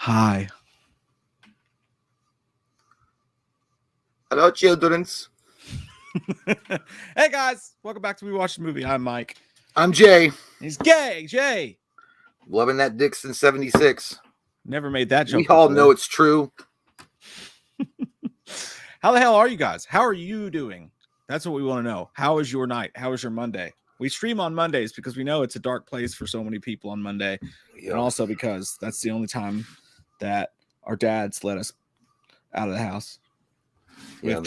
Hi. Hello, childrens. Hey guys, welcome back to We Watched the Movie. I'm Mike. I'm Jay. He's gay, Jay. Loving that dick since 76. Never made that joke. We all know it's true. How the hell are you guys? How are you doing? That's what we want to know. How is your night? How is your Monday? We stream on Mondays because we know it's a dark place for so many people on Monday. Yeah. And also because that's the only time that our dads let us out of the house. Yeah,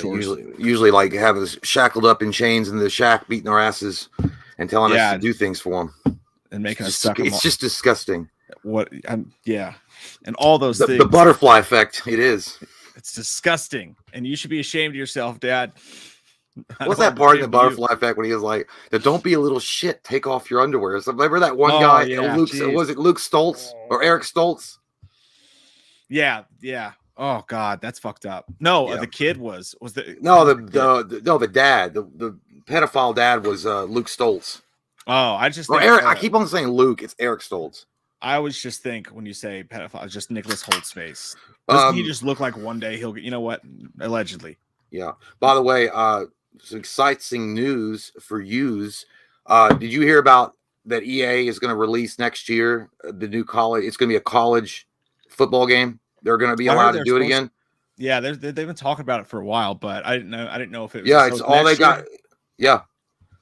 usually like have us shackled up in chains in the shack, beating our asses and telling us to do things for them and making us suck. It's just disgusting. Yeah, and all those things. The butterfly effect. It is. It's disgusting, and you should be ashamed of yourself, Dad. What's that part in the butterfly effect when he was like, "Don't be a little shit. Take off your underwear." So remember that one guy? Yeah, was it Luke Stoltz or Eric Stoltz? Yeah. Oh God, that's fucked up. No, the kid was the dad, the pedophile dad was Luke Stoltz. Oh, I just think Eric. I keep on saying Luke. It's Eric Stoltz. I always just think when you say pedophile, it's just Nicholas Holt's face. Doesn't he just look like one day he'll get? You know what? Allegedly. Yeah. By the way, some exciting news for yous. Did you hear about that? EA is going to release next year the new college. It's going to be a college football game. They're going to be allowed to do it again. Yeah, they've been talking about it for a while, but I didn't know if it was. Yeah, it's all they got. Yeah,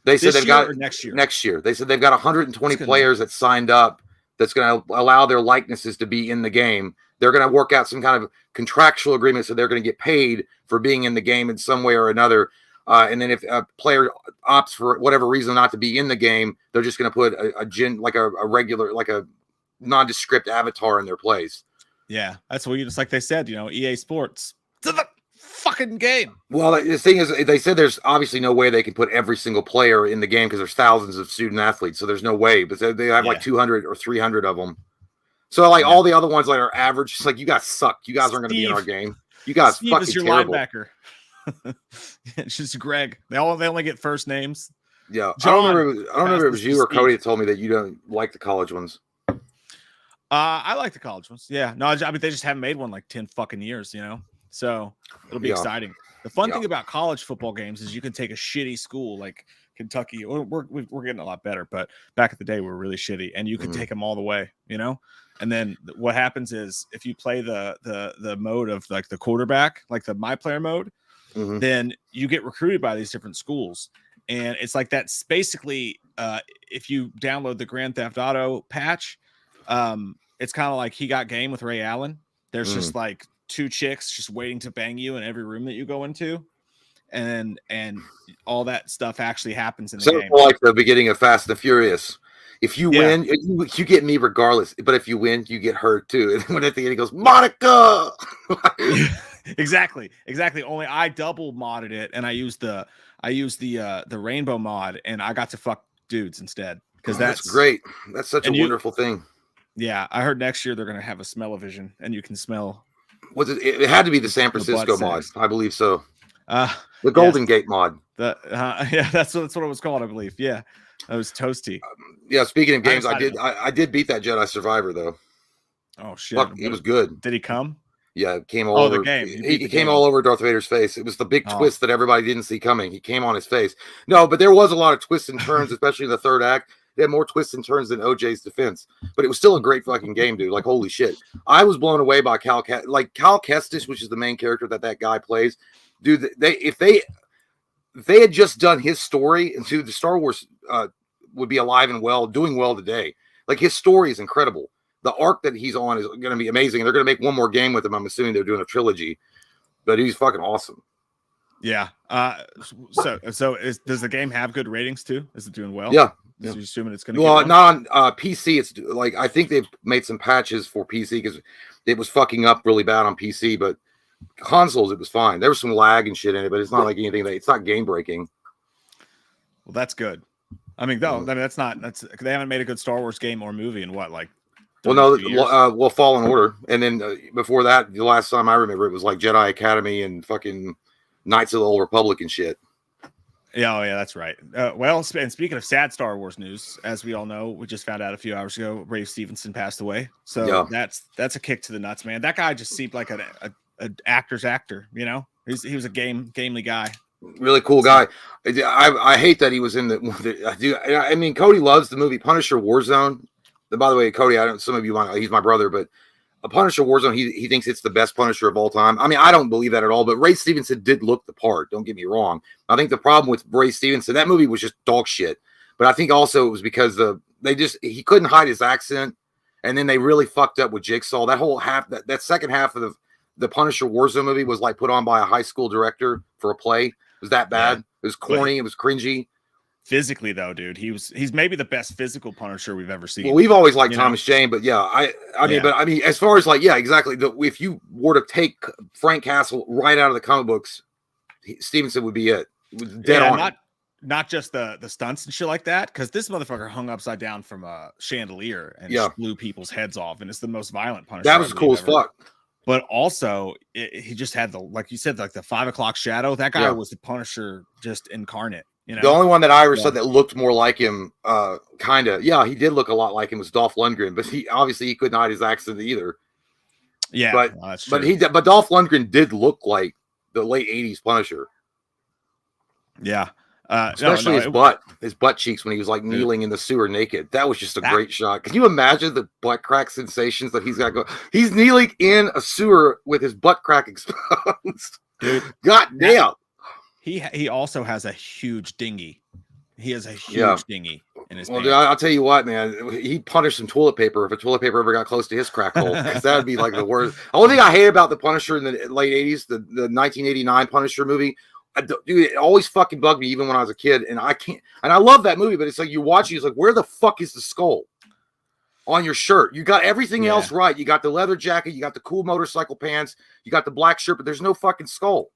they said they've got next year. Next year, they said they've got 120 players that signed up. That's going to allow their likenesses to be in the game. They're going to work out some kind of contractual agreement, so they're going to get paid for being in the game in some way or another. And then if a player opts for whatever reason not to be in the game, they're just going to put a regular, like a nondescript avatar in their place. Yeah, that's what just like they said, EA Sports. It's the fucking game. Well, the thing is, they said there's obviously no way they can put every single player in the game because there's thousands of student athletes, so there's no way. But they have like 200 or 300 of them. So all the other ones that are average, it's like, you guys suck. You guys aren't going to be in our game. You guys Steve fucking is your terrible. Linebacker. It's just Greg. They only get first names. Yeah, John, I don't remember if it was you or Cody that told me that you don't like the college ones. I like the college ones. Yeah. No, I mean, they just haven't made one like 10 fucking years, So it'll be exciting. The fun thing about college football games is you can take a shitty school like Kentucky. We're getting a lot better, but back in the day we were really shitty, and you could take them all the way, And then what happens is if you play the mode of like the quarterback, like the my player mode, then you get recruited by these different schools. And it's like that's basically if you download the Grand Theft Auto patch, it's kind of like He Got Game with Ray Allen. There's just like two chicks just waiting to bang you in every room that you go into, and all that stuff actually happens in the game. Like the beginning of Fast and Furious. If you win, you get me regardless. But if you win, you get hurt too. And when at the end he goes, Monica. Exactly. Only I double modded it, and I used the rainbow mod, and I got to fuck dudes instead because that's great. That's such a wonderful thing. Yeah, I heard next year they're going to have a smell-o-vision, and you can smell. Was it? It had to be the San Francisco mod, I believe so. The Golden Gate mod. Yeah, that's what it was called, I believe. Yeah, that was toasty. Speaking of games, I did beat that Jedi Survivor though. Oh shit! Fuck, it was good. Did he come? Yeah, it came all over. The game. He came all over Darth Vader's face. It was the big twist that everybody didn't see coming. He came on his face. No, but there was a lot of twists and turns, especially in the third act. They had more twists and turns than OJ's Defense, but it was still a great fucking game, dude. Like, holy shit. I was blown away by Cal Kestis, which is the main character that guy plays. Dude, if they had just done his story, and the Star Wars would be alive and well, doing well today. Like, his story is incredible. The arc that he's on is going to be amazing. They're going to make one more game with him. I'm assuming they're doing a trilogy, but he's fucking awesome. Yeah. So does the game have good ratings too? Is it doing well? Yeah. So you're assuming it's going to not on PC. It's like, I think they've made some patches for PC because it was fucking up really bad on PC, but consoles, it was fine. There was some lag and shit in it, but it's not like anything it's not game breaking. Well, that's good. I mean, they haven't made a good Star Wars game or movie in what, like, Fallen Order. And then before that, the last time I remember, it was like Jedi Academy and fucking Knights of the Old Republic and shit. Yeah, oh yeah, that's right. Well, and speaking of sad Star Wars news, as we all know, we just found out a few hours ago, Ray Stevenson passed away. So that's a kick to the nuts, man. That guy just seemed like an actor's actor. You know, he was a gamely guy. Really cool guy. I hate that he was in I mean, Cody loves the movie Punisher Warzone. And by the way, Cody, some of you might, he's my brother, but a Punisher Warzone, he thinks it's the best Punisher of all time. I mean, I don't believe that at all, but Ray Stevenson did look the part. Don't get me wrong. I think the problem with Ray Stevenson, that movie was just dog shit. But I think also it was because he couldn't hide his accent, and then they really fucked up with Jigsaw. That whole that second half of the Punisher Warzone movie was like put on by a high school director for a play. It was that bad. Yeah. It was corny. It was cringy. Physically, though, dude, he's maybe the best physical Punisher we've ever seen. Well, we've always liked Thomas Jane, but yeah, I mean, as far as like, yeah, exactly. If you were to take Frank Castle right out of the comic books, Stevenson would be it. Dead on. Not just the stunts and shit like that, because this motherfucker hung upside down from a chandelier and just blew people's heads off, and it's the most violent Punisher. That was cool as fuck. But also, he just had like you said, like the 5 o'clock shadow. That guy was the Punisher, just incarnate. You know? The only one that I ever saw that looked more like him, kind of, he did look a lot like him, was Dolph Lundgren, but he couldn't hide his accent either. Yeah, but Dolph Lundgren did look like the late '80s Punisher. Yeah, especially his butt cheeks when he was like kneeling in the sewer naked. That was just a great shot. Can you imagine the butt crack sensations that he's got going? He's kneeling in a sewer with his butt crack exposed. Dude, God damn. He also has a huge dinghy. He has a huge dinghy in his pants. Dude, I'll tell you what, man. He punished some toilet paper if a toilet paper ever got close to his crack hole, because that would be like the worst. The only thing I hate about the Punisher in the late '80s, the 1989 Punisher movie, dude, it always fucking bugged me, even when I was a kid. And I love that movie, but it's like you watch it, it's like, where the fuck is the skull on your shirt? You got everything else right. You got the leather jacket, you got the cool motorcycle pants, you got the black shirt, but there's no fucking skull.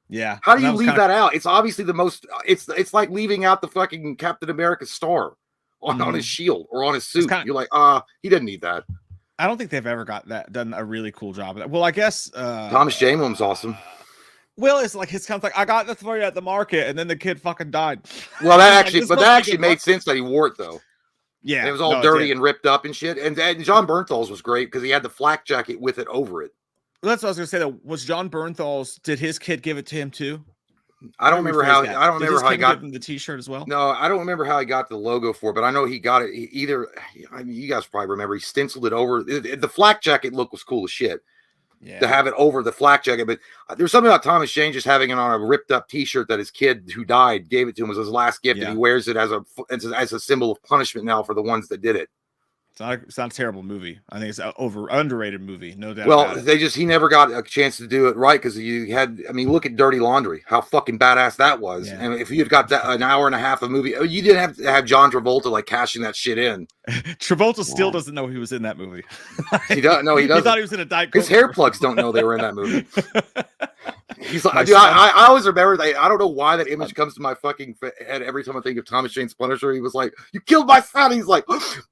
Yeah. How do you leave that out? It's obviously the most. It's like leaving out the fucking Captain America star on his shield or on his suit. You're like, he didn't need that. I don't think they've ever done a really cool job of that. Well, I guess Thomas Jane was awesome. Well, it's like his kind of like, I got this for you at the market, and then the kid fucking died. Well, that actually made sense that he wore it though. Yeah, and it was all dirty and ripped up and shit. And John Bernthal's was great because he had the flak jacket with it over it. That's what I was gonna say. Though, was John Bernthal's? Did his kid give it to him too? I don't remember how. I don't remember how he got the T-shirt as well. No, I don't remember how he got the logo for it, but I know he got it. I mean, you guys probably remember. He stenciled it over. The flak jacket look was cool as shit. Yeah. To have it over the flak jacket, but there's something about Thomas Jane just having it on a ripped up T-shirt that his kid who died gave it to him as his last gift, and he wears it as a symbol of punishment now for the ones that did it. It's not a terrible movie. I think it's an underrated movie, no doubt. Well, he never got a chance to do it right because look at Dirty Laundry, how fucking badass that was. Yeah. And if you had got that an hour and a half of movie, you didn't have to have John Travolta like cashing that shit in. Travolta still doesn't know he was in that movie. He doesn't. No, he doesn't. He thought he was in a Diet Coke. His hair plugs don't know they were in that movie. He's like, dude, I always remember that. I don't know why that image comes to my fucking head every time I think of Thomas Jane's Punisher. He was like, "You killed my son." He's like,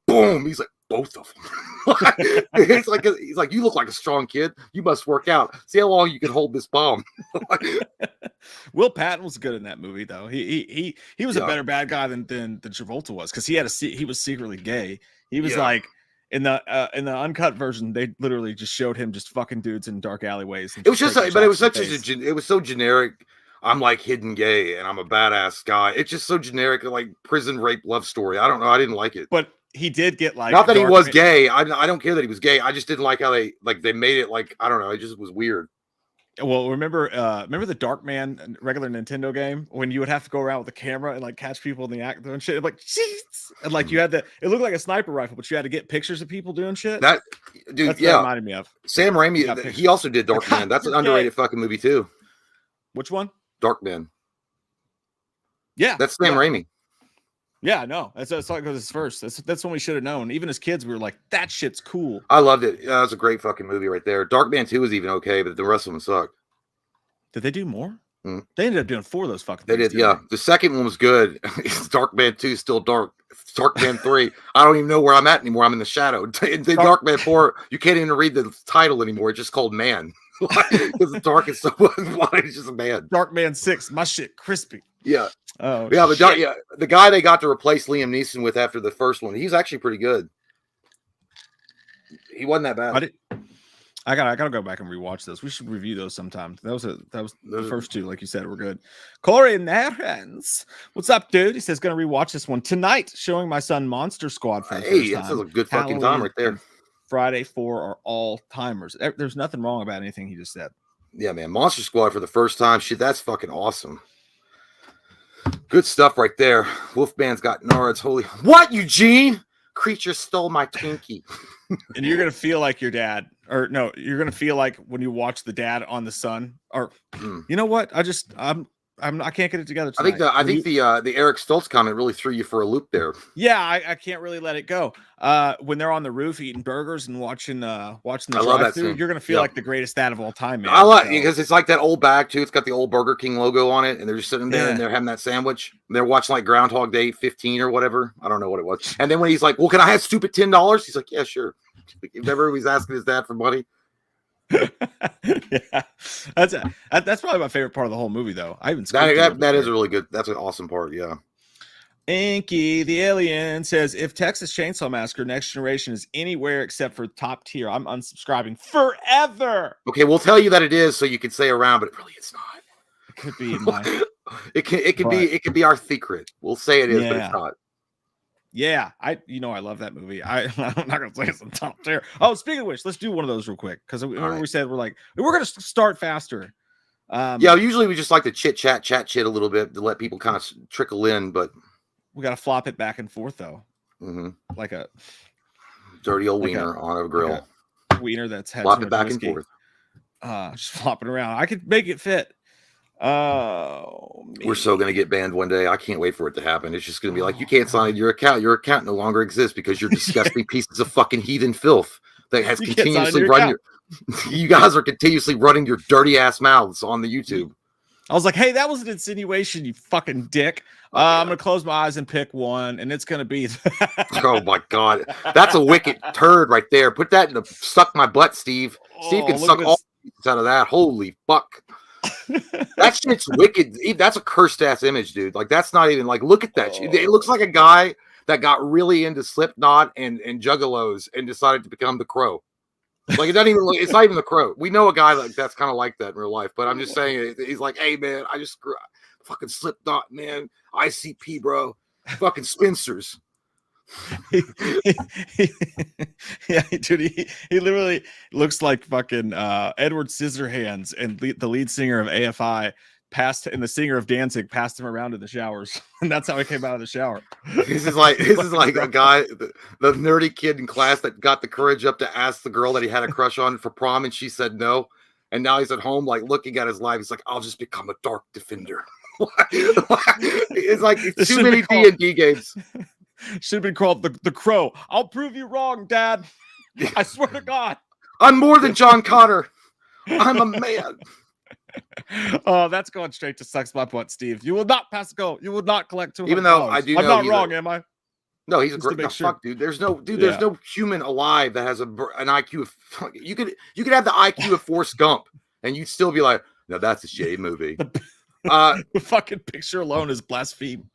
boom. He's like, both of them. He's like, you look like a strong kid. You must work out. See how long you can hold this bomb. Will Patton was good in that movie, though. He was a better bad guy than Travolta was, because he was secretly gay. He was like. In the uncut version, they literally just showed him just fucking dudes in dark alleyways. It was just, but it was it was so generic. I'm like hidden gay and I'm a badass guy. It's just so generic, like prison rape love story. I don't know. I didn't like it. But he did get like, not that he was gay. I don't care that he was gay. I just didn't like how they made it like, I don't know. It just was weird. Well, remember the Darkman regular Nintendo game when you would have to go around with the camera and like catch people in the act doing shit, like jeez, and like you had it looked like a sniper rifle, but you had to get pictures of people doing shit. That's what it reminded me of. Sam Raimi, he also did Darkman. That's an underrated fucking movie too. Which one? Darkman. Yeah, that's Sam Raimi. Yeah, no, that's like his first. That's when we should have known. Even as kids, we were like, "That shit's cool." I loved it. Yeah, that's a great fucking movie right there. Darkman 2 was even okay, but the rest of them sucked. Did they do more? They ended up doing 4 of those fucking. They did, yeah. The second one was good. Darkman 2 still dark. Darkman 3, I don't even know where I'm at anymore. I'm in the shadow. Darkman 4, you can't even read the title anymore. It's just called Man. Because the dark is so it's just a man. Darkman 6, my shit crispy. Yeah. Oh, Yeah, shit. the guy they got to replace Liam Neeson with after the first one, he's actually pretty good. He wasn't that bad. I gotta go back and rewatch those. We should review those sometime. That was the first two, like you said, were good. Corey Narens, what's up, dude? He says gonna rewatch this one tonight, showing my son Monster Squad for the first time. That's a good fucking time right there. Friday 4 are all timers. There's nothing wrong about anything he just said. Yeah, man. Monster Squad for the first time. Shit, that's fucking awesome. Good stuff right there. Wolfman's got nards. Holy what, Eugene? Creature stole my Twinkie. And you're gonna feel like your dad, or no, you're gonna feel like when you watch the dad on the son. Or you know what? I can't get it together tonight. I think the Eric Stoltz comment really threw you for a loop there. Yeah, I can't really let it go. When they're on the roof eating burgers and watching the drive-thru, you're gonna feel like the greatest dad of all time, man. I love it because it's like that old bag too. It's got the old Burger King logo on it, and they're just sitting there and they're having that sandwich. And they're watching like Groundhog Day 15 or whatever. I don't know what it was. And then when he's like, "Well, can I have stupid $10?" He's like, "Yeah, sure." Remember he's asking his dad for money. Yeah, that's probably my favorite part of the whole movie, though. I even that is a really good. That's an awesome part. Yeah. Inky the Alien says, if Texas Chainsaw Massacre Next Generation is anywhere except for top tier, I'm unsubscribing forever. Okay, we'll tell you that it is, so you can say around, but really it's not. It could be in my. it could be our secret. We'll say it is, but it's not. Yeah, I love that movie. I'm not gonna say it's in top tier. Oh, speaking of which, let's do one of those real quick because we said we're gonna start faster. Yeah, usually we just like to chat a little bit to let people kind of trickle in, but we gotta flop it back and forth though, like a dirty old wiener on a grill. Like a wiener that's had flop it back and forth. Just flopping around. I could make it fit. We're so gonna get banned one day. I can't wait for it to happen. It's just gonna be like, you can't sign your account. Your account no longer exists because you're disgusting pieces of fucking heathen filth that has continuously run your. You guys are continuously running your dirty ass mouths on the YouTube. I was like, hey, that was an insinuation, you fucking dick. I'm gonna close my eyes and pick one, and it's gonna be. Oh my god, that's a wicked turd right there. Put that in the suck my butt, Steve. Steve can suck all out of that. Holy fuck. That shit's wicked. That's a cursed ass image, dude. Like that's not even like, look at that shit. It looks like a guy that got really into Slipknot and juggalos and decided to become the Crow. Like it doesn't even look, it's not even the Crow. We know a guy like that's kind of like that in real life, but I'm just saying he's like, hey man, I just fucking Slipknot, man. ICP, bro. Fucking Spencers. Yeah, dude, he literally looks like fucking Edward Scissorhands, and the lead singer of AFI and the singer of Danzig passed him around in the showers, and that's how he came out of the shower. This is like a guy, the nerdy kid in class that got the courage up to ask the girl that he had a crush on for prom, and she said no, and now he's at home like looking at his life. He's like, I'll just become a dark defender. It's like it's too many D&D games. Should have been called the Crow. I'll prove you wrong, Dad. I swear to God. I'm more than John Connor. I'm a man. Oh, that's going straight to sucks my butt, Steve. You will not pass go. You will not collect $200. Even though I do, I'm not wrong, am I? No, he's a great fuck, dude. There's no There's no human alive that has an IQ of. You could have the IQ of Forrest Gump, and you'd still be like, no, that's a shitty movie. The fucking picture alone is blaspheme.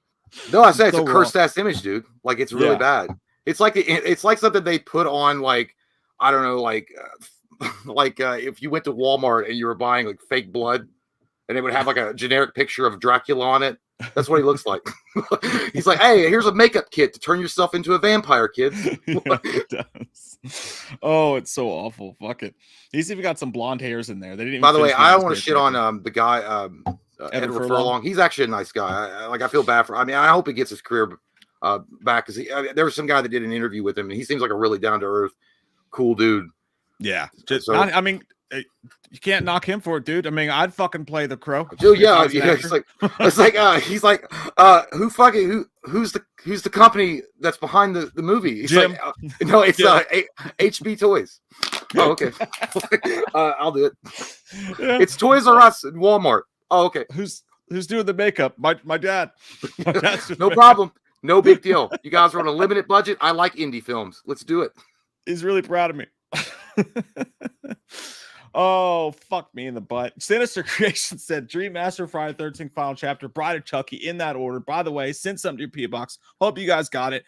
No, I say it's a cursed ass image, dude. Like it's really bad. It's like something they put on like, I don't know, like if you went to Walmart and you were buying like fake blood, and it would have like a generic picture of Dracula on it. That's what he looks like. He's like, hey, here's a makeup kit to turn yourself into a vampire, kids. It does. Oh, it's so awful. Fuck it. He's even got some blonde hairs in there. They didn't. By the way, I don't want to shit on the guy. Edward Furlong. He's actually a nice guy. I feel bad for. I mean, I hope he gets his career back because there was some guy that did an interview with him, and he seems like a really down to earth, cool dude. Yeah, I mean, you can't knock him for it, dude. I mean, I'd fucking play the Crow. Dude, yeah. He's like, who's the company that's behind the movie? He's Jim. Like, no, it's HB Toys. Oh, okay. I'll do it. Yeah. It's Toys R Us and Walmart. Oh, okay. Who's doing the makeup? My dad. My dad's no problem. No big deal. You guys are on a limited budget. I like indie films. Let's do it. He's really proud of me. Oh, fuck me in the butt. Sinister Creation said Dream Master, Friday 13th Final Chapter, Bride of Chucky in that order. By the way, send something to your P.O. box. Hope you guys got it.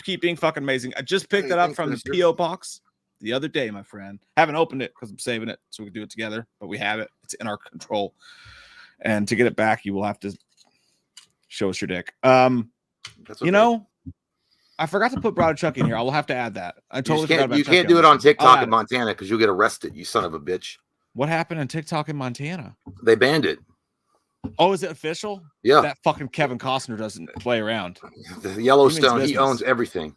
Keep being fucking amazing. I just picked that up from the P.O. box the other day, my friend. Haven't opened it because I'm saving it so we can do it together, but we have it. It's in our control. And to get it back, you will have to show us your dick. That's okay. You know, I forgot to put Bride of Chucky in here. I will have to add that. I totally forgot about You can't do it on TikTok in Montana because you'll get arrested, you son of a bitch. What happened on TikTok in Montana? They banned it. Oh, is it official? Yeah. That fucking Kevin Costner doesn't play around. The Yellowstone, he owns everything.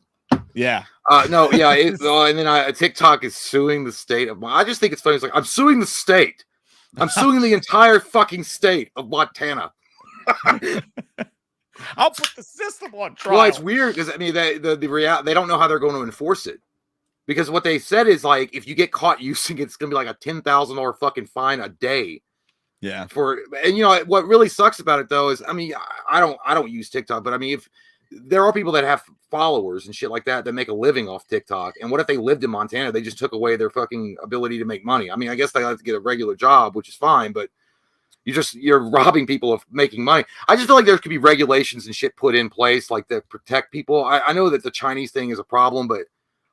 Yeah. No, yeah. And then TikTok is suing the state of. I just think it's funny. It's like, I'm suing the state. I'm suing the entire fucking state of Montana. I'll put the system on trial. Well, it's weird because I mean, they don't know how they're going to enforce it. Because what they said is like, if you get caught using it, it's gonna be like a $10,000 fucking fine a day. Yeah. And you know what really sucks about it though is, I mean, I don't use TikTok, but I mean, if there are people that have followers and shit like that that make a living off TikTok, and what if they lived in Montana? They just took away their fucking ability to make money. I mean, I guess they have to get a regular job, which is fine, but you're robbing people of making money. I just feel like there could be regulations and shit put in place like that protect people. I know that the Chinese thing is a problem, but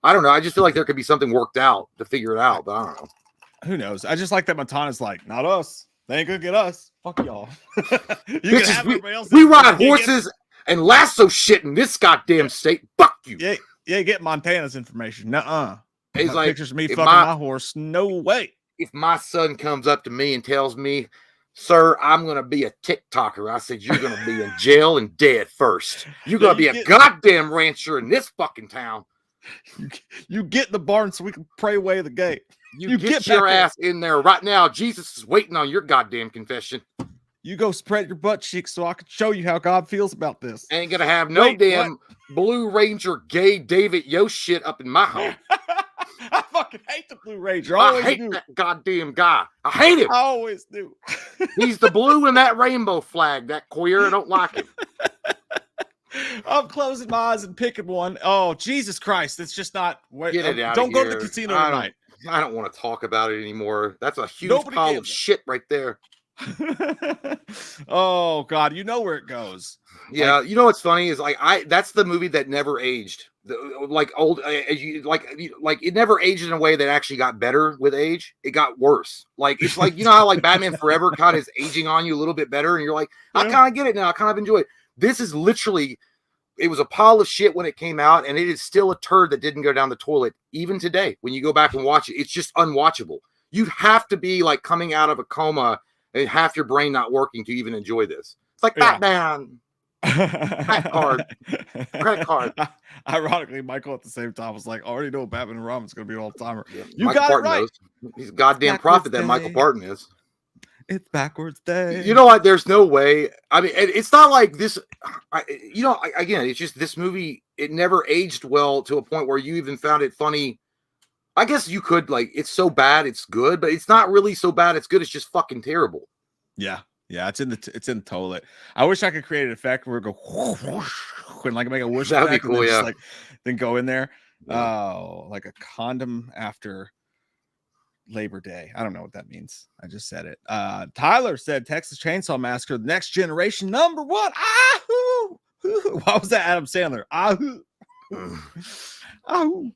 I don't know. I just feel like there could be something worked out to figure it out, but I don't know. Who knows? I just like that Montana's like, not us. They ain't gonna get us. Fuck y'all. we ride horses and lasso shit in this goddamn state. Fuck you. Yeah, get Montana's information. Nuh-uh. He's like, pictures of me fucking my horse. No way. If my son comes up to me and tells me, sir, I'm going to be a TikToker, I said, you're going to be in jail and dead first. You're going to be a goddamn rancher in this fucking town. You get in the barn so we can pray away the gate. You get your ass in there right now. Jesus is waiting on your goddamn confession. You go spread your butt cheeks so I can show you how God feels about this. Ain't going to have no Blue Ranger gay David Yost shit up in my home. I fucking hate the Blue Ranger. I hate that goddamn guy. I hate him. I always do. He's the blue in that rainbow flag, that queer. I don't like him. I'm closing my eyes and picking one. Oh, Jesus Christ. It's just not. Get it out don't of go here. to the casino tonight. I don't want to talk about it anymore. That's a huge pile of shit right there. Oh, God. You know where it goes. Yeah. You know what's funny is that's the movie that never aged. Like it never aged in a way that actually got better with age. It got worse. Like it's like, you know how like Batman Forever kind of is aging on you a little bit better, and you're like, I kind of get it now. I kind of enjoy it. This is literally, it was a pile of shit when it came out, and it is still a turd that didn't go down the toilet even today. When you go back and watch it, it's just unwatchable. You'd have to be like coming out of a coma and half your brain not working to even enjoy this. It's like Batman. Credit card. Ironically, Michael at the same time was like, I already know Batman and Robin's going to be an all-timer. Yeah, you got it right. Knows. He's a goddamn prophet that Michael Barton is. It's backwards day. You know what? There's no way. I mean, it's not like this. Again, it's just this movie. It never aged well to a point where you even found it funny. I guess you could like. It's so bad, it's good, but it's not really so bad, it's good. It's just fucking terrible. Yeah, it's in the toilet. I wish I could create an effect where we go whoosh, whoosh, and like make a whoosh. That'd be cool. Yeah. Then go in there. Yeah. Oh, like a condom after Labor Day. I don't know what that means. I just said it. Tyler said Texas Chainsaw Massacre, the next generation #1. Ahoo! Why was that Adam Sandler? Ahoo! Ahoo!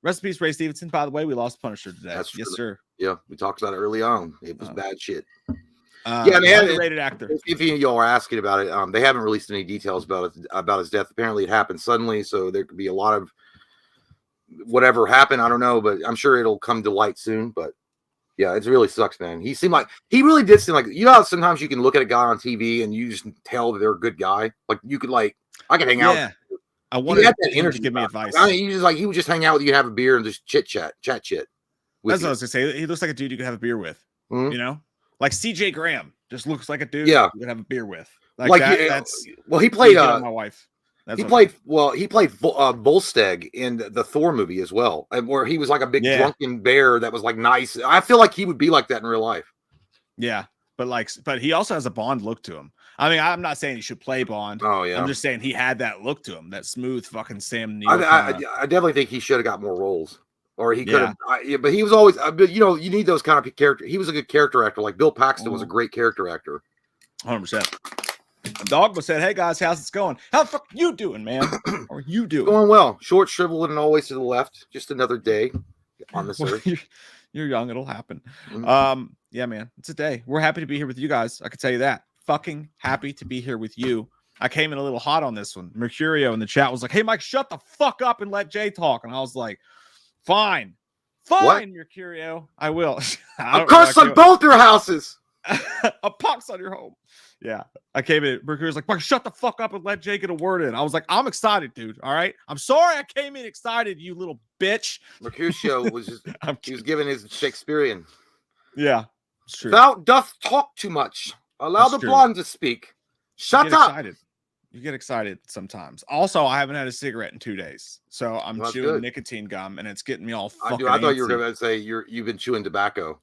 Rest in peace, Ray Stevenson. By the way, we lost Punisher today. That's yes, sir. Yeah, we talked about it early on. It was bad shit. Yeah, man. Underrated actor. If any of y'all are asking about it, they haven't released any details about his death. Apparently, it happened suddenly, so there could be a lot of whatever happened. I don't know, but I'm sure it'll come to light soon. But yeah, it really sucks, man. He really did seem like, you know how sometimes you can look at a guy on TV and you just tell that they're a good guy. Like you could I could hang out. Yeah. I wanted that energy to give me advice. I mean, he would just hang out with you and have a beer and just chat shit. That's what I was gonna say. He looks like a dude you could have a beer with. Mm-hmm. You know, like CJ Graham just looks like a dude you could have a beer with. He played my wife. He played Volstagg in the Thor movie as well, where he was like a big drunken bear that was like nice. I feel like he would be like that in real life. Yeah, but he also has a Bond look to him. I mean, I'm not saying he should play Bond. Oh yeah, I'm just saying he had that look to him, that smooth fucking Sam Neill. I definitely think he should have got more roles. Or he could have, but he was always, you know, you need those kind of character. He was a good character actor. Like Bill Paxton was a great character actor. 100%. Dogma said, "Hey guys, how's it going? How the fuck you doing, man? How are you doing? Going well. Short, shriveled, and always to the left. Just another day on this earth. You're young. It'll happen. Mm-hmm. Yeah, man. It's a day. We're happy to be here with you guys. I can tell you that. Fucking happy to be here with you. I came in a little hot on this one. Mercurio in the chat was like, "Hey, Mike, shut the fuck up and let Jay talk." And I was like, Fine, What? Mercurio. I will. A curse on both your houses. A pox on your home. Yeah. I came in. Mercurio's like, Mike, shut the fuck up and let Jay get a word in. I was like, I'm excited, dude. All right. I'm sorry I came in excited, you little bitch. Mercutio was just, he was giving his Shakespearean. Yeah. It's true. Thou dost talk too much. Allow the blonde to speak. Shut up. Excited. You get excited sometimes. Also, I haven't had a cigarette in 2 days, so I'm chewing nicotine gum, and it's getting me all fucking. I thought you were going to say you've been chewing tobacco.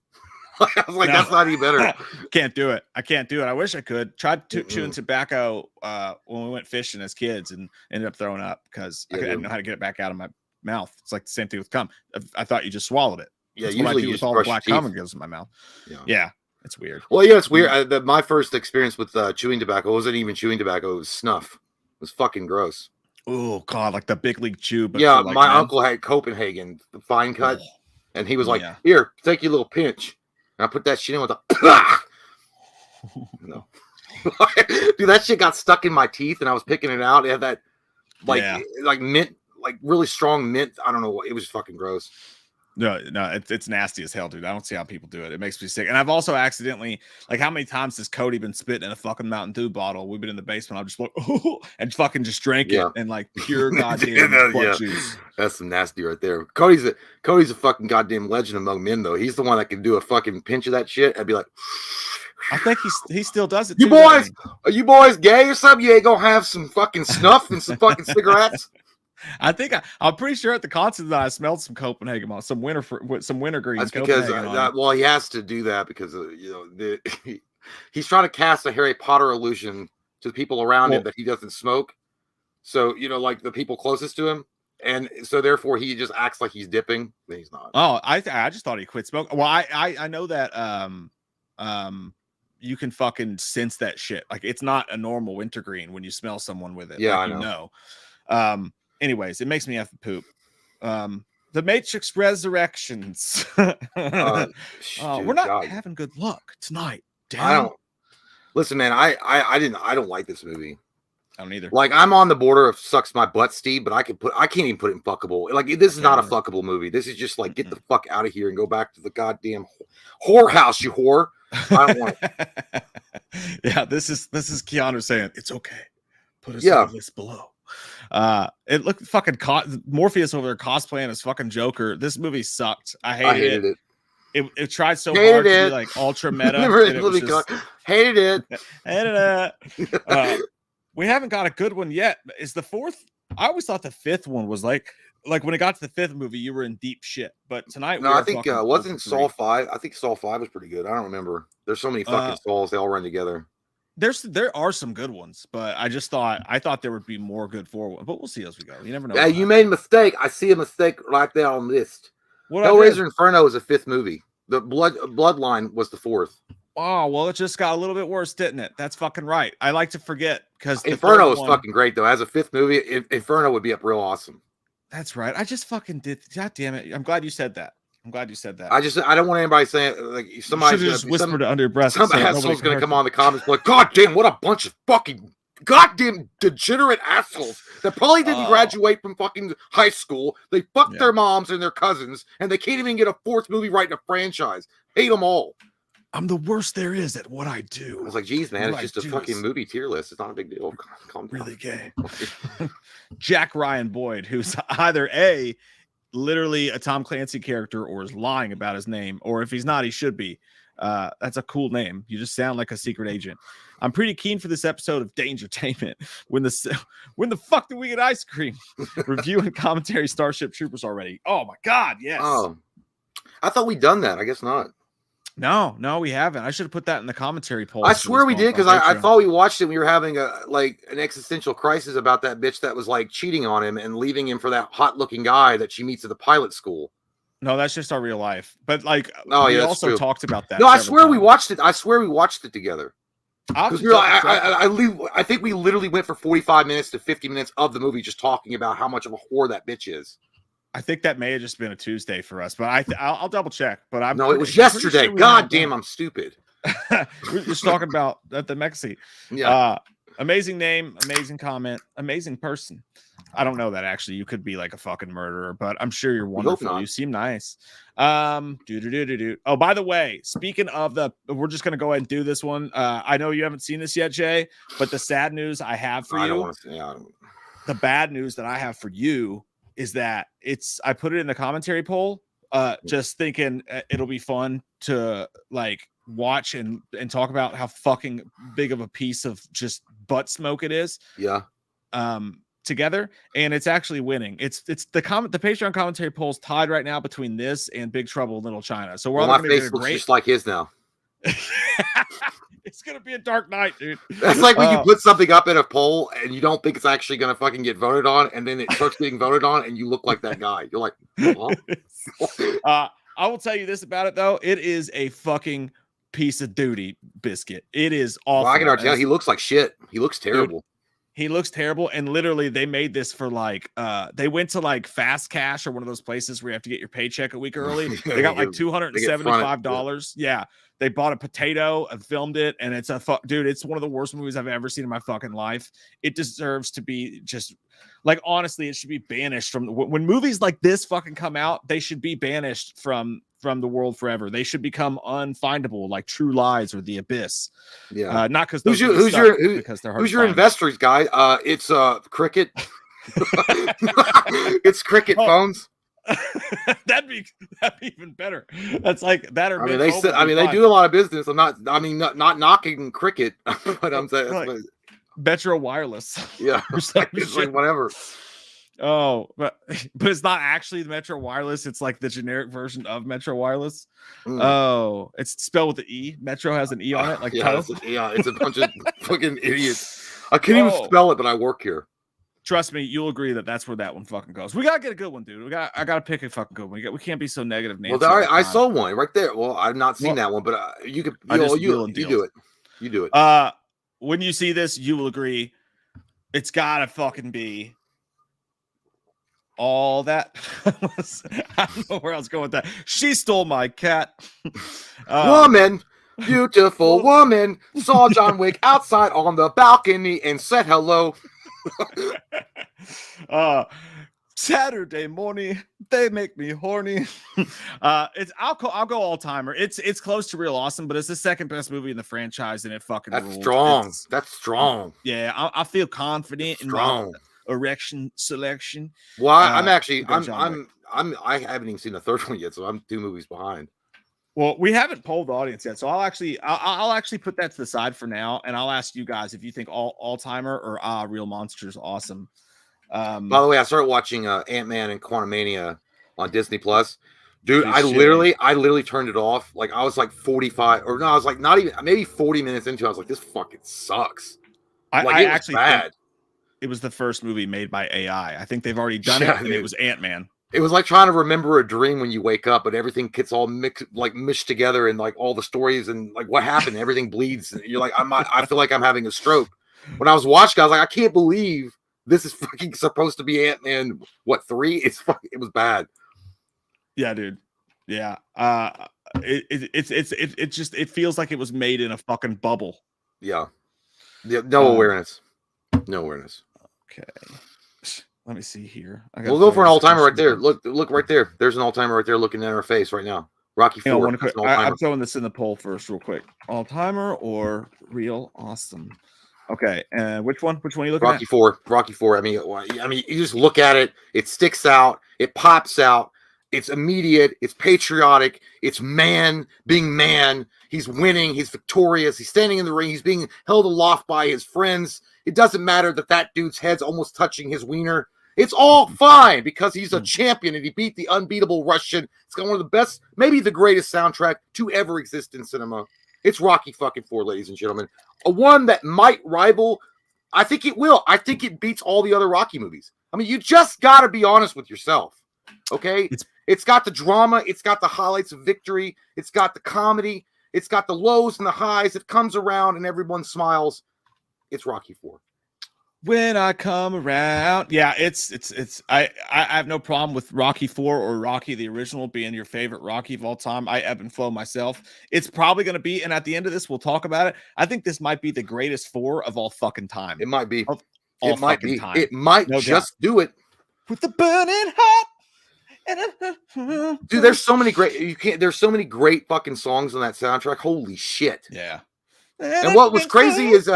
I was like, no. That's not any better. Can't do it. I can't do it. I wish I could. Tried chewing tobacco when we went fishing as kids, and ended up throwing up because I didn't know how to get it back out of my mouth. It's like the same thing with cum. I thought you just swallowed it. Yeah, that's usually what I do with all the black cum that goes in my mouth. Yeah. It's weird. Well, yeah, it's weird. My first experience with chewing tobacco wasn't even chewing tobacco. It was snuff. It was fucking gross. Oh, God, like the big league chew. But yeah, my uncle had Copenhagen, the fine cut, and he was like, here, take your little pinch. And I put that shit in with a... No. Dude, that shit got stuck in my teeth, and I was picking it out. It had that, like mint, like really strong mint. I don't know what. It was fucking gross. No, it's nasty as hell, dude. I don't see how people do it. It makes me sick. And I've also accidentally, like, how many times has Cody been spitting in a fucking Mountain Dew bottle? We've been in the basement. I'm just like, and fucking just drank it and like pure goddamn juice. That's some nasty right there. Cody's a fucking goddamn legend among men, though. He's the one that can do a fucking pinch of that shit. I'd be like, I think he still does it. You boys, are you boys gay or something? You ain't gonna have some fucking snuff and some fucking cigarettes? I'm pretty sure at the concert that I smelled some Copenhagen on some wintergreen. That's because he has to do that because he's trying to cast a Harry Potter illusion to the people around him that he doesn't smoke. So like the people closest to him, and so therefore he just acts like he's dipping. But he's not. Oh, I just thought he quit smoking. Well, I know that you can fucking sense that shit. Like it's not a normal wintergreen when you smell someone with it. Yeah, like, I know. Anyways, it makes me have to poop. The Matrix Resurrections. We're not having good luck tonight. Damn. I don't listen, man. I don't like this movie. I don't either. Like I'm on the border of sucks my butt, Steve, but I can't even put it in fuckable. Like this is not a fuckable movie. This is just like get the fuck out of here and go back to the goddamn whorehouse, you whore. I don't want it. Yeah, this is Keanu saying it's okay. Put us on the list below. It looked fucking Morpheus over there cosplaying as fucking Joker. This movie sucked. I hated it. It tried so hard to be like ultra meta. Hated it. We haven't got a good one yet. Is the fourth? I always thought the fifth one was like when it got to the fifth movie, you were in deep shit. But tonight, I think wasn't Saw 5. I think Saw 5 was pretty good. I don't remember. There's so many fucking Saws. They all run together. There are some good ones, but I thought there would be more good forward. But we'll see as we go. You never know. Yeah, you made a mistake. I see a mistake right there on the list. Hellraiser Inferno is a fifth movie. The Bloodline was the fourth. Oh, well, it just got a little bit worse, didn't it? That's fucking right. I like to forget because Inferno is fucking great though. As a fifth movie, Inferno would be up real awesome. That's right. I just fucking did. God damn it! I'm glad you said that. I don't want anybody saying like somebody's just whispered under your breath. Some asshole's gonna come on the comments like, God damn, what a bunch of fucking goddamn degenerate assholes that probably didn't graduate from fucking high school. They fucked their moms and their cousins, and they can't even get a fourth movie right in a franchise. Hate them all. I'm the worst there is at what I do. I was like, geez, man, it's just a fucking movie tier list. It's not a big deal. Calm down. Really gay. Jack Ryan Boyd, who's either literally a Tom Clancy character or is lying about his name, or if he's not, he should be. That's a cool name. You just sound like a secret agent. I'm pretty keen for this episode of Dangertainment. When the fuck did we get ice cream? Review and commentary Starship Troopers already. Oh my God, yes. Oh, I thought we'd done that. I guess not. No, we haven't. I should have put that in the commentary poll. I swear we did because I thought we watched it. We were having an existential crisis about that bitch that was like cheating on him and leaving him for that hot looking guy that she meets at the pilot school. No, that's just our real life. But like, Oh, we yeah, that's also true. talked about that. No, I several swear we times. watched it. I swear we watched it together. Because I think we literally went for 45 minutes to 50 minutes of the movie just talking about how much of a whore that bitch is. I think that may have just been a Tuesday for us, but I'll double check. But it was yesterday. Sure God damn, I'm stupid. We're just talking about the Mexi. Yeah. Amazing name, amazing comment, amazing person. I don't know that actually. You could be like a fucking murderer, but I'm sure you're wonderful. You seem nice. Oh, by the way, speaking of we're just gonna go ahead and do this one. I know you haven't seen this yet, Jay, but the sad news I have for you. The bad news that I have for you is that I put it in the commentary poll, just thinking it'll be fun to like watch and talk about how fucking big of a piece of just butt smoke it is. Yeah. Together, and it's actually winning. It's the Patreon commentary polls tied right now between this and Big Trouble in Little China. So we're my face looks just like his now. It's gonna be a dark night, dude. That's like when you put something up in a poll and you don't think it's actually gonna fucking get voted on, and then it starts getting voted on, and you look like that guy. You're like, I will tell you this about it though. It is a fucking piece of duty biscuit. It is awful. Well, I can already tell he looks like shit. He looks terrible. Dude, he looks terrible, and literally they made this for like they went to like Fast Cash or one of those places where you have to get your paycheck a week early. They got like $275. Yeah, they bought a potato and filmed it, and it's dude, it's one of the worst movies I've ever seen in my fucking life. It deserves to be just like, honestly, it should be banished from when movies like this fucking come out. They should be banished from the world forever. They should become unfindable, like True Lies or The Abyss. Yeah, not because who's your investors guy? It's Cricket. It's Cricket phones. That'd be even better. That's like that. Or they do a lot of business. I'm not knocking Cricket, but I'm saying like Metro Wireless. Yeah, it's like whatever. Oh, but it's not actually the Metro Wireless. It's like the generic version of Metro Wireless. Oh, it's spelled with the E. Metro has an E on it. Like it's a bunch of fucking idiots. I can't even spell it, but I work here. Trust me, you'll agree that that's where that one fucking goes. We gotta get a good one, dude. I gotta pick a fucking good one. We can't be so negative. Nancy, well, I saw one right there. Well, I've not seen that one, but you could. You do it. You do it. When you see this, you will agree. It's gotta fucking be all that. I don't know where I was going with that. She stole my cat. Woman, beautiful woman, saw John Wick outside on the balcony and said hello. Saturday morning, they make me horny. I'll go all timer. It's close to real awesome, but it's the second best movie in the franchise, and it fucking rules. Strong. That's strong. Yeah, I feel confident in my erection selection. Well, I haven't even seen the third one yet, so I'm 2 movies behind. Well, we haven't polled the audience yet, so I'll actually put that to the side for now, and I'll ask you guys if you think all timer or Real Monsters awesome. By the way, I started watching Ant-Man and Quantumania on Disney Plus. Dude, I literally turned it off. Like I was like 45, or no, I was like not even maybe 40 minutes into it. I was like, this fucking sucks. I actually bad. It was the first movie made by AI. I think they've already done it, and it was Ant-Man. It was like trying to remember a dream when you wake up, but everything gets all mished together, and like all the stories and like what happened, everything bleeds. And you're like, I feel like I'm having a stroke. When I was watching, I was like, I can't believe this is fucking supposed to be Ant-Man. What 3? It was bad. Yeah, dude. Yeah. It feels like it was made in a fucking bubble. Yeah. No awareness. No awareness. Okay. Let me see here. We'll go for an all-timer right there. Look right there. There's an all-timer right there looking at our face right now. Rocky IV. I'm throwing this in the poll first real quick. All-timer or real awesome? Okay. Which one? Which one are you looking at? Rocky IV. I mean, you just look at it. It sticks out. It pops out. It's immediate. It's patriotic. It's man being man. He's winning. He's victorious. He's standing in the ring. He's being held aloft by his friends. It doesn't matter that dude's head's almost touching his wiener. It's all fine because he's a champion and he beat the unbeatable Russian. It's got one of the best, maybe the greatest soundtrack to ever exist in cinema. It's Rocky fucking IV, ladies and gentlemen. A one that might rival. I think it will. I think it beats all the other Rocky movies. I mean, you just got to be honest with yourself. Okay, it's got the drama, it's got the highlights of victory, it's got the comedy, it's got the lows and the highs. It comes around and everyone smiles. It's Rocky IV. When I come around, yeah, I have no problem with Rocky IV or Rocky the original being your favorite Rocky of all time. I ebb and flow myself. It's probably going to be, and at the end of this, we'll talk about it. I think this might be the greatest four of all fucking time. It might be. It might be. Time. It might no just doubt. Do it with the burning heart. Dude, there's so many great. There's so many great fucking songs on that soundtrack. Holy shit! Yeah. And what was crazy is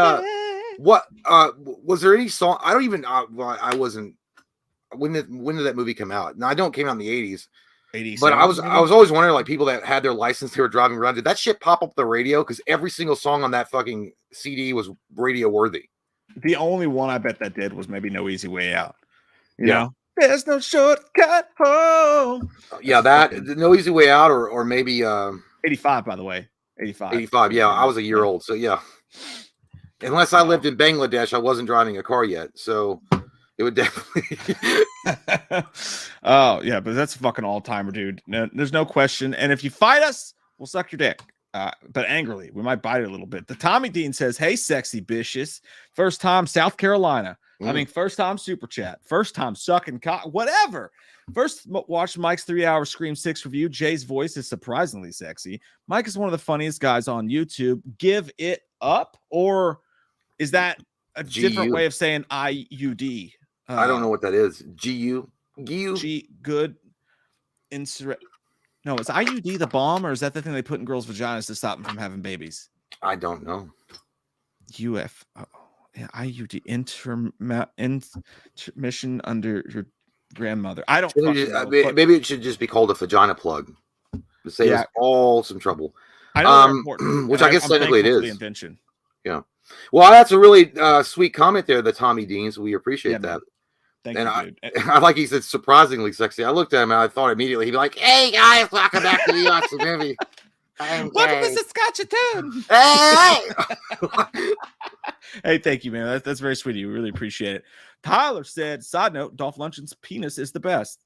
what was there any song? I don't even. I wasn't. When did that movie come out? No, I don't came out in the 80s. 80s. But I was always wondering, like, people that had their license, they were driving around. Did that shit pop up the radio? Because every single song on that fucking CD was radio worthy. The only one I bet that did was maybe No Easy Way Out. You know? There's no shortcut home. Yeah, that No Easy Way Out, or maybe 85, by the way. 85. 85. Yeah, I was a year old, so yeah. Unless I lived in Bangladesh, I wasn't driving a car yet, so it would definitely. Oh yeah, but that's a fucking all-timer, dude. No, there's no question. And if you fight us, we'll suck your dick. But angrily, we might bite it a little bit. The Tommy Dean says, "Hey, sexy bitches, first time South Carolina. I mean, first time super chat, first time sucking cock, whatever. First watch Mike's 3-hour Scream 6 review. Jay's voice is surprisingly sexy. Mike is one of the funniest guys on YouTube. Give it up, or is that a different way of saying IUD? I don't know what that is. GU. Good. No, is IUD the bomb, or is that the thing they put in girls' vaginas to stop them from having babies? I don't know. UF. Yeah, IUD. Intermission under your grandmother. I don't know, maybe it should just be called a vagina plug. To save us all some trouble. I know important, which I guess technically it is. The invention. Yeah. Well, that's a really sweet comment there, the Tommy Deans. We appreciate that. Thank you, dude. I like he said surprisingly sexy. I looked at him and I thought immediately he'd be like, "Hey guys, welcome back to the Awesome Movie. Welcome to Saskatchewan." Hey! Hey, thank you, man. That's very sweet of you. We really appreciate it. Tyler said, side note, Dolph Lundgren's penis is the best.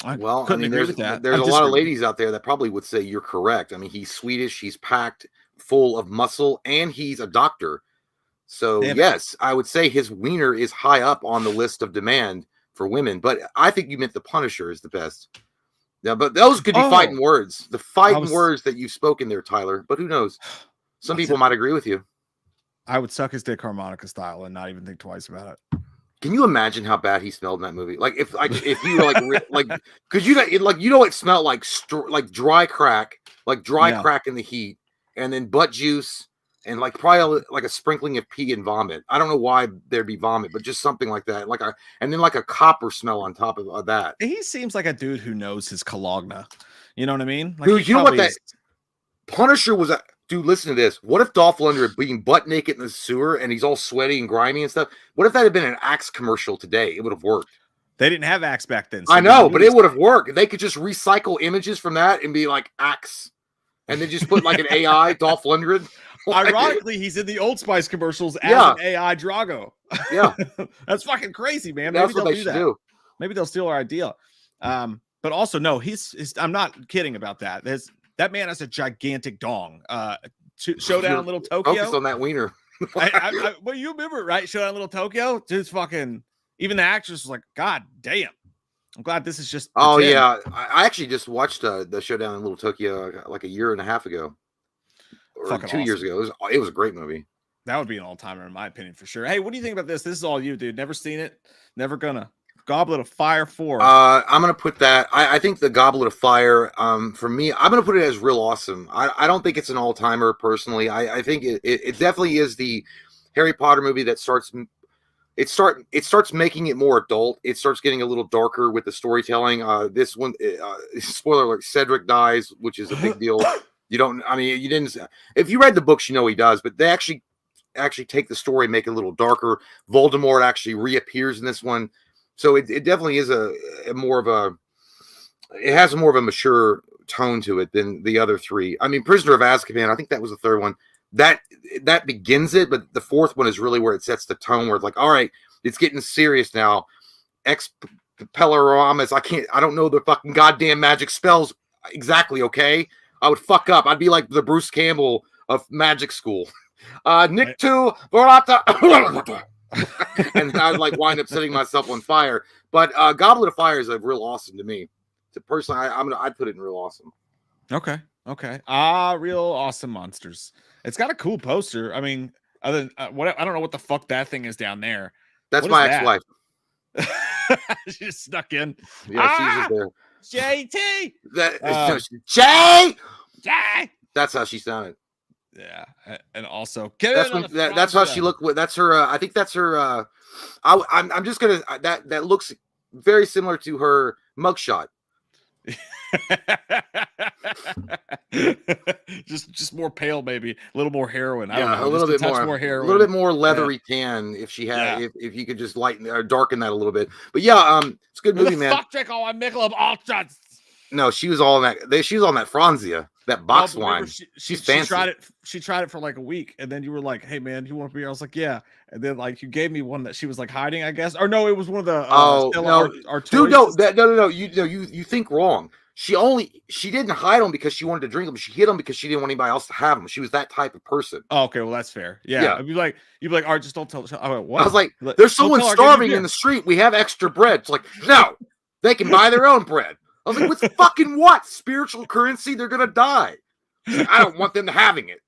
Well, I mean, there's a lot of ladies out there that probably would say you're correct. I mean, he's Swedish, he's packed full of muscle, and he's a doctor. So, yes, I would say his wiener is high up on the list of demand for women. But I think you meant the Punisher is the best. Yeah, but those could be fighting words. The fighting words that you've spoken there, Tyler. But who knows? Some people might agree with you. I would suck his dick harmonica style and not even think twice about it. Can you imagine how bad he smelled in that movie? Like if you were like could you it smelled like dry crack, crack in the heat, and then butt juice and like probably like a sprinkling of pee and vomit. I don't know why there'd be vomit, but just something like that, and then like a copper smell on top of that. He seems like a dude who knows his Cologne. You know what I mean? Like, dude, you know what that Punisher was a. Dude, listen to this. What if Dolph Lundgren being butt naked in the sewer and he's all sweaty and grimy and stuff? What if that had been an Axe commercial today? It would have worked. They didn't have Axe back then. So I know, but it would have worked. They could just recycle images from that and be like Axe. And then just put like an AI Dolph Lundgren. Ironically, he's in the Old Spice commercials as an AI Drago. Yeah. That's fucking crazy, man. Maybe they'll do that. Maybe they'll steal our idea. But also, no, I'm not kidding about that. That man has a gigantic dong. Showdown in Little Tokyo. Focus on that wiener. Well, you remember, right? Showdown in Little Tokyo? Dude's fucking. Even the actress was like, "God damn." I'm glad this is just. Oh yeah, I actually just watched the Showdown in Little Tokyo like a year and a half ago, or fucking 2 years ago. It was a great movie. That would be an all-timer in my opinion for sure. Hey, what do you think about this? This is all you, dude. Never seen it. Never gonna. Goblet of Fire 4. I'm gonna put that. I think the Goblet of Fire. For me, I'm gonna put it as real awesome. I don't think it's an all timer personally. I think it definitely is the Harry Potter movie that starts. It starts making it more adult. It starts getting a little darker with the storytelling. This one, spoiler alert: Cedric dies, which is a big deal. You didn't. If you read the books, you know he does. But they actually take the story, make it a little darker. Voldemort actually reappears in this one. So it definitely is it has more of a mature tone to it than the other three. I mean, Prisoner of Azkaban, I think that was the third one. That begins it, but the fourth one is really where it sets the tone where it's like, all right, it's getting serious now. Peloramius. I don't know the fucking goddamn magic spells exactly, okay? I would fuck up. I'd be like the Bruce Campbell of magic school. Nick 2, Verata. And I'd like wind up setting myself on fire. But Goblet of Fire is a real awesome to me. So personally, I'd put it in real awesome. Okay. Real awesome monsters. It's got a cool poster. I mean, other than I don't know what the fuck that thing is down there. That's my ex-wife. She just snuck in. Yeah, she's just there. JT. Jay. That's how she sounded. Yeah, and also that's how she looked. That's her. I think that's her. I'm just gonna that looks very similar to her mugshot. just more pale, maybe a little more heroin. I don't know, a little bit more heroin, a little bit more leathery tan. If she had, if you could just lighten or darken that a little bit. But yeah, it's a good movie, man. Fuck, drink all my Michelob Ultras. No, she was all on that. She was on that Franzia, that box wine. She's fancy. She tried it for like a week, and then you were like, "Hey, man, you want a beer?" I was like, "Yeah." And then like you gave me one that she was like hiding, I guess. Or no, it was one of the dude, no. You think wrong. She didn't hide them because she wanted to drink them. She hid them because she didn't want anybody else to have them. She was that type of person. Oh, okay, well that's fair. Yeah. You'd be like, all right, just don't tell. I went, what? I was like, there's someone starving in the street. We have extra bread. It's like, no, they can buy their own bread. I was like, with fucking what? Spiritual currency? They're gonna die. Like, I don't want them having it.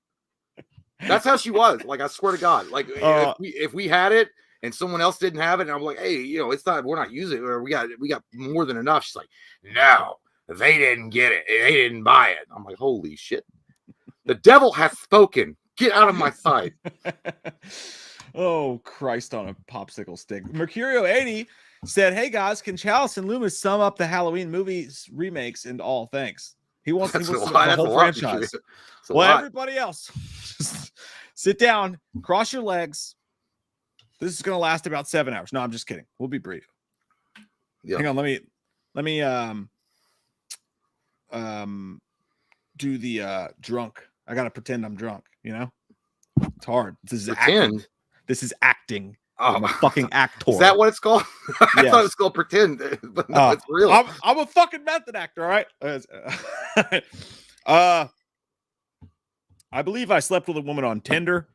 That's how she was. Like, I swear to God. Like, if we had it and someone else didn't have it, and I'm like, hey, it's not. We're not using it. Or we got more than enough. She's like, no, they didn't get it. They didn't buy it. I'm like, holy shit. The devil hath spoken. Get out of my sight. Oh, Christ on a popsicle stick. Mercurio 80 said, hey guys, can Chalice and Loomis sum up the Halloween movies remakes and all? Thanks. He wants the whole franchise. Well, everybody else, just sit down, cross your legs. This is going to last about 7 hours. No, I'm just kidding. We'll be brief. Yeah. Hang on. Let me do the drunk. I got to pretend I'm drunk, It's hard. This is acting. This is acting. Oh, I'm a fucking actor. Is that what it's called? I thought it was called pretend, but no, it's real. I'm a fucking method actor, all right? I believe I slept with a woman on Tinder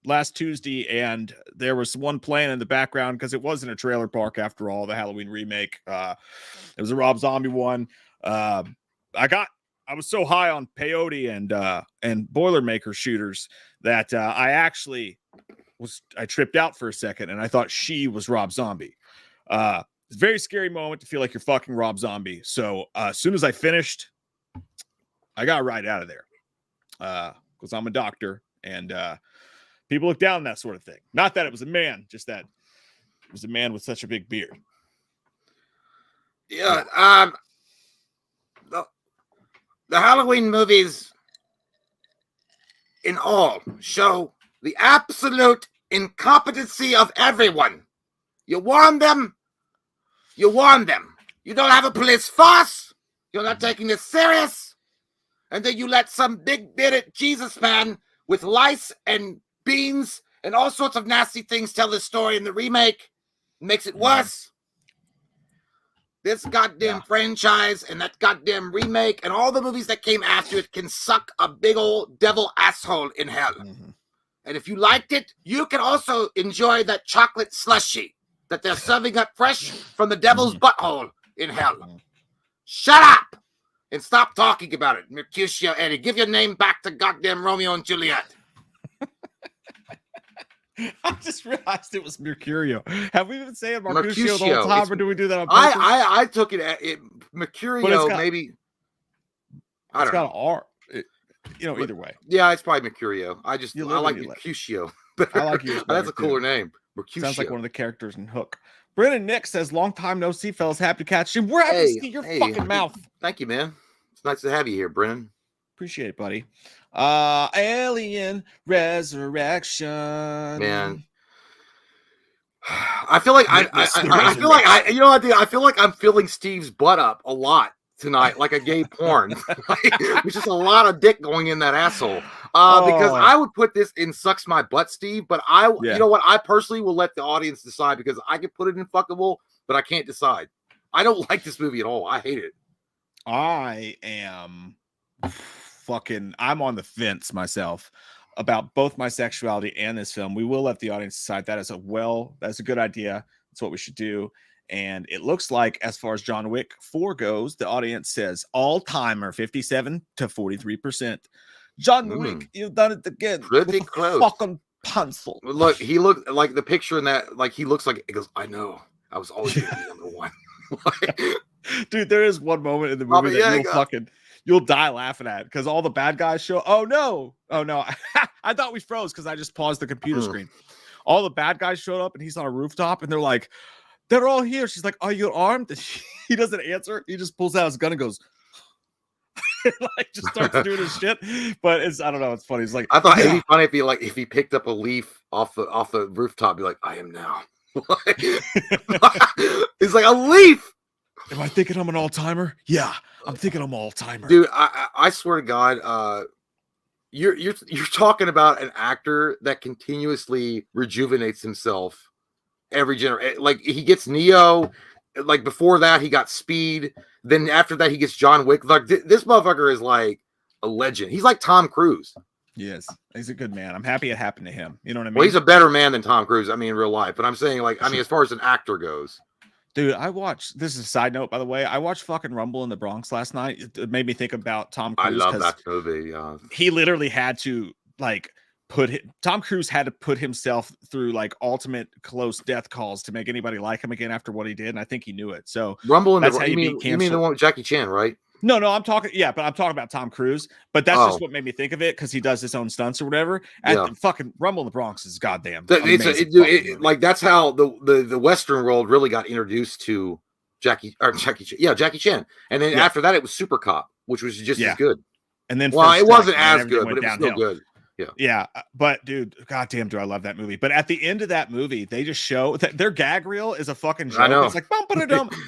last Tuesday, and there was one playing in the background because it wasn't a trailer park after all, the Halloween remake. It was a Rob Zombie one. I was so high on peyote and Boilermaker shooters that I actually I tripped out for a second, and I thought she was Rob Zombie. It's a very scary moment to feel like you're fucking Rob Zombie. So as soon as I finished, I got right out of there because I'm a doctor, and people look down on that sort of thing. Not that it was a man, just that it was a man with such a big beard. Yeah. The Halloween movies in all show the absolute incompetency of everyone. You warn them. You don't have a police force. You're not taking this serious. And then you let some big-bearded Jesus man with lice and beans and all sorts of nasty things tell this story in the remake. It makes it worse. This goddamn franchise and that goddamn remake and all the movies that came after it can suck a big old devil asshole in hell. Mm-hmm. And if you liked it, you can also enjoy that chocolate slushy that they're serving up fresh from the devil's butthole in hell. Shut up and stop talking about it, Mercutio Eddie. Give your name back to goddamn Romeo and Juliet. I just realized it was Mercurio. Have we been saying Mercutio the whole time, or do we do that on purpose? I took it at Mercurio, maybe. I don't know. It's got an R. Either way. Yeah, it's probably Mercurio. I like Mercutio. I like yours. That's a cooler name. Mercutio. Sounds like one of the characters in Hook. Brennan Nick says, long time no see, fellas. Happy to catch you. We're happy to see your fucking mouth. Thank you, man. It's nice to have you here, Brennan. Appreciate it, buddy. Alien Resurrection. Man. I feel like I feel like I'm filling Steve's butt up a lot tonight, like a gay porn. There's just a lot of dick going in that asshole. Because I would put this in sucks my butt, Steve, but you know what? I personally will let the audience decide because I could put it in fuckable but I can't decide. I don't like this movie at all. I hate it. I am I'm on the fence myself about both my sexuality and this film. We will let the audience decide. That's a good idea. That's what we should do. And it looks like, as far as John Wick 4 goes, the audience says all-timer 57 to 43%. John Wick, you've done it again. Pretty close. Fucking pencil. Look, he looked like the picture in that. Like he looks like, he goes, I know. I was always going to be number one. Dude, there is one moment in the movie that you'll die laughing at, because all the bad guys show. Oh no. I thought we froze because I just paused the computer screen. All the bad guys showed up and he's on a rooftop and they're like, they're all here. She's like, are you armed? And he doesn't answer. He just pulls out his gun and goes, like, just starts doing his shit. But I don't know. It's funny. He's like, I thought it'd be funny if he picked up a leaf off the rooftop, be like, I am now. He's like, a leaf. Am I thinking I'm an all-timer? Yeah, I'm thinking I'm all-timer. Dude, I swear to God, you're talking about an actor that continuously rejuvenates himself every generation. Like, he gets Neo, like before that he got Speed, then after that he gets John Wick. Like, this motherfucker is like a legend. He's like Tom Cruise. Yes, he's a good man. I'm happy it happened to him. You know what I mean? Well, he's a better man than Tom Cruise, I mean, in real life. But I'm saying, like, as far as an actor goes. Dude, this is a side note, by the way. I watched fucking Rumble in the Bronx last night. It made me think about Tom Cruise. I love that movie. Yeah. He literally had to, like, Tom Cruise had to put himself through, like, ultimate close death calls to make anybody like him again after what he did, and I think he knew it. So Rumble in the Bronx. You mean the one with Jackie Chan, right? No, I'm talking about Tom Cruise, but that's just what made me think of it, because he does his own stunts or whatever. And fucking Rumble in the Bronx is goddamn amazing. Like, that's how the Western world really got introduced to Jackie Chan. And then after that, it was Super Cop, which was just as good. And then, it wasn't as good, but it was still good. Yeah, but dude, goddamn, do I love that movie. But at the end of that movie, they just show that their gag reel is a fucking joke. I know. It's like bum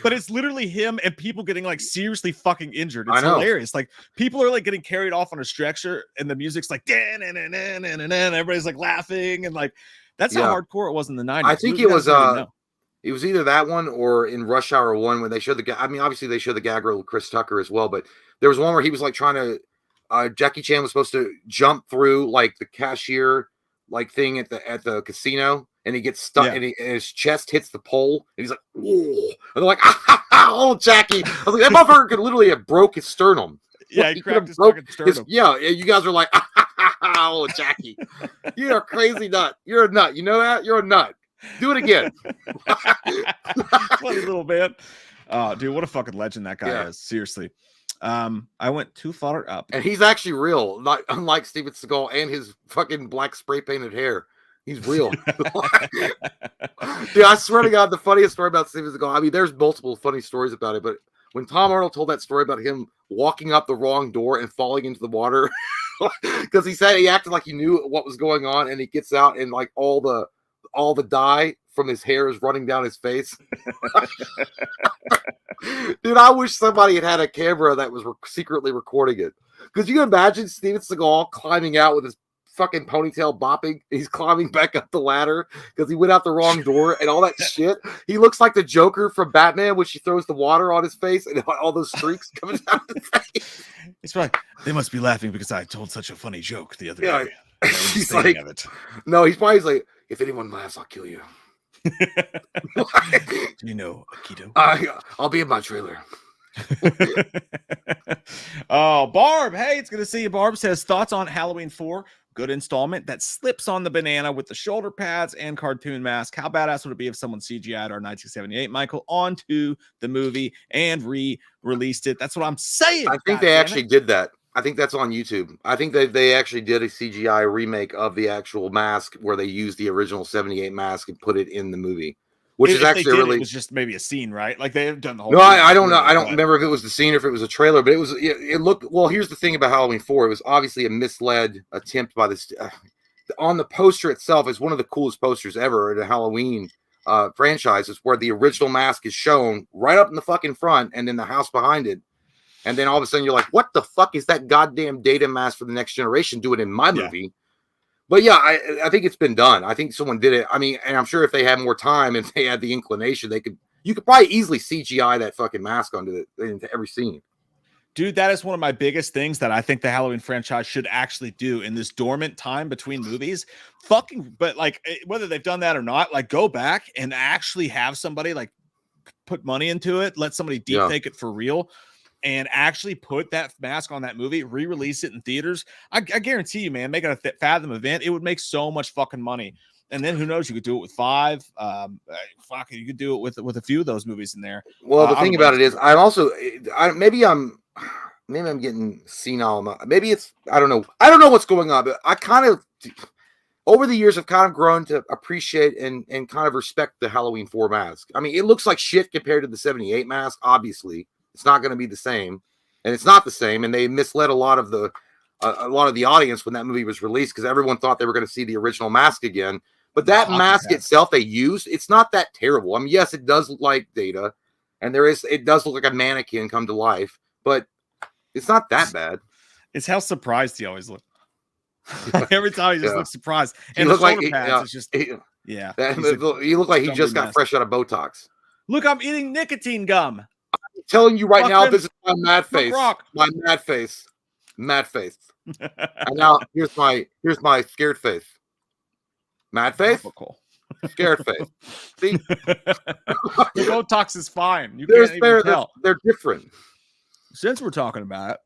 but it's literally him and people getting, like, seriously fucking injured. It's hilarious. Like, people are, like, getting carried off on a stretcher and the music's like everybody's, like, laughing, and, like, that's how hardcore it was in the 90s. I think it was either that one or in Rush Hour 1 when they showed obviously they showed the gag reel with Chris Tucker as well, but there was one where he was, like, trying to Jackie Chan was supposed to jump through, like, the cashier, like, thing at the casino, and he gets stuck, and his chest hits the pole, and he's like, "Whoa!" And they're like, "Oh, Jackie!" I was like, that motherfucker could literally have broke his sternum. Yeah, he cracked his fucking sternum. You guys are like, "Oh, Jackie, you're a crazy nut. You're a nut. You know that? You're a nut. Do it again." Funny little man. Dude, what a fucking legend that guy is. Seriously. I went too far up, and he's actually real, not unlike Steven Seagal and his fucking black spray painted hair. He's real. Dude, I swear to God, the funniest story about Steven Seagal, I mean, there's multiple funny stories about it, but when Tom Arnold told that story about him walking up the wrong door and falling into the water, because he said he acted like he knew what was going on, and he gets out and, like, all the dye from his hair is running down his face. Dude, I wish somebody had a camera that was secretly recording it. Because you can imagine Steven Seagal climbing out with his fucking ponytail bopping. He's climbing back up the ladder because he went out the wrong door and all that shit. He looks like the Joker from Batman when she throws the water on his face and all those streaks coming down his face. It's right. They must be laughing because I told such a funny joke the other day. He's like, no, he's probably like, if anyone laughs, I'll kill you. Do you know Akito? I'll be in my trailer. Oh, Barb. Hey, it's good to see you. Barb says thoughts on Halloween 4. Good installment that slips on the banana with the shoulder pads and cartoon mask. How badass would it be if someone CGI'd our 1978 Michael onto the movie and re-released it? That's what I'm saying. I think they actually did that. I think that's on YouTube. I think they actually did a CGI remake of the actual mask where they used the original 78 mask and put it in the movie, which is actually really. It was just maybe a scene, right? Like, they have done the whole. No, I don't know. I don't remember if it was the scene or if it was a trailer, but it looked. Well, here's the thing about Halloween 4. It was obviously a misled attempt by this. On the poster itself, it's one of the coolest posters ever in a Halloween franchise. It's where the original mask is shown right up in the fucking front, and then the house behind it. And then all of a sudden you're like, what the fuck is that goddamn Data mask for the Next Generation doing in my movie? Yeah. But yeah, I think it's been done. I think someone did it. I mean, and I'm sure if they had more time and they had the inclination, they could You could probably easily CGI that fucking mask into every scene. Dude, that is one of my biggest things that I think the Halloween franchise should actually do in this dormant time between movies. But like, whether they've done that or not, like, go back and actually have somebody like put money into it, let somebody deep fake it for real, and actually put that mask on that movie, re-release it in theaters. I guarantee you, man, make it a Fathom event. It would make so much fucking money. And then who knows? You could do it with 5. You could do it with a few of those movies in there. Well, the thing about it is, maybe I'm getting senile. Maybe it's I don't know what's going on, but I kind of over the years have kind of grown to appreciate and kind of respect the Halloween 4 mask. I mean, it looks like shit compared to the 78 mask. Obviously, it's not going to be the same, and it's not the same. And they misled a lot of the audience when that movie was released because everyone thought they were going to see the original mask again. But that mask itself they used, it's not that terrible. I mean, yes, it does look like Data, and it does look like a mannequin come to life, but it's not that bad. It's how surprised he always looks. Every time he just looks surprised. And he looks like pads, it's just he looked like he just got fresh out of Botox. Look, I'm eating nicotine gum. I'm telling you right now, this is my mad face. My mad face. And now here's my scared face. Mad face? Scared face. See? The Botox is fine. You can't even tell. They're different. Since we're talking about it.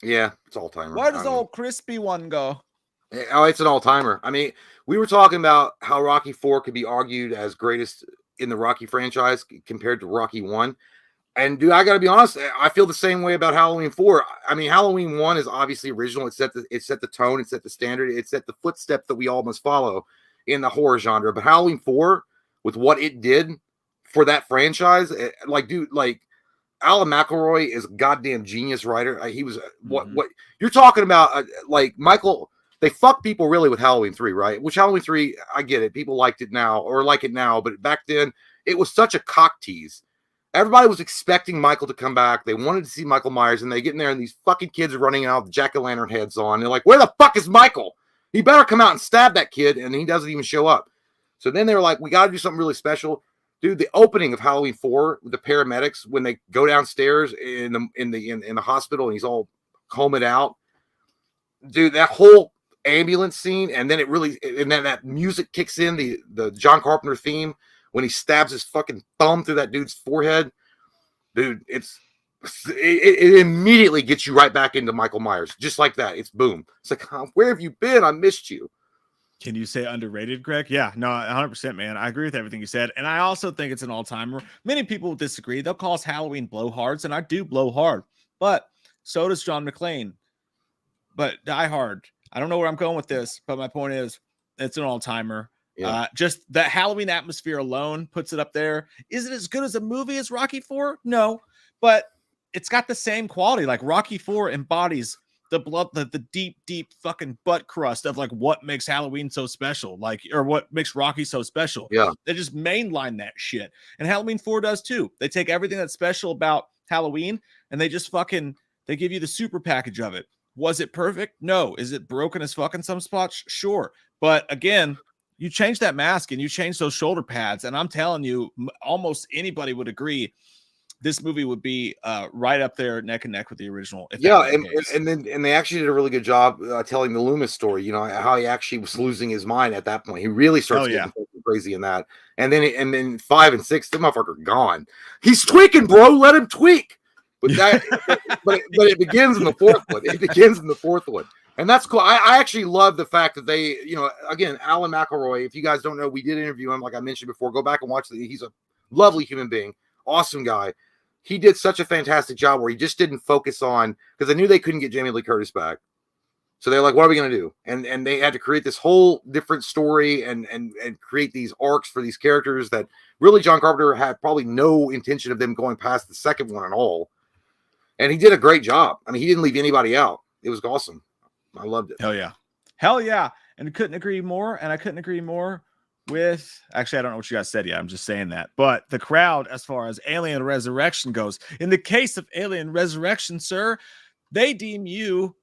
Yeah, it's all-timer. Where does the old crispy one go? Oh, it's an all-timer. I mean, we were talking about how Rocky IV could be argued as greatest in the Rocky franchise compared to Rocky 1. And dude, I got to be honest, I feel the same way about Halloween 4. I mean, Halloween 1 is obviously original. It set the tone, it set the standard, it set the footsteps that we all must follow in the horror genre. But Halloween 4, with what it did for that franchise, Alan McElroy is a goddamn genius writer. He was what you're talking about, like Michael. They fuck people really with Halloween 3, right? Which Halloween 3, I get it. People liked it now or like it now, but back then it was such a cock tease. Everybody was expecting Michael to come back. They wanted to see Michael Myers, and they get in there, and these fucking kids are running out with jack-o'-lantern heads on. They're like, "Where the fuck is Michael? He better come out and stab that kid," and he doesn't even show up. So then they were like, "We got to do something really special." Dude, the opening of Halloween 4 with the paramedics when they go downstairs in the hospital and he's all combing out. Dude, that whole ambulance scene, and then that music kicks in, the John Carpenter theme when he stabs his fucking thumb through that dude's forehead. Dude, it immediately gets you right back into Michael Myers. Just like that. It's boom. It's like, where have you been? I missed you. Can you say underrated, Greg? Yeah, no, 100%, man. I agree with everything you said. And I also think it's an all-timer. Many people will disagree. They'll call us Halloween blowhards, and I do blow hard. But so does John McClane. But Die Hard. I don't know where I'm going with this, but my point is it's an all-timer. Yeah. Just that Halloween atmosphere alone puts it up there. Is it as good as a movie as Rocky IV? No. But it's got the same quality. Like Rocky IV embodies the deep fucking butt crust of like what makes Halloween so special, like, or what makes Rocky so special. Yeah, they just mainline that shit, and Halloween 4 does too. They take everything that's special about Halloween and they just they give you the super package of it. Was it perfect? No. Is it broken as fuck in some spots? Sure, but again, you change that mask and you change those shoulder pads, and I'm telling you, almost anybody would agree this movie would be right up there neck and neck with the original. Yeah, and they actually did a really good job telling the Loomis story. You know how he actually was losing his mind at that point. He really starts getting crazy in that. And then 5 and 6, the motherfucker gone. He's tweaking, bro. Let him tweak. But that, but it begins in the fourth one. It begins in the fourth one, and that's cool. I actually love the fact that they, again, Alan McElroy. If you guys don't know, we did interview him, like I mentioned before. Go back and watch it. He's a lovely human being, awesome guy. He did such a fantastic job where he just didn't focus on, because they knew they couldn't get Jamie Lee Curtis back. So they're like, what are we going to do? And they had to create this whole different story and create these arcs for these characters that really John Carpenter had probably no intention of them going past the second one at all. And he did a great job. I mean, he didn't leave anybody out. It was awesome. I loved it. Hell yeah. Hell yeah. And I couldn't agree more. And I couldn't agree more with, actually, I don't know what you guys said yet. I'm just saying that. But the crowd, as far as Alien Resurrection goes, in the case of Alien Resurrection, sir, they deem you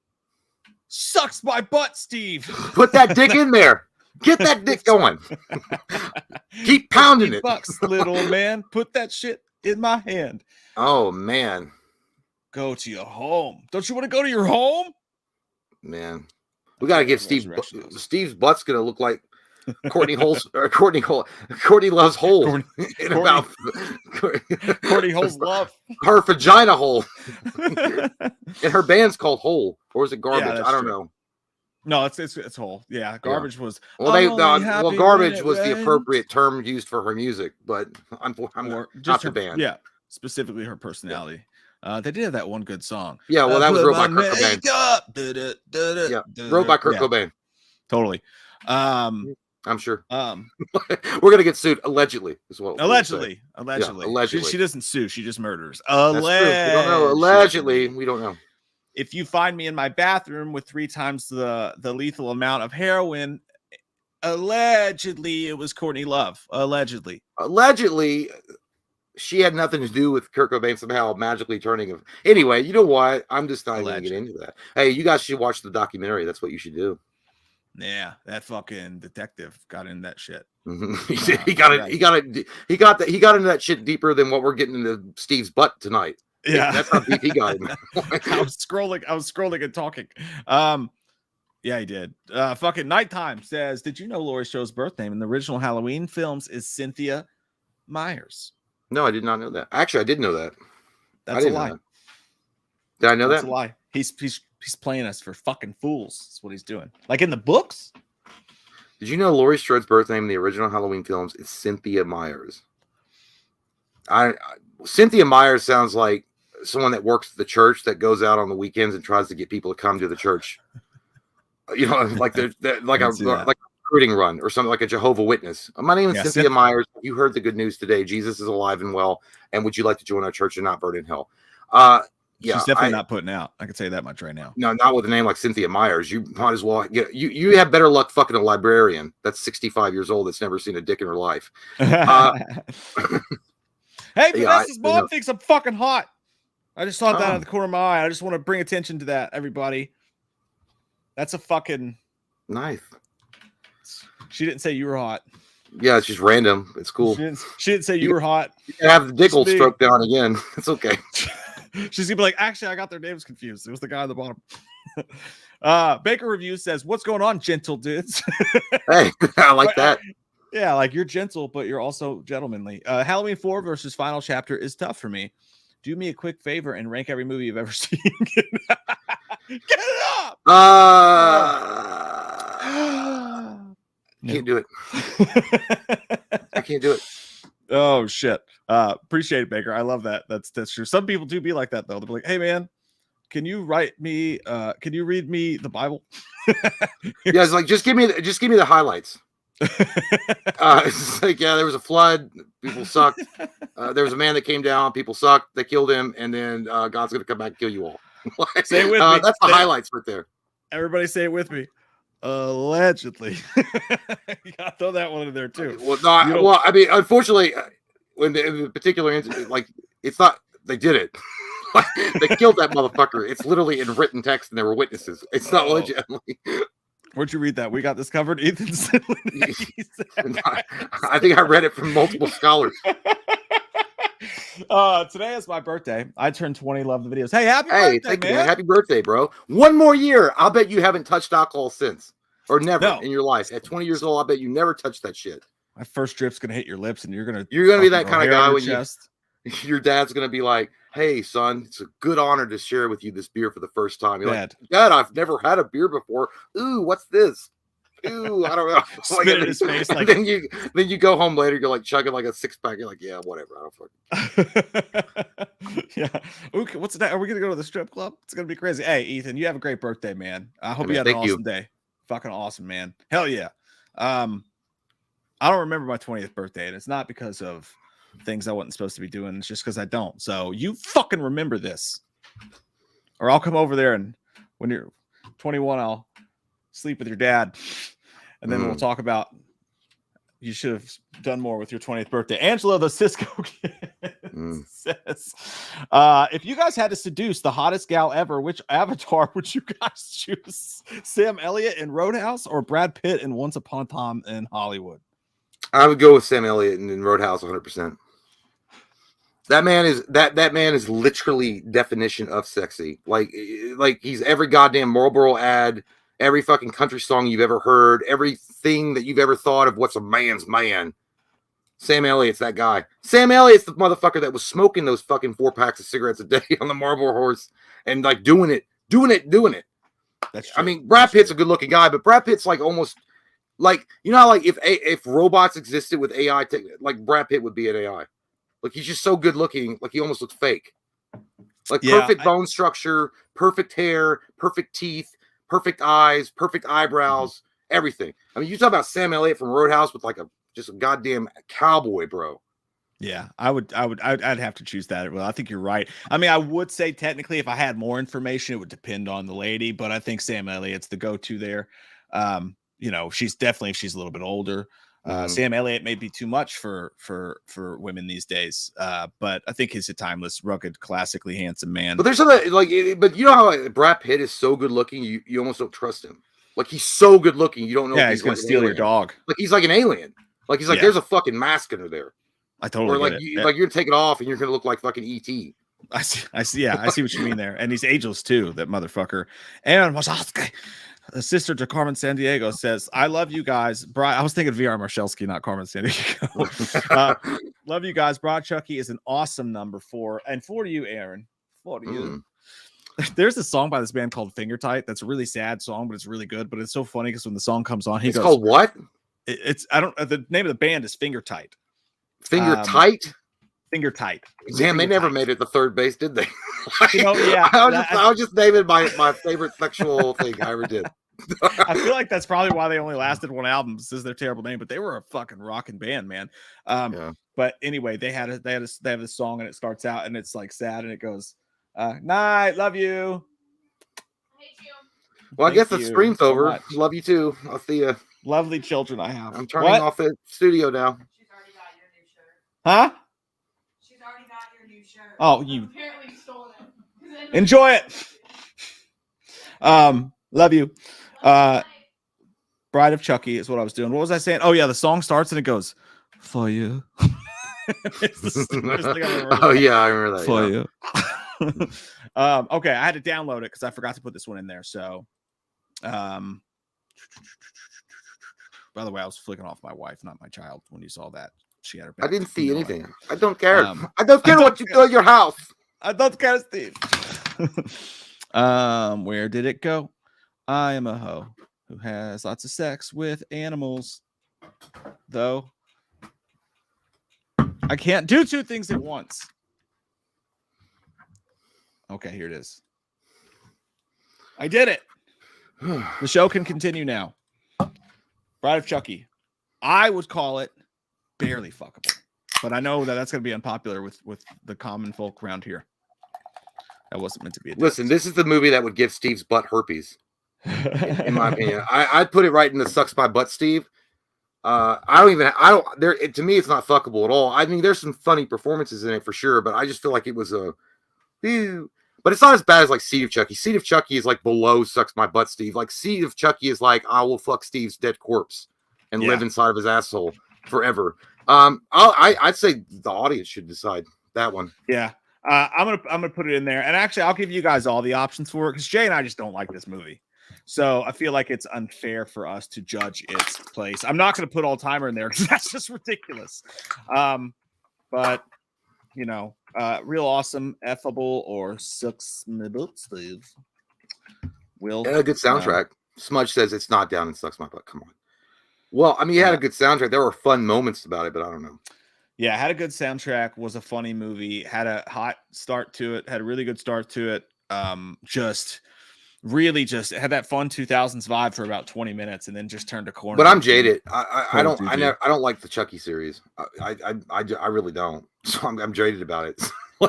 sucks my butt, Steve. Put that dick in there. Get that dick going. Keep pounding it. $50, little man. Put that shit in my hand. Oh, man. Go to your home. Don't you want to go to your home? Man. We got to get Steve. Steve's butt's going to look like Courtney Loves Hole. Courtney Hole's love. Her vagina hole. And her band's called Hole. Or is it Garbage? Yeah, I don't know. No, it's Hole. Yeah, Garbage was. Well, Garbage was the appropriate term used for her music, but I'm not the band. Yeah, specifically her personality. They did have that one good song. Yeah, well, that was wrote by Kurt Cobain. Yeah, wrote by Kurt Cobain. Totally. I'm sure. We're gonna get sued allegedly as well. Allegedly. Yeah, allegedly. She doesn't sue. She just murders. Allegedly. We don't know. Allegedly, we don't know. If you find me in my bathroom with 3 times the lethal amount of heroin, allegedly it was Courtney Love. Allegedly, she had nothing to do with Kurt Cobain somehow magically turning him. Anyway, you know what? I'm just not going to get into that. Hey, you guys should watch the documentary. That's what you should do. Yeah, that fucking detective got in that shit. He got into that shit deeper than what we're getting into Steve's butt tonight. Yeah, that's how deep he got in. I was scrolling and talking. Yeah, he did. Fucking Nighttime says, did you know Laurie Strode's birth name in the original Halloween films is Cynthia Myers? No, I did not know that. Actually, I did know that. That's a lie. Did I know that? That's a lie. He's playing us for fucking fools. That's what he's doing. Like in the books. Did you know Laurie Strode's birth name in the original Halloween films is Cynthia Myers? Cynthia Myers sounds like someone that works at the church that goes out on the weekends and tries to get people to come to the church. You know, like they're like a recruiting run or something, like a Jehovah's Witness. My name is Cynthia Myers. You heard the good news today. Jesus is alive and well. And would you like to join our church and not burn in hell? Yeah, she's definitely not putting out. I can say that much right now. No, not with a name like Cynthia Myers. You might as well get you have better luck fucking a librarian that's 65 years old that's never seen a dick in her life. Hey, Vanessa's mom thinks I'm fucking hot. I just thought that out of the corner of my eye. I just want to bring attention to that, everybody. That's a fucking knife. She didn't say you were hot. Yeah, it's just random. It's cool. She didn't say you were hot. You can have the diggle stroke down again. It's okay. She's gonna be like, actually, I got their names confused. It was the guy on the bottom. Baker Review says, what's going on, gentle dudes? Hey, I like that. Yeah, like you're gentle, but you're also gentlemanly. Halloween 4 versus Final Chapter is tough for me. Do me a quick favor and rank every movie you've ever seen. Get it up! Can't do it. I can't do it. Oh shit. Appreciate it, Baker. I love that. That's true. Some people do be like that though. They'll be like, hey man, can you read me the Bible? Yeah, it's like just give me the highlights. It's like, yeah, there was a flood, people sucked. There was a man that came down, people sucked, they killed him, and then God's gonna come back and kill you all. Say it with me. That's the highlights right there. Everybody say it with me. Allegedly. You gotta throw that one in there too. Well, no, well, I mean, unfortunately, when the particular incident, like, it's not, they did it. They killed that motherfucker. It's literally in written text, and there were witnesses. It's not legit. Where'd you read that? We got this covered, Ethan. I think I read it from multiple scholars. Today is my birthday. I turned 20. Love the videos. Hey, happy birthday, man. Happy birthday, bro. One more year. I'll bet you haven't touched alcohol since, or never in your life. At 20 years old, I bet you never touched that shit. My first drip's gonna hit your lips, and you're gonna be that kind of guy when your dad's gonna be like, hey, son, it's a good honor to share with you this beer for the first time. You're like, Dad, I've never had a beer before. Ooh, what's this? Ooh, I don't know. Spit in his face. Like, then you go home later, you're like chugging like a 6-pack. You're like, yeah, whatever. I don't fucking. Yeah. Okay, what's that? Are we gonna go to the strip club? It's gonna be crazy. Hey, Ethan, you have a great birthday, man. I hope you had an awesome day. Fucking awesome, man. Hell yeah. I don't remember my 20th birthday, and it's not because of things I wasn't supposed to be doing. It's just because I don't. So you fucking remember this, or I'll come over there, and when you're 21, I'll sleep with your dad, and then we'll talk about You should have done more with your 20th birthday. Angela the Cisco kid says, if you guys had to seduce the hottest gal ever, which avatar would you guys choose? Sam Elliott in Roadhouse or Brad Pitt in Once Upon a Time in Hollywood? I would go with Sam Elliott in Roadhouse 100%. That man is literally definition of sexy. Like he's every goddamn Marlboro ad, every fucking country song you've ever heard, everything that you've ever thought of what's a man's man. Sam Elliott's that guy. Sam Elliott's the motherfucker that was smoking those fucking 4 packs of cigarettes a day on the Marlboro horse and like doing it. That's true. I mean, Brad Pitt's a good looking guy, but Brad Pitt's like almost like, you know how like if robots existed with AI, like Brad Pitt would be an AI. Like he's just so good looking, like he almost looks fake. Like perfect bone structure, perfect hair, perfect teeth, perfect eyes, perfect eyebrows, everything. I mean, you talk about Sam Elliott from Roadhouse with like just a goddamn cowboy, bro. Yeah, I'd have to choose that. Well, I think you're right. I mean, I would say technically if I had more information, it would depend on the lady, but I think Sam Elliott's the go-to there. You know, she's definitely, if she's a little bit older. Sam Elliott may be too much for women these days, but I think he's a timeless, rugged, classically handsome man. But there's something like, but you know how like, Brad Pitt is so good looking, you almost don't trust him. Like he's so good looking, you don't know. Yeah, if he's gonna steal your dog. Like he's like an alien. Like he's like there's a fucking mask under there. I totally. Or like like you're gonna take it off and you're gonna look like fucking ET. I see. Yeah, I see what you mean there. And he's ageless too, that motherfucker. And the sister to Carmen Sandiego says, I love you guys. I was thinking VR Marshelsky, not Carmen Sandiego. Love you guys. Broad Chucky is an awesome number 4. And for you, Aaron, for you. There's a song by this band called Finger Tight. That's a really sad song, but it's really good. But it's so funny because when the song comes on, it's called what? The name of the band is Finger Tight. Finger Tight? Finger Tight. Damn, they never made it to third base, did they? You know, yeah. I was just naming my favorite sexual thing I ever did. I feel like that's probably why they only lasted one album. This is their terrible name, but they were a fucking rocking band, man. But anyway, they have this song and it starts out and it's like sad and it goes, night, love you. Hate you. Well, I guess the stream's over. Love you too. I'll see you. Lovely children I have. I'm turning off the studio now. She's already got your new shirt. Huh? She's already got your new shirt. Oh, you apparently stole it. Enjoy it. Love you. Bride of Chucky is what I was doing. What was I saying? Oh yeah, the song starts and it goes, for you. Oh yeah, I remember that. For you. Okay, I had to download it because I forgot to put this one in there. So by the way, I was flicking off my wife, not my child, when you saw that. She had her back. I didn't see anything. I don't care. I don't care what you do in your house. I don't care, Steve. Where did it go? I am a hoe who has lots of sex with animals, though I can't do 2 things at once. Okay, here it is. I did it. The show can continue now. Bride of Chucky. I would call it barely fuckable, but I know that that's going to be unpopular with the common folk around here. That wasn't meant to be. Listen, this is the movie that would give Steve's butt herpes. In my opinion, I'd put it right in the sucks my butt, Steve. To me, it's not fuckable at all. I mean, there's some funny performances in it for sure, but I just feel like it was but it's not as bad as like Seed of Chucky. Seed of Chucky is like below sucks my butt, Steve. Like Seed of Chucky is like, I will fuck Steve's dead corpse and live inside of his asshole forever. I'd say the audience should decide that one. Yeah. I'm gonna put it in there, and actually I'll give you guys all the options for it because Jay and I just don't like this movie, so I feel like it's unfair for us to judge its place. I'm not gonna put All Timer in there because that's just ridiculous. But you know, real awesome, effable, or sucks my butt, Steve. Will a good soundtrack. Smudge says it's not down and sucks my butt. Come on. Well, I mean, you had a good soundtrack. There were fun moments about it, but I don't know. Yeah, had a good soundtrack, was a funny movie, had a hot start to it, had a really good start to it. Just had that fun 2000s vibe for about 20 minutes and then just turned a corner. But I'm jaded. I don't like the Chucky series. I really don't. So I'm jaded about it. I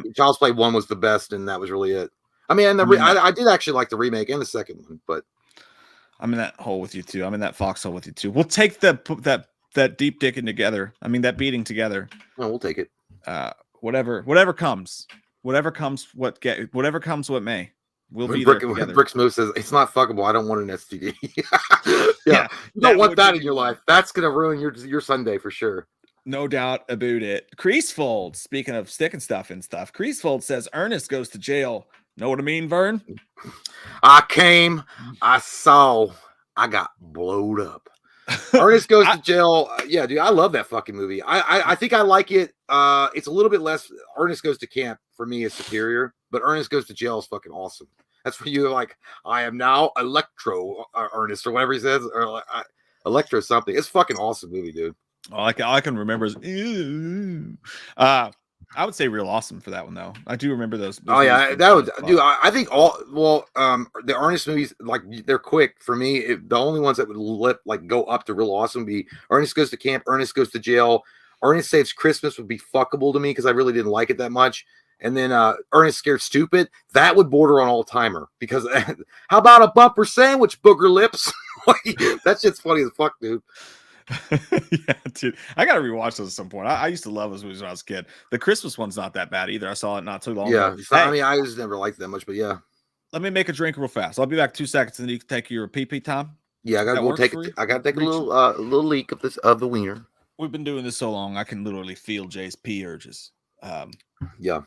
think Child's Play 1 was the best and that was really it. I mean, I did actually like the remake and the second one, but I'm in that hole with you too. I'm in that foxhole with you too. We'll take that deep dicking together. I mean that beating together. No, we'll take it. Whatever comes, whatever comes what may. We'll be there together. Brick's move says it's not fuckable. I don't want an STD. Yeah, you don't want that in your life. That's gonna ruin your Sunday for sure. No doubt about it. Creasefold, speaking of sticking stuff and stuff, Creasefold says Ernest goes to jail. Know what I mean, Vern? I came, I saw, I got blowed up. Ernest goes to jail. Yeah, dude, I love that fucking movie. I think I like it. It's a little bit less. Ernest Goes to Camp for me is superior, but Ernest Goes to Jail is fucking awesome. That's where you're like, I am now Electro Ernest or whatever he says, or Electro something. It's fucking awesome movie, dude. All I can remember is, I would say real awesome for that one though. I do remember those. Oh yeah, that was, dude. I think the Ernest movies, like, they're quick for me. The only ones that would go up to real awesome would be Ernest Goes to Camp, Ernest Goes to Jail, Ernest Saves Christmas would be fuckable to me because I really didn't like it that much. And then Ernest Scared Stupid, that would border on all timer because how about a bumper sandwich, booger lips? That shit's funny as fuck, dude. Yeah, dude, I gotta rewatch those at some point. I used to love those movies when I was a kid. The Christmas one's not that bad either. I saw it not too long ago. So, I mean, I just never liked that much, but yeah. Let me make a drink real fast. I'll be back 2 seconds, and then you can take your pee time. Yeah, I gotta go take it. I gotta take a little leak of the wiener. We've been doing this so long, I can literally feel Jay's pee urges. Yeah,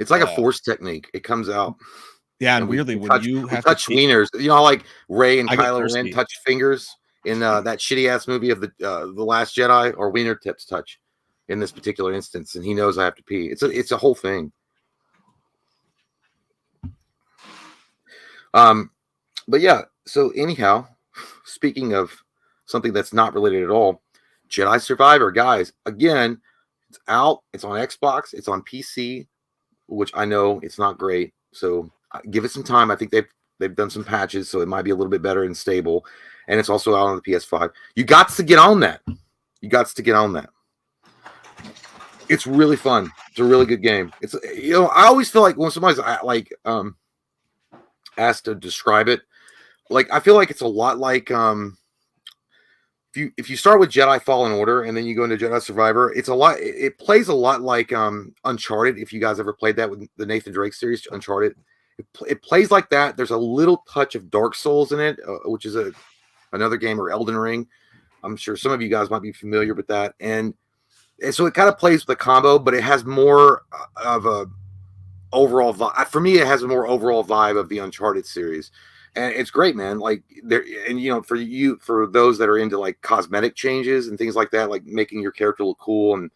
it's like a force technique. It comes out. Yeah, and weirdly, when you have touch wieners, like Ray and Kylo Ren touch fingers in that shitty ass movie of the Last Jedi, or wiener tips touch in this particular instance, and he knows I have to pee. It's a whole thing. But yeah. So anyhow, speaking of something that's not related at all, Jedi Survivor, guys. Again, it's out. It's on Xbox. It's on PC, which I know it's not great. So give it some time. I think they've done some patches, so it might be a little bit better and stable. And it's also out on the PS5. You got to get on that. It's really fun. It's a really good game. It's, I always feel like when somebody's asked to describe it, like, I feel like it's a lot like if you start with Jedi Fallen Order and then you go into Jedi Survivor, it plays a lot like Uncharted. If you guys ever played that with the Nathan Drake series, Uncharted, it plays like that. There's a little touch of Dark Souls in it, which is another game, or Elden Ring. I'm sure some of you guys might be familiar with that, and so it kind of plays with a combo, but it has more of a overall vibe. For me, it has a more overall vibe of the Uncharted series. And it's great, man. Like, there, and for those that are into like cosmetic changes and things like that, like making your character look cool and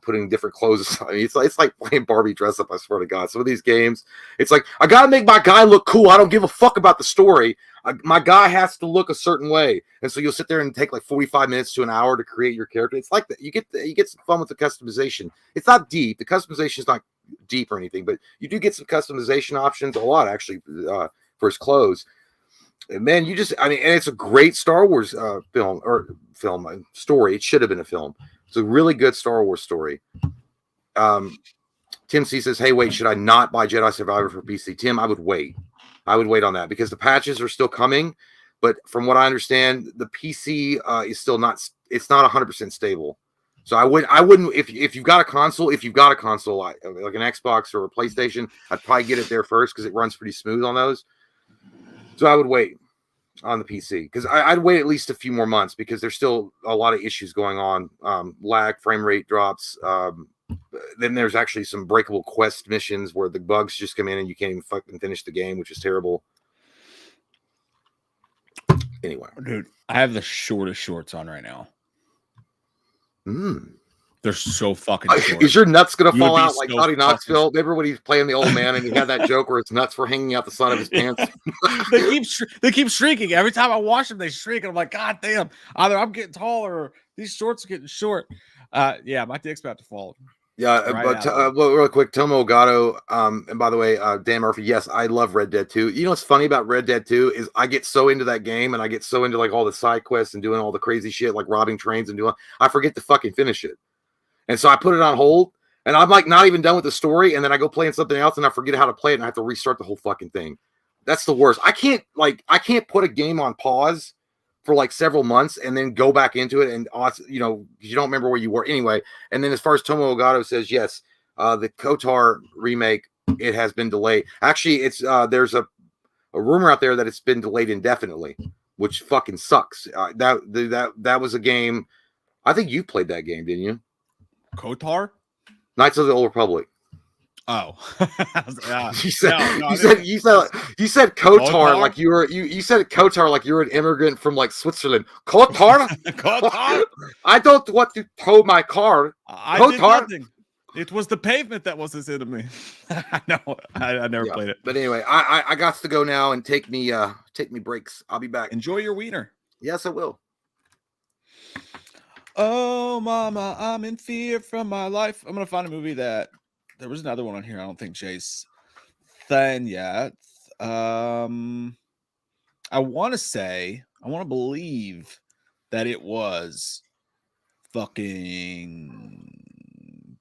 putting different clothes. I mean, it's like playing Barbie dress up. I swear to God, some of these games, it's like, I gotta make my guy look cool. I don't give a fuck about the story. My guy has to look a certain way, and so you'll sit there and take like 45 minutes to an hour to create your character. It's like that. You get some fun with the customization. It's not deep. The customization is not deep or anything, but you do get some customization options. A lot actually. For his clothes, and man, and it's a great Star Wars film story. It should have been a film. It's a really good Star Wars story. Tim C says, "Hey, wait, should I not buy Jedi Survivor for PC?" Tim, I would wait. On that because the patches are still coming, but from what I understand, the PC is still not. It's not 100% stable. So I wouldn't if you've got a console, like an Xbox or a PlayStation, I'd probably get it there first because it runs pretty smooth on those. So I would wait on the PC because I'd wait at least a few more months because there's still a lot of issues going on. Lag, frame rate drops. Then there's actually some breakable quest missions where the bugs just come in and you can't even fucking finish the game, which is terrible. Anyway, dude, I have the shortest shorts on right now. They're so fucking short. Is your nuts gonna fall out like Johnny Knoxville? Remember when he's playing the old man and he had that joke where his nuts were hanging out the side of his pants? they keep shrinking. Every time I wash them, they shrink. And I'm like, God damn, either I'm getting taller or these shorts are getting short. Yeah, my dick's about to fall. Yeah, but real quick, Tomo Ogato, and by the way, Dan Murphy, yes, I love Red Dead 2. You know what's funny about Red Dead 2 is I get so into that game and I get so into like all the side quests and doing all the crazy shit like robbing trains and I forget to fucking finish it. And so I put it on hold and I'm like not even done with the story, and then I go playing something else and I forget how to play it and I have to restart the whole fucking thing. That's the worst. I can't put a game on pause for like several months and then go back into it, and you don't remember where you were anyway. And then as far as Tomo Ogato says, yes, the KOTOR remake, it has been delayed. Actually, it's there's a rumor out there that it's been delayed indefinitely, which fucking sucks. That was a game. I think you played that game, didn't you? KOTOR? Knights of the Old Republic. Oh, you said KOTOR like you said KOTOR like you were an immigrant from like Switzerland. KOTOR? KOTOR? I don't want to tow my car. I did nothing. It was the pavement that was his enemy. No, I never played it. But anyway, I got to go now and take me breaks. I'll be back. Enjoy your wiener. Yes, I will. Oh, mama, I'm in fear from my life. I'm gonna find a movie that. There was another one on here. I don't think Jay's done yet. I want to believe that it was fucking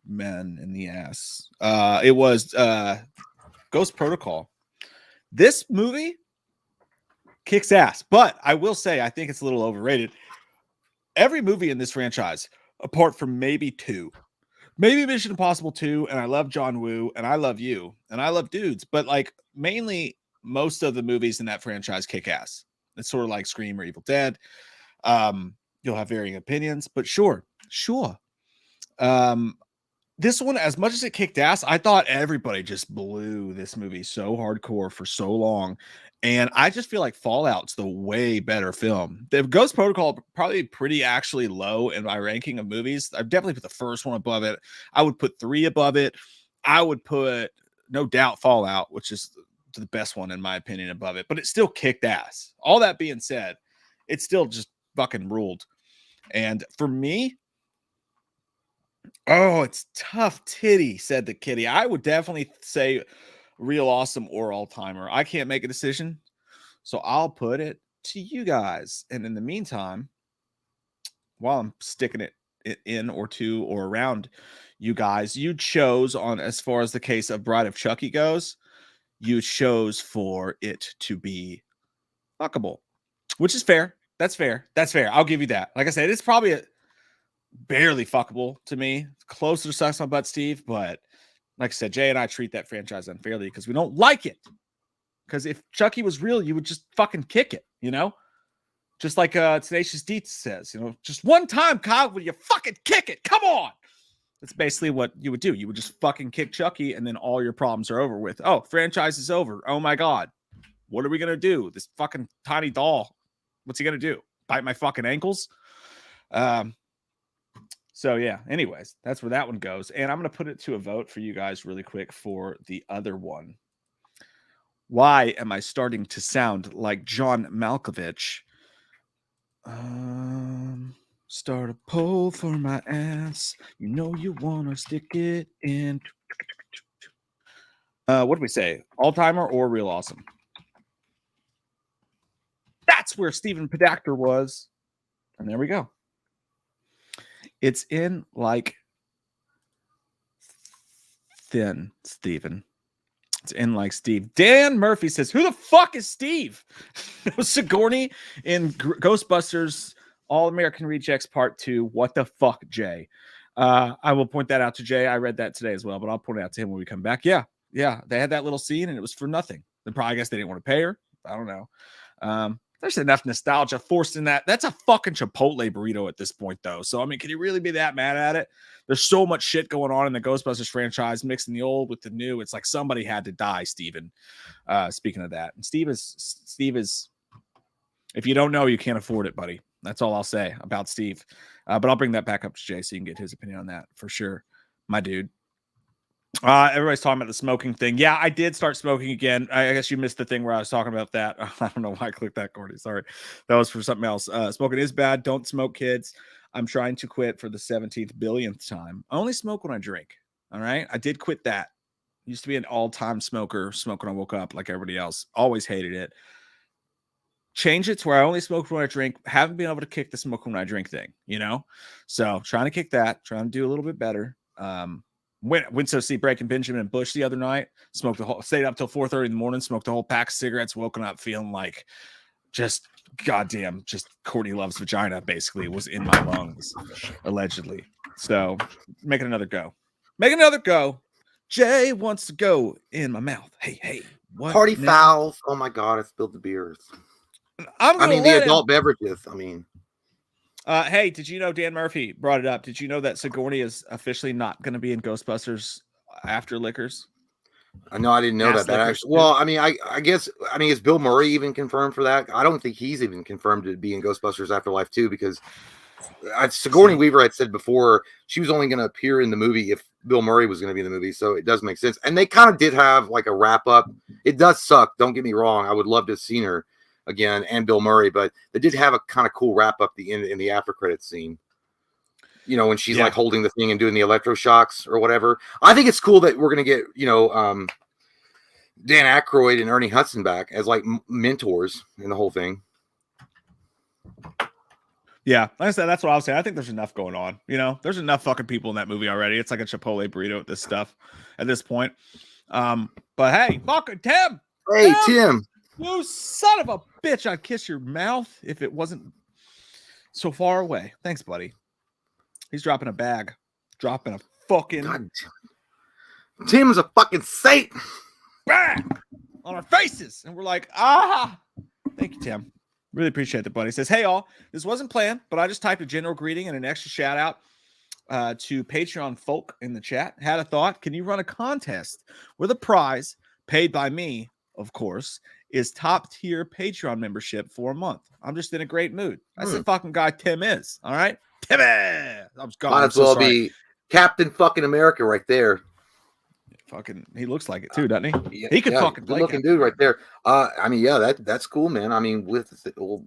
Men in the Ass. It was Ghost Protocol. This movie kicks ass, but I will say I think it's a little overrated. Every movie in this franchise, apart from maybe two. Maybe Mission Impossible 2, and I love John Woo, and I love you, and I love dudes, but like mainly most of the movies in that franchise kick ass. It's sort of like Scream or Evil Dead. You'll have varying opinions, but sure. This one, as much as it kicked ass, I thought everybody just blew this movie so hardcore for so long. And I just feel like Fallout's the way better film. The Ghost Protocol probably pretty actually low in my ranking of movies. I've definitely put the first one above it. I would put 3 above it. I would put, no doubt, Fallout, which is the best one in my opinion, above it. But it still kicked ass. All that being said, it still just fucking ruled. And for me, oh, it's tough titty, said the kitty. I would definitely say Real Awesome or All Timer. I can't make a decision, so I'll put it to you guys. And in the meantime, while I'm sticking it in or two or around you guys, you chose on, as far as the case of Bride of Chucky goes, you chose for it to be fuckable, which is fair. That's fair. I'll give you that. Like I said, it's probably barely fuckable to me. Closer to Sucks My Butt Steve, but like I said, Jay and I treat that franchise unfairly because we don't like it. Because if Chucky was real, you would just fucking kick it, you know? Just like Tenacious D says, you know, just one time, Kyle, will you fucking kick it? Come on. That's basically what you would do. You would just fucking kick Chucky and then all your problems are over with. Oh, franchise is over. Oh my God. What are we going to do? This fucking tiny doll. What's he going to do? Bite my fucking ankles? So yeah, anyways, that's where that one goes. And I'm going to put it to a vote for you guys really quick for the other one. Why am I starting to sound like John Malkovich? Start a poll for my ass. You know you want to stick it in. What do we say? All-timer or Real Awesome? That's where Stephen Pedactor was. And there we go. It's in like thin, Steven. It's in like Steve. Dan Murphy says, who the fuck is Steve? It was Sigourney in Ghostbusters All-American Rejects Part 2. What the fuck, Jay? I will point that out to Jay. I read that today as well, but I'll point it out to him when we come back. Yeah. They had that little scene and it was for nothing. I guess they didn't want to pay her. I don't know. There's enough nostalgia forced in that. That's a fucking Chipotle burrito at this point, though. So, I mean, can you really be that mad at it? There's so much shit going on in the Ghostbusters franchise, mixing the old with the new. It's like somebody had to die, Steven. Speaking of that. And Steve is, if you don't know, you can't afford it, buddy. That's all I'll say about Steve. But I'll bring that back up to Jay so you can get his opinion on that for sure. My dude. Everybody's talking about the smoking thing. Yeah, I did start smoking again. I guess you missed the thing where I was talking about that. I don't know why I clicked that, Cordy. Sorry. That was for something else. Smoking is bad. Don't smoke, kids. I'm trying to quit for the 17th billionth time. I only smoke when I drink. All right. I did quit that. Used to be an all-time smoker. Smoke when I woke up like everybody else. Always hated it. Change it to where I only smoke when I drink. Haven't been able to kick the smoke when I drink thing, you know? So trying to kick that. Trying to do a little bit better. went to see Breaking Benjamin and Bush the other night. Stayed up till 4:30 in the morning. Smoked a whole pack of cigarettes. Woken up feeling like just goddamn, just Courtney Love's vagina basically was in my lungs, allegedly. So make it another go. Make another go. Jay wants to go in my mouth. Hey, what? Party now? fouls. Oh my god, I spilled the beers. The adult beverages. Hey, did you know Dan Murphy brought it up? Did you know that Sigourney is officially not going to be in Ghostbusters After Liquors? No, I didn't know that. Actually, well, I guess is Bill Murray even confirmed for that? I don't think he's even confirmed to be in Ghostbusters Afterlife too, because Sigourney Weaver had said before she was only going to appear in the movie if Bill Murray was going to be in the movie, so it does make sense. And they kind of did have like a wrap up. It does suck. Don't get me wrong. I would love to have seen her again and Bill Murray, but they did have a kind of cool wrap up in the after credits scene. You know, when she's like holding the thing and doing the electroshocks or whatever. I think it's cool that we're going to get, Dan Aykroyd and Ernie Hudson back as like mentors in the whole thing. Yeah, like I said, that's what I was saying. I think there's enough going on. You know, there's enough fucking people in that movie already. It's like a Chipotle burrito with this stuff at this point. But hey, fucking Tim. Hey, Tim. You son of a bitch. I'd kiss your mouth if it wasn't so far away. Thanks, buddy. He's dropping a bag. Dropping a fucking... God. Tim is a fucking saint. Bang! On our faces. And we're like, ah. Thank you, Tim. Really appreciate the buddy. He says, hey, all. This wasn't planned, but I just typed a general greeting and an extra shout out to Patreon folk in the chat. Had a thought. Can you run a contest where the prize, paid by me, of course, is top tier Patreon membership for a month? I'm just in a great mood. That's the fucking guy Tim is. All right? Timmy! I'm gone. Might as well be Captain fucking America right there. Fucking, he looks like it too, doesn't he? He could fucking play. Good looking dude right there. That's cool, man. We'll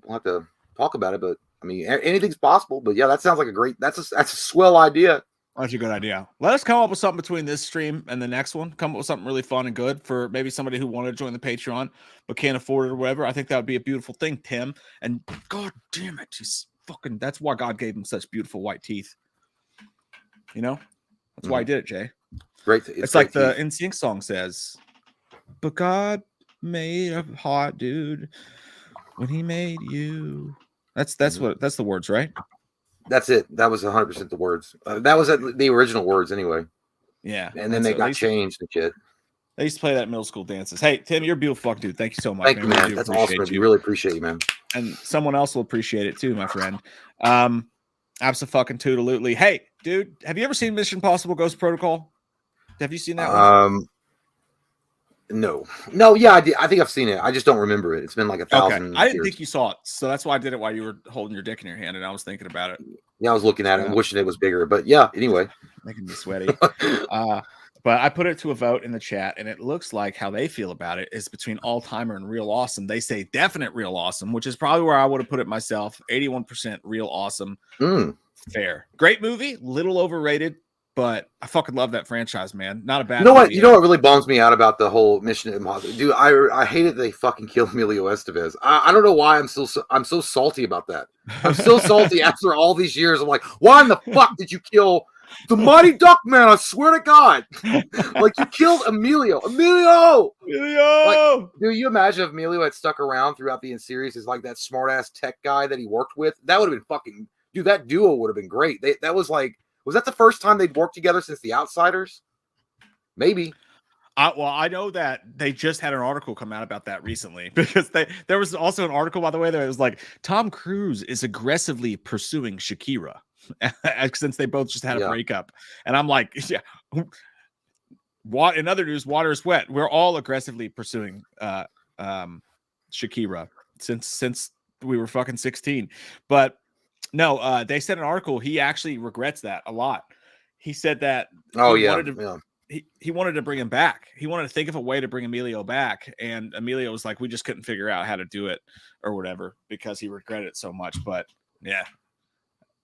have to talk about it, but anything's possible. But yeah, that sounds like that's a swell idea. That's a good idea. Let us come up with something between this stream and the next one. Come up with something really fun and good for maybe somebody who wanted to join the Patreon but can't afford it or whatever. I think that would be a beautiful thing, Tim. And god damn it, that's why God gave him such beautiful white teeth. You know? That's why he did it, Jay. Great. It's like the NSYNC song says, but God made a hot dude when he made you. That's the words, right? That's it. That was 100% the words. That was the original words anyway. Yeah. And then they got changed and shit. They used to play that in middle school dances. Hey, Tim, you're a beautiful fuck dude. Thank you so much. Thank you, man. That's awesome. We really appreciate you, man. And someone else will appreciate it too, my friend. Abso-fucking-toodalutely. Hey, dude, have you ever seen Mission Impossible Ghost Protocol? Have you seen that one? No. Yeah, I think I've seen it. I just don't remember it. It's been like 1,000 years. I didn't think you saw it, so that's why I did it while you were holding your dick in your hand, and I was thinking about it. Yeah, I was looking at it and wishing it was bigger, but yeah, anyway. Making me sweaty. But I put it to a vote in the chat, and it looks like how they feel about it is between all-timer and real awesome. They say definite real awesome, which is probably where I would have put it myself. 81% real awesome. Fair. Great movie, little overrated, but I fucking love that franchise, man. Not a bad movie. You know what really bums me out about the whole Mission Impossible? Dude, I hated they fucking killed Emilio Estevez. I don't know why I'm so salty about that. I'm still salty after all these years. I'm like, why in the fuck did you kill the Mighty Duck Man? I swear to God. Like, you killed Emilio. Like, do you imagine if Emilio had stuck around throughout the series as like that smart ass tech guy that he worked with? That would have been fucking, dude, that duo would have been great. Was that the first time they'd worked together since The Outsiders? Maybe. I know that they just had an article come out about that recently because there was also an article, by the way, that was like Tom Cruise is aggressively pursuing Shakira since they both just had a breakup. And I'm like, yeah. In other news, water is wet. We're all aggressively pursuing Shakira since we were fucking 16. But no, they said an article. He actually regrets that a lot. He said that he wanted to bring him back. He wanted to think of a way to bring Emilio back. And Emilio was like, we just couldn't figure out how to do it or whatever because he regretted it so much. But yeah,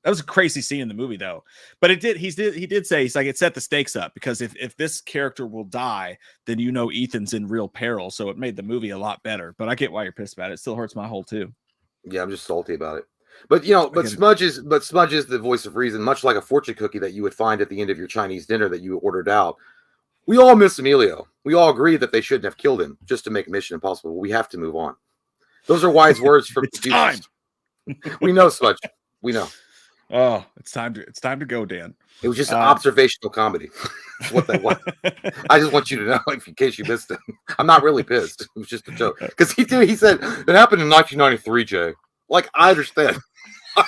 that was a crazy scene in the movie though. But he did say, he's like, it set the stakes up because if this character will die, then Ethan's in real peril. So it made the movie a lot better. But I get why you're pissed about it. It still hurts my hole too. Yeah, I'm just salty about it. But Smudge is the voice of reason, much like a fortune cookie that you would find at the end of your Chinese dinner that you ordered out. We all miss Emilio. We all agree that they shouldn't have killed him just to make Mission Impossible. We have to move on. Those are wise words from time. We know, Smudge. We know. Oh, it's time to go, Dan. It was just an observational comedy. That's what that was. I just want you to know, in case you missed it. I'm not really pissed. It was just a joke. Because he said it happened in 1993, Jay. Like, I understand.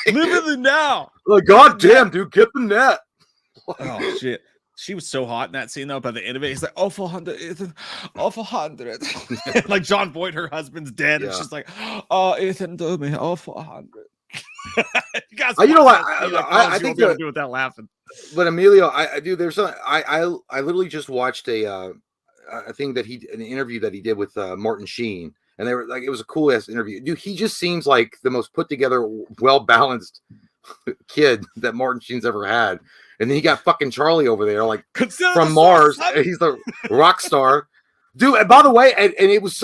Live in the now. Like, goddamn, dude, get the net. Oh shit. She was so hot in that scene though. By the end of it, he's like, "Oh, 400, Ethan. Oh, 400." Like John Boyd, her husband's dead, and she's like, "Oh, Ethan, do me. Oh, 400." You guys, you know what? I think they'll do without laughing. But Emilio, I do. There's I literally just watched a thing that an interview that he did with Martin Sheen, and they were like, it was a cool ass interview. Dude, he just seems like the most put together, well balanced kid that Martin Sheen's ever had. And then he got fucking Charlie over there, like from Mars. He's the rock star, dude. And by the way, and it was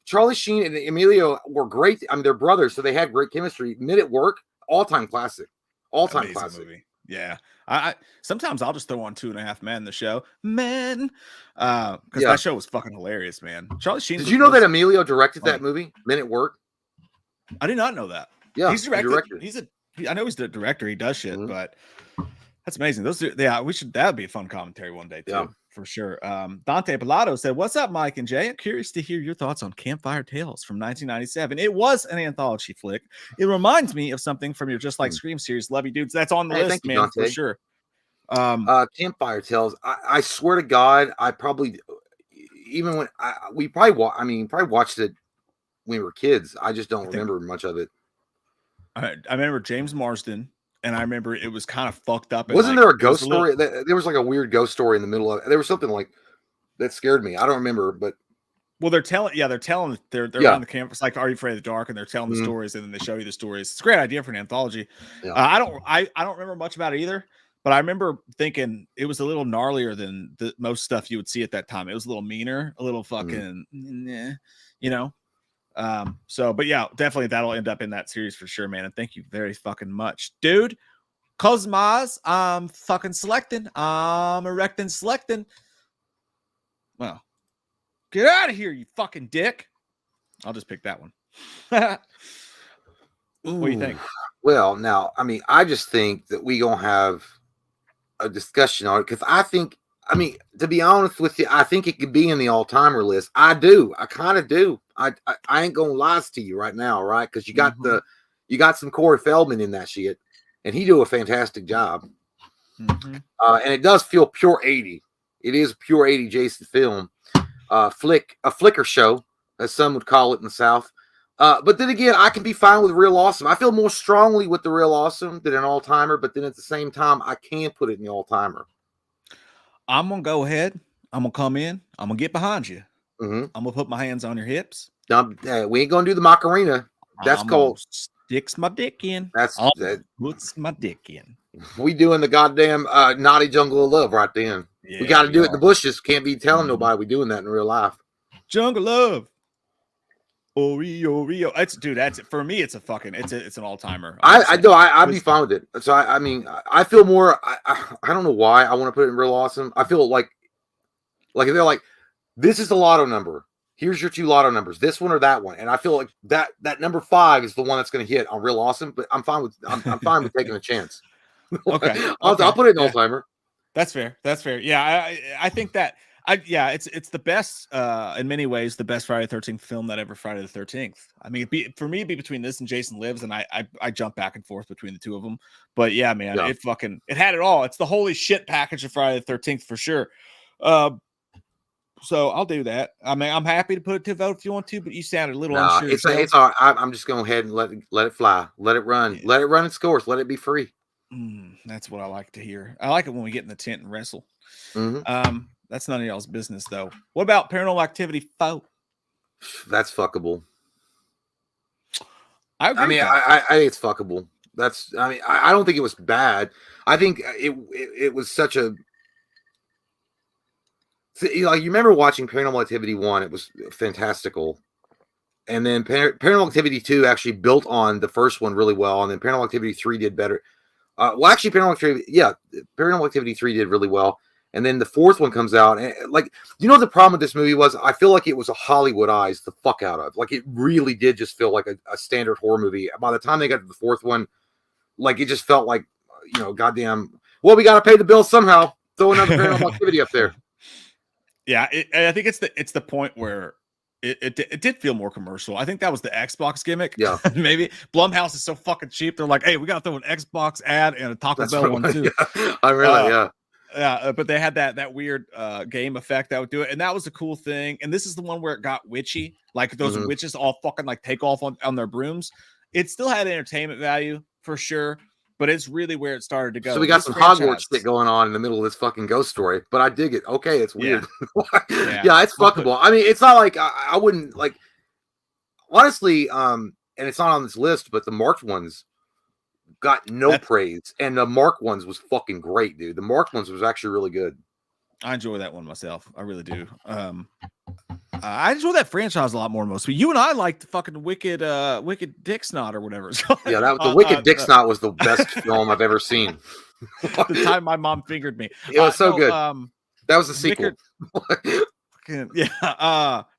Charlie Sheen and Emilio were great. I mean, they're brothers, so they had great chemistry. Men at Work, all-time classic, all-time classic. Movie. Yeah, I sometimes I'll just throw on 2.5 Men, the show, Men, because that show was fucking hilarious, man. Charlie Sheen. Did you know that Emilio directed that movie, Men at Work? I did not know that. Yeah, he's directed. I know he's the director. He does shit, but that's amazing. That'd be a fun commentary one day too. Yeah. For sure. Dante Pilato said, "What's up, Mike and Jay? I'm curious to hear your thoughts on Campfire Tales from 1997. It was an anthology flick. It reminds me of something from your Just Like Scream series. Love you, dudes. That's on the list, man, for sure." Campfire Tales. I swear to God, I probably probably watched it when we were kids. I just don't remember much of it. I remember James Marsden. And I remember it was kind of fucked up. Wasn't there a ghost story? There was like a weird ghost story in the middle of it. There was something like that scared me. I don't remember, but they're telling on the campus, like, "Are You Afraid of the Dark?" And they're telling the stories, and then they show you the stories. It's a great idea for an anthology. Yeah. I don't remember much about it either, but I remember thinking it was a little gnarlier than the most stuff you would see at that time. It was a little meaner, a little fucking, you know. But yeah, definitely that'll end up in that series for sure, man. And thank you very fucking much, dude. Cosmos, I'm fucking selecting. I'm erecting selecting. Well, get out of here, you fucking dick. I'll just pick that one. What do you think? Well, now, I mean, I just think that we gonna have a discussion on it because I mean, to be honest with you, I think it could be in the all-timer list. I do. I kind of do. I ain't gonna lie to you right now, right? Because you got you got some Corey Feldman in that shit, and he do a fantastic job. And it does feel pure 80. It is a pure 80 Jason film, a flicker show, as some would call it in the South. But then again, I can be fine with Real Awesome. I feel more strongly with the Real Awesome than an all-timer, but then at the same time, I can put it in the all-timer. I'm gonna go ahead. I'm gonna come in. I'm gonna get behind you. I'm gonna put my hands on your hips. We ain't gonna do the Macarena. That's called sticks my dick in. Puts my dick in. We doing the goddamn naughty jungle of love right then. Yeah, we got to do it in the bushes. Can't be telling nobody we doing that in real life. Jungle love. Oreo. That's it. For me, it's an all-timer. I'd be fine with it. So I mean, I feel more. I don't know why I want to put it in Real Awesome. I feel like they're like, this is the lotto number. Here's your 2 lotto numbers, this one or that one. And I feel like that number 5 is the one that's going to hit on Real Awesome. But I'm fine with taking a chance. Okay. I'll put it in all-timer. That's fair. Yeah, I think that. It's the best in many ways, the best Friday the 13th film that ever Friday the 13th. I mean, for me, it'd be between this and Jason Lives, and I jump back and forth between the two of them. But yeah, man, it had it all. It's the holy shit package of Friday the 13th for sure. So I'll do that. I mean, I'm happy to put it to vote if you want to, but you sounded a little unsure. It's all right. I'm just going ahead and let it fly. Let it run. Yeah. Let it run its course. Let it be free. That's what I like to hear. I like it when we get in the tent and wrestle. That's none of y'all's business, though. What about Paranormal Activity 4? That's fuckable. I think it's fuckable. I don't think it was bad. I think it was such a. You remember watching Paranormal Activity 1? It was fantastical. And then Paranormal Activity 2 actually built on the first one really well, and then Paranormal Activity 3 did better. Actually, Paranormal Activity 3 did really well, and then the fourth one comes out, and the problem with this movie was I feel like it was a Hollywoodized the fuck out of. Like, it really did just feel like a standard horror movie. By the time they got to the fourth one, like, it just felt like, goddamn, well, we got to pay the bill somehow. Throw another Paranormal Activity up there. Yeah, I think it's the point where it did feel more commercial. I think that was the Xbox gimmick. Yeah. Maybe Blumhouse is so fucking cheap. They're like, hey, we got to throw an Xbox ad and a Taco Bell one too. Yeah. I really, Yeah, but they had that weird game effect that would do it, and that was a cool thing. And this is the one where it got witchy, like those witches all fucking like take off on their brooms. It still had entertainment value for sure, but it's really where it started to go. So we got some Hogwarts shit going on in the middle of this fucking ghost story, but I dig it. Okay, it's weird. Yeah, it's fuckable. I mean, it's not like I wouldn't like, honestly, and it's not on this list, but the marked ones got no praise, and the marked ones was fucking great, dude. The marked ones was actually really good. I enjoy that one myself. I really do. I enjoy that franchise a lot more than most. But you and I liked the fucking Wicked Dick Snot or whatever. Yeah, the Wicked Dick Snot was the best film I've ever seen. The time my mom fingered me. It was so good. That was the sequel.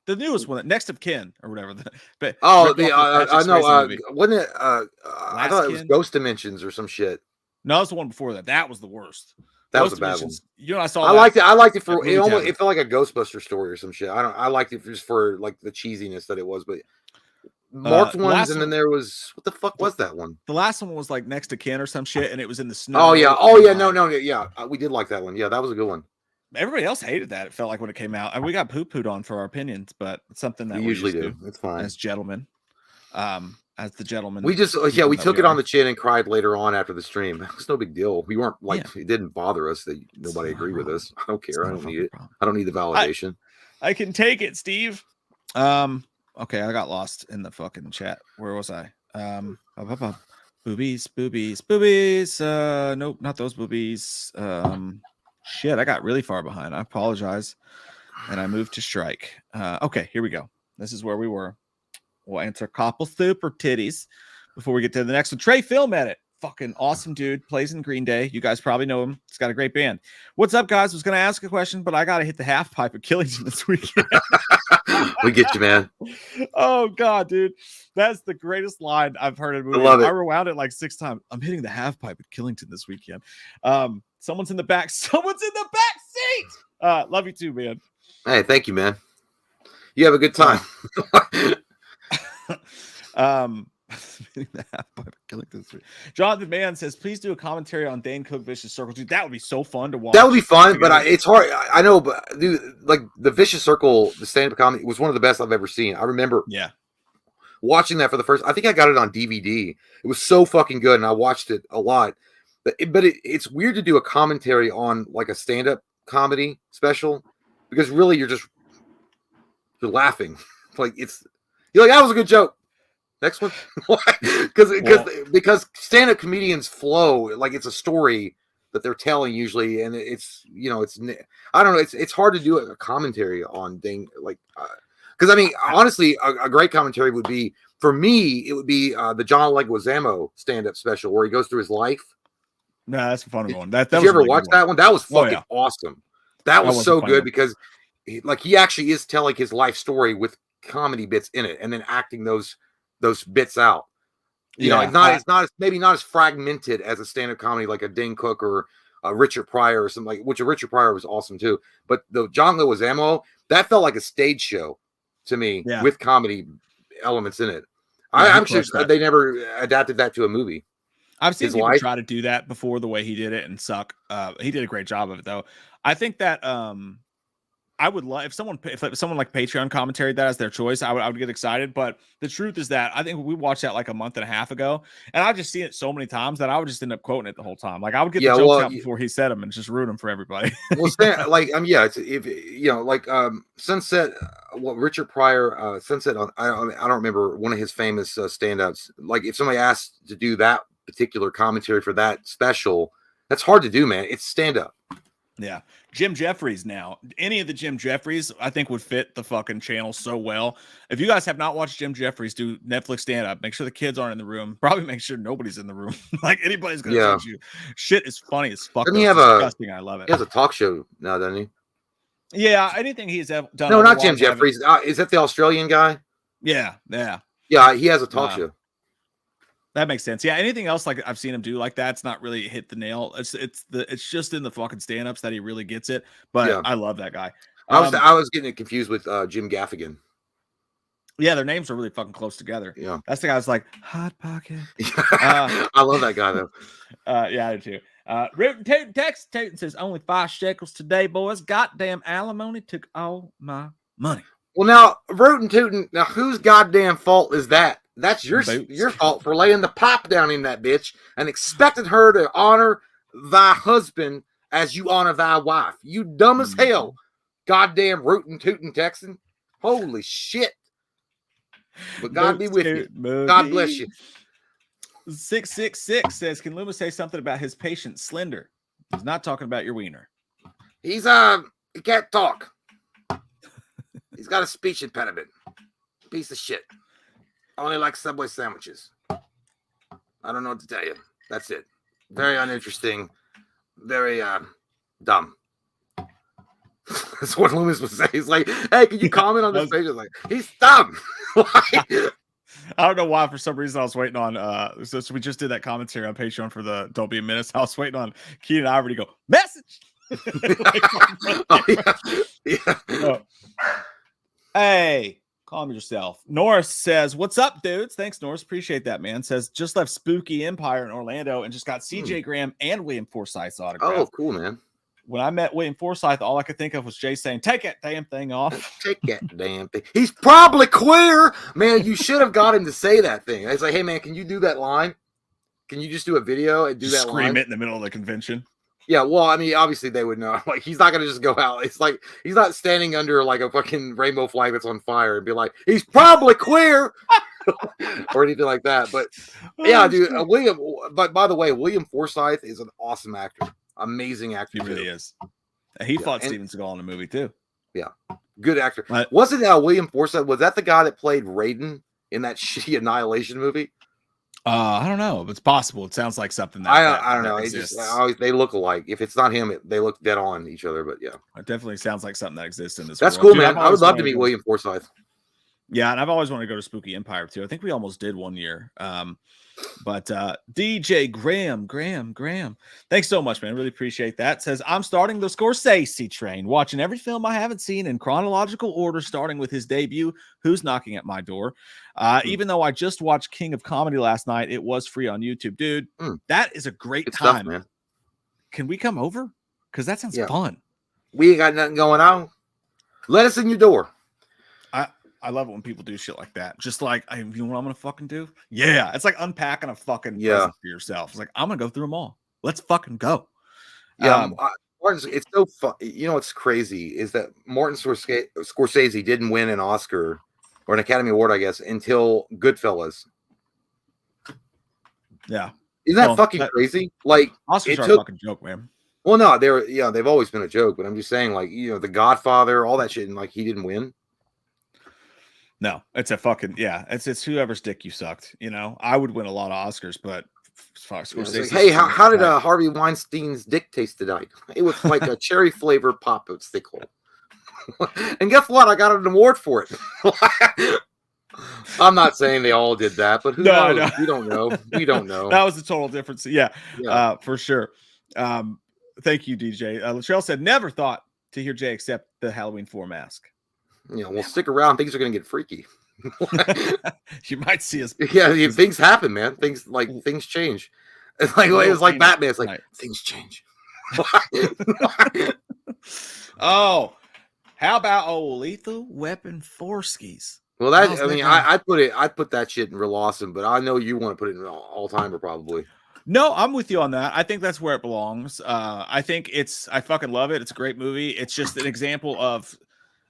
The newest one, Next of Kin or whatever. But I know. Wasn't it? I thought it was Ghost Dimensions or some shit. No, it's the one before that. That was the worst. That was a bad one. You know, I liked it. I liked it for it. It felt like a Ghostbuster story or some shit. I liked it just for like the cheesiness that it was. But marked ones, and then there was, what the fuck was that one? The last one was like Next to Kin or some shit, and it was in the snow. Oh yeah. No. We did like that one. Yeah, that was a good one. Everybody else hated that. It felt like when it came out, and we got poo-pooed on for our opinions, but it's something that we usually do. It's fine as gentlemen. As the gentleman, we just we took it on the chin and cried later on after the stream. It's no big deal. We weren't like it didn't bother us that nobody agreed with us. I don't care. I don't need it. I don't need the validation. I can take it, Steve. Okay, I got lost in the fucking chat. Where was I? Boobies. Nope, not those boobies. Shit, I got really far behind. I apologize, and I moved to strike. Okay, here we go. This is where we were. We'll answer couple super titties before we get to the next one. Trey Film Edit. Fucking awesome dude. Plays in Green Day. You guys probably know him. He's got a great band. What's up, guys? I was going to ask a question, but I got to hit the half pipe at Killington this weekend. We get you, man. Oh, God, dude. That's the greatest line I've heard in a movie. I love it. I rewound it like 6 times. I'm hitting the half pipe at Killington this weekend. Someone's in the back. Someone's in the back seat. Love you too, man. Hey, thank you, man. You have a good time. Jonathan Mann says, please do a commentary on Dane Cook Vicious Circle. Dude, that would be so fun to watch. That would be fun, but it's hard. I know, but dude, like the Vicious Circle, the stand-up comedy was one of the best I've ever seen. I remember watching that for the first. I think I got it on DVD. It was so fucking good, and I watched it a lot. But it's weird to do a commentary on like a stand-up comedy special because really you're laughing. Like you're like, that was a good joke. Next one. because stand-up comedians flow like it's a story that they're telling usually, and it's I don't know, it's hard to do a commentary on thing like because I mean honestly a great commentary would be, for me, it would be the John Leguizamo stand-up special where he goes through his life. No, that's a fun one. Did you ever watch that one? That was fucking awesome. That was so good because he actually is telling his life story with comedy bits in it and then acting those bits out. It's maybe not as fragmented as a stand-up comedy like a Dane Cook or a Richard Pryor or something, like, which a Richard Pryor was awesome too. But the John Leguizamo, that felt like a stage show to me with comedy elements in it. I'm sure they never adapted that to a movie. I've seen people try to do that before the way he did it and suck. He did a great job of it though. I think that I would love if someone like Patreon commentary that as their choice. I would get excited. But the truth is that I think we watched that like a month and a half ago, and I've just seen it so many times that I would just end up quoting it the whole time. Like I would get the jokes out before he said them and just ruin them for everybody. Sunset. Richard Pryor, Sunset. I don't remember one of his famous stand-ups. Like if somebody asked to do that particular commentary for that special, that's hard to do, man. It's stand-up. Yeah. Jim Jeffries now. Any of the Jim Jeffries, I think, would fit the fucking channel so well. If you guys have not watched Jim Jeffries do Netflix stand-up, make sure the kids aren't in the room. Probably make sure nobody's in the room. Like anybody's gonna judge you. Shit is funny as fuck. Doesn't he It's have disgusting. I love it. He has a talk show now, doesn't he? Yeah, anything he's ever done. No, not Jim Jeffries. Is that the Australian guy? Yeah. Yeah, he has a talk show. That makes sense. Yeah, anything else like I've seen him do like that's not really hit the nail. It's just in the fucking stand-ups that he really gets it. But yeah. I love that guy. I was getting it confused with Jim Gaffigan. Yeah, their names are really fucking close together. Yeah, that's the guy who's like Hot Pocket. I love that guy though. Yeah, I do too. Rootin' Tootin' Texas Tootin' says only 5 shekels today, boys. Goddamn alimony took all my money. Well, now Rootin' Tootin'. Now whose goddamn fault is that? That's your fault for laying the pipe down in that bitch and expected her to honor thy husband as you honor thy wife. You dumb as hell, goddamn Rootin' Tootin' Texan. Holy shit. But God be with you. God bless you. 666 says, can Loomis say something about his patient Slender? He's not talking about your wiener. He can't talk. He's got a speech impediment. Piece of shit. I only like Subway sandwiches. I don't know what to tell you. That's it. Very uninteresting. Very dumb. That's what Loomis would say. He's like, hey, can you comment on this page? Like, he's dumb. I don't know why. For some reason, I was waiting on. So we just did that commentary on Patreon for the Don't Be a Menace. I was waiting on Keenan Ivory to go message. Hey, calm yourself. Norris says, "What's up, dudes? Thanks, Norris. Appreciate that, man." Says just left Spooky Empire in Orlando and just got C.J. Graham and William Forsythe's autograph. Oh, cool, man. When I met William Forsythe, all I could think of was Jay saying, "Take that damn thing off." Take that damn thing. He's probably queer, man. You should have got him to say that thing. It's like, hey, man, can you do that line? Can you just do a video and do that line? Scream it in the middle of the convention. Yeah, well, I mean, obviously they would know. Like, he's not gonna just go out. It's like he's not standing under like a fucking rainbow flag that's on fire and be like, he's probably queer, or anything like that. But yeah, dude, William. But by the way, William Forsythe is an awesome actor. Amazing actor. He really is. He fought Steven Seagal in a movie too. Yeah, good actor. Wasn't William Forsythe? Was that the guy that played Raiden in that shitty Annihilation movie? I don't know. It's possible. It sounds like something that I don't know. It just they look alike. If it's not him, they look dead on each other. But yeah, it definitely sounds like something that exists in this. That's world. Cool, man. I would love to meet William Forsythe. Yeah, and I've always wanted to go to Spooky Empire too. I think we almost did one year. But DJ Graham, thanks so much, man. Really appreciate that. Says, I'm starting the Scorsese train, watching every film I haven't seen in chronological order, starting with his debut, Who's Knocking at My Door. Even though I just watched King of Comedy last night, it was free on YouTube. Dude, that is a great time. Stuff, man. Can we come over? Because that sounds fun. We ain't got nothing going on. Let us in your door. I love it when people do shit like that. Just like, hey, you know what I'm gonna fucking do? Yeah, it's like unpacking a fucking present for yourself. It's like, I'm gonna go through them all. Let's fucking go. Yeah, it's so fun. You know what's crazy is that Martin Scorsese didn't win an Oscar or an Academy Award, I guess, until Goodfellas. Yeah, isn't that fucking crazy? Like, Oscars are a fucking joke, man. Well, no, they've always been a joke, but I'm just saying, like, The Godfather, all that shit, and like he didn't win. No, it's a fucking it's whoever's dick you sucked. You know, I would win a lot of Oscars, but like, hey, how did Harvey Weinstein's dick taste tonight? It was like a cherry flavored popsicle. And guess what? I got an award for it. I'm not saying they all did that, but who knows? No. We don't know. We don't know. That was a total difference. Yeah. For sure. Thank you, DJ. Latrell said, never thought to hear Jay accept the Halloween 4 mask. We'll stick around. Things are going to get freaky. You might see us. Yeah, things happen, man. Things change. It's like it was like Batman. It's like things change. Oh, how about Lethal Weapon 4 skis? Well, I put that shit in real awesome, but I know you want to put it in all timer probably. No, I'm with you on that. I think that's where it belongs. I think I fucking love it. It's a great movie. It's just an example of.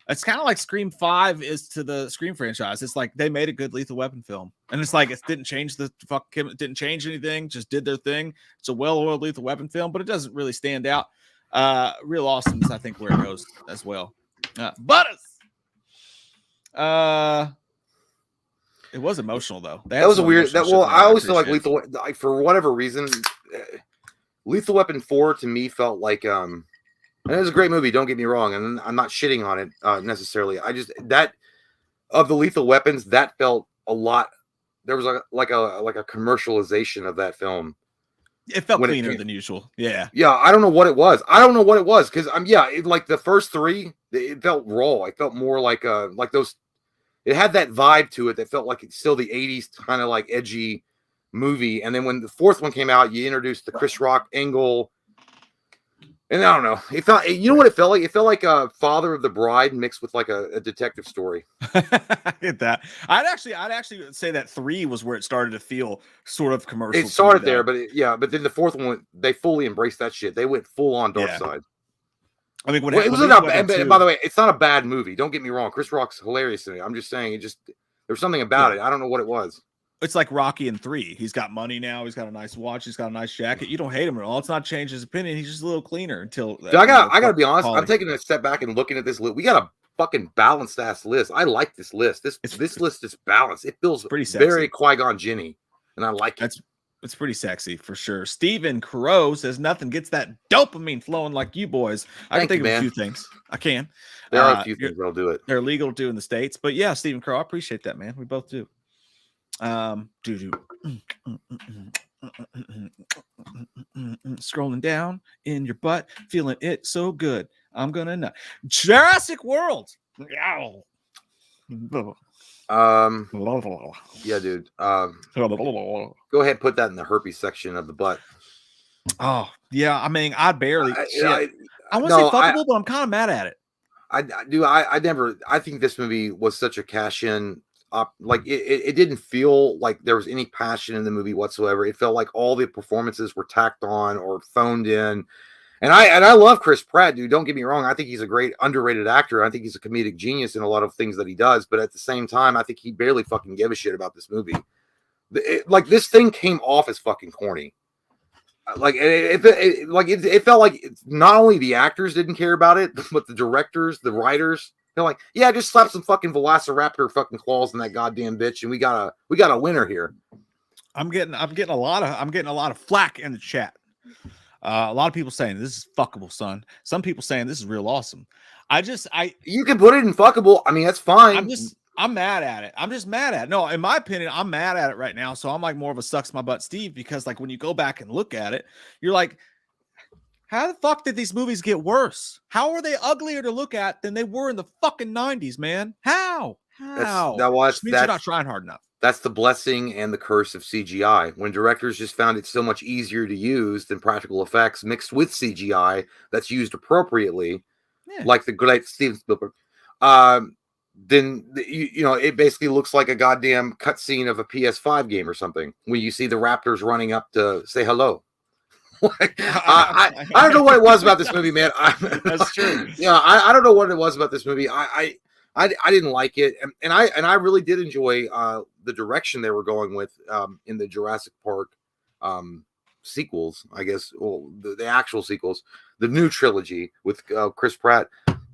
It's kind of like Scream 5 is to the Scream franchise. It's like they made a good Lethal Weapon film. And it's like it didn't change anything, just did their thing. It's a well-oiled Lethal Weapon film, but it doesn't really stand out. Real Awesome's, I think, where it goes as well. Butters. It was emotional though. That was a weird. I always feel like Lethal. Like for whatever reason, Lethal Weapon 4 to me felt like and it was a great movie. Don't get me wrong, and I'm not shitting on it necessarily. I just that of the Lethal Weapons that felt a lot. There was like a commercialization of that film. It felt cleaner than usual. Yeah. Yeah. I don't know what it was. Because like the first three, it felt raw. It felt more like those. It had that vibe to it that felt like it's still the 80s kind of like edgy movie. And then when the fourth one came out, you introduced the Chris Rock angle. And I don't know. It felt, you know what it felt like? It felt like a Father of the Bride mixed with like a detective story. I get that. I'd actually say that 3 was where it started to feel sort of commercial. It started there, but then the fourth one, they fully embraced that shit. They went full on dark side. I mean, by the way, it's not a bad movie. Don't get me wrong. Chris Rock's hilarious to me. I'm just saying, there's something about it. I don't know what it was. It's like Rocky in 3. He's got money now. He's got a nice watch. He's got a nice jacket. You don't hate him at all. It's not changed his opinion. He's just a little cleaner until. Dude, I gotta be honest. I'm taking a step back and looking at this list. We got a fucking balanced ass list. I like this list. This list is balanced. It feels pretty sexy. Very Qui-Gon Jinn-y, and I like it. It's pretty sexy for sure. Stephen Crow says nothing gets that dopamine flowing like you boys. I can think of a few things. I can. There are a few things that'll do it. They're legal to do in the States, but yeah, Stephen Crow, I appreciate that, man. We both do. Scrolling down in your butt, feeling it so good. I'm gonna nut. Jurassic World. Yeah, dude. Go ahead, put that in the herpes section of the butt. Oh, yeah. I mean, I barely. I want to say fuckable, but I'm kind of mad at it. I think this movie was such a cash in. Like it didn't feel like there was any passion in the movie whatsoever. It felt like all the performances were tacked on or phoned in. And I love Chris Pratt, dude. Don't get me wrong. I think he's a great underrated actor. I think he's a comedic genius in a lot of things that he does. But at the same time, I think he barely fucking gave a shit about this movie. Like this thing came off as fucking corny. Like it felt like not only the actors didn't care about it, but the directors, the writers, they're like, yeah, just slap some fucking Velociraptor fucking claws in that goddamn bitch, and we got a winner here. I'm getting a lot of flack in the chat. A lot of people saying this is fuckable, son. Some people saying this is real awesome. You can put it in fuckable. I mean, that's fine. I'm mad at it. I'm just mad at it. No, in my opinion, I'm mad at it right now. So I'm like more of a sucks my butt Steve, because like when you go back and look at it, you're like, how the fuck did these movies get worse? How are they uglier to look at than they were in the fucking 90s, man? How? That means you're not trying hard enough. That's the blessing and the curse of CGI. When directors just found it so much easier to use than practical effects mixed with CGI that's used appropriately, like the great Steven Spielberg, then it basically looks like a goddamn cutscene of a PS5 game or something when you see the Raptors running up to say hello. I don't know what it was about this movie, man. That's true. Yeah, I don't know what it was about this movie. I didn't like it, and I really did enjoy the direction they were going with in the Jurassic Park sequels. I guess, well, the actual sequels, the new trilogy with Chris Pratt.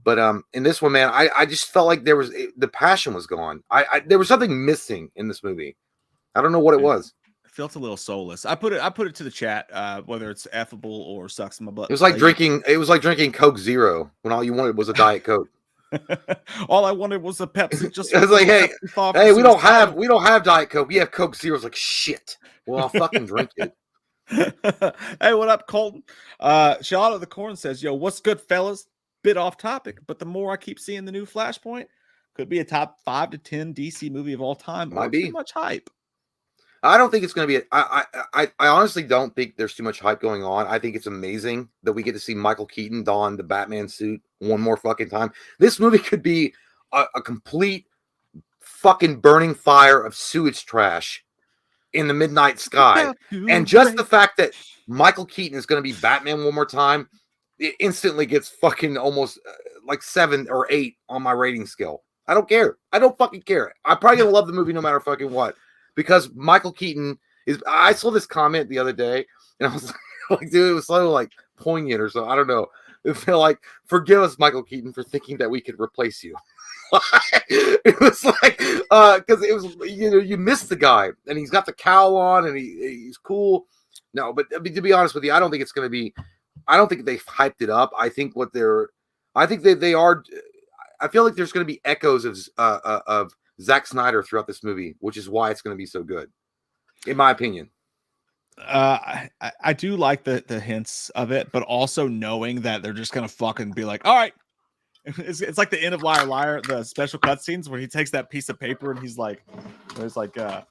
But in this one, man, I just felt like the passion was gone. There was something missing in this movie. I don't know what it was. It felt a little soulless. I put it to the chat, whether it's effable or sucks in my butt. It was like drinking Coke Zero when all you wanted was a Diet Coke. All I wanted was a Pepsi. Just I was like, hey, we don't have Diet Coke. We have Coke Zero. It's like, shit. Well, I'll fucking drink it. Hey, what up, Colton? Charlotte of the Corn says, yo, what's good, fellas? Bit off topic, but the more I keep seeing the new Flashpoint, could be a top 5 to 10 DC movie of all time. Might be too much hype. I don't think it's going to be. I honestly don't think there's too much hype going on. I think it's amazing that we get to see Michael Keaton don the Batman suit one more fucking time. This movie could be a complete fucking burning fire of sewage trash in the midnight sky. And just the fact that Michael Keaton is going to be Batman one more time, it instantly gets fucking almost like 7 or 8 on my rating scale. I don't care. I don't fucking care. I'm probably going to love the movie no matter fucking what. Because Michael Keaton is. I saw this comment the other day, and I was like, dude, it was so like poignant or so. I don't know. They're like, forgive us, Michael Keaton, for thinking that we could replace you. It was like, because it was, you missed the guy, and he's got the cowl on, and he's cool. No, but I mean, to be honest with you, I don't think it's going to be. I don't think they've hyped it up. I think I think they are. I feel like there's going to be echoes of Zack Snyder throughout this movie, which is why it's going to be so good, in my opinion. I do like the hints of it, but also knowing that they're just gonna fucking be like, all right. It's like the end of Liar Liar, the special cutscenes where he takes that piece of paper and he's like, it's like a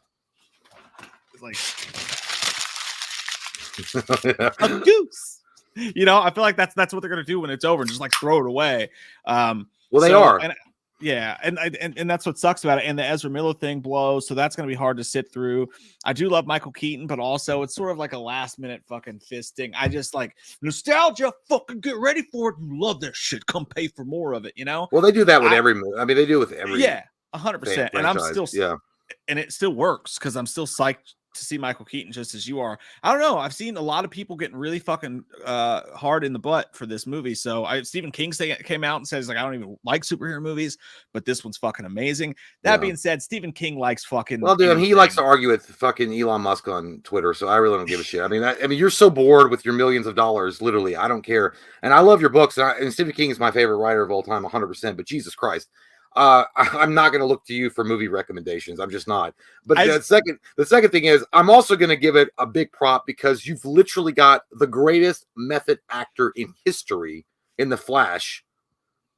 goose. I feel like that's what they're gonna do when it's over and just like throw it away. Well, they are. And that's what sucks about it. And the Ezra Miller thing blows, so that's going to be hard to sit through. I do love Michael Keaton, but also it's sort of like a last minute fucking fisting. I just like nostalgia. Fucking get ready for it. You love that shit. Come pay for more of it. Well, they do that with every movie. I mean, they do it with every. 100%. And I'm still and it still works because I'm still psyched to see Michael Keaton just as you are. I don't know. I've seen a lot of people getting really fucking hard in the butt for this movie. So Stephen King came out and says, like, I don't even like superhero movies, but this one's fucking amazing. That being said, Stephen King likes fucking. Well, dude, he likes to argue with fucking Elon Musk on Twitter, so I really don't give a shit. I mean, you're so bored with your millions of dollars, literally. I don't care, and I love your books. And Stephen King is my favorite writer of all time, 100%. But Jesus Christ. I'm not going to look to you for movie recommendations. I'm just not. But the second thing is, I'm also going to give it a big prop because you've literally got the greatest method actor in history in The Flash,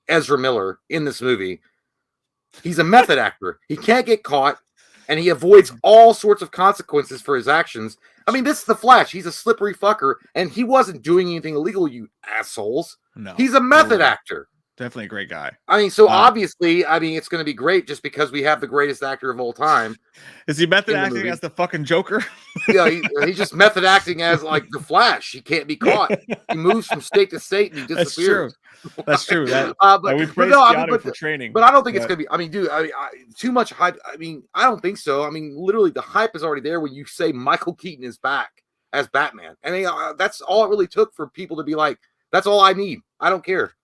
Ezra Miller, in this movie. He's a method actor. He can't get caught, and he avoids all sorts of consequences for his actions. I mean, this is The Flash. He's a slippery fucker, and he wasn't doing anything illegal, you assholes. No, he's a method actor. Definitely a great guy. I mean, so obviously, it's going to be great just because we have the greatest actor of all time. Is he method acting as the fucking Joker? Yeah, he's just method acting as like the Flash. He can't be caught. He moves from state to state and he disappears. That's true. We praise for training. But I don't think it's going to be. I mean, dude, too much hype. I mean, I don't think so. I mean, literally, the hype is already there when you say Michael Keaton is back as Batman. I mean, that's all it really took for people to be like, that's all I need. I don't care.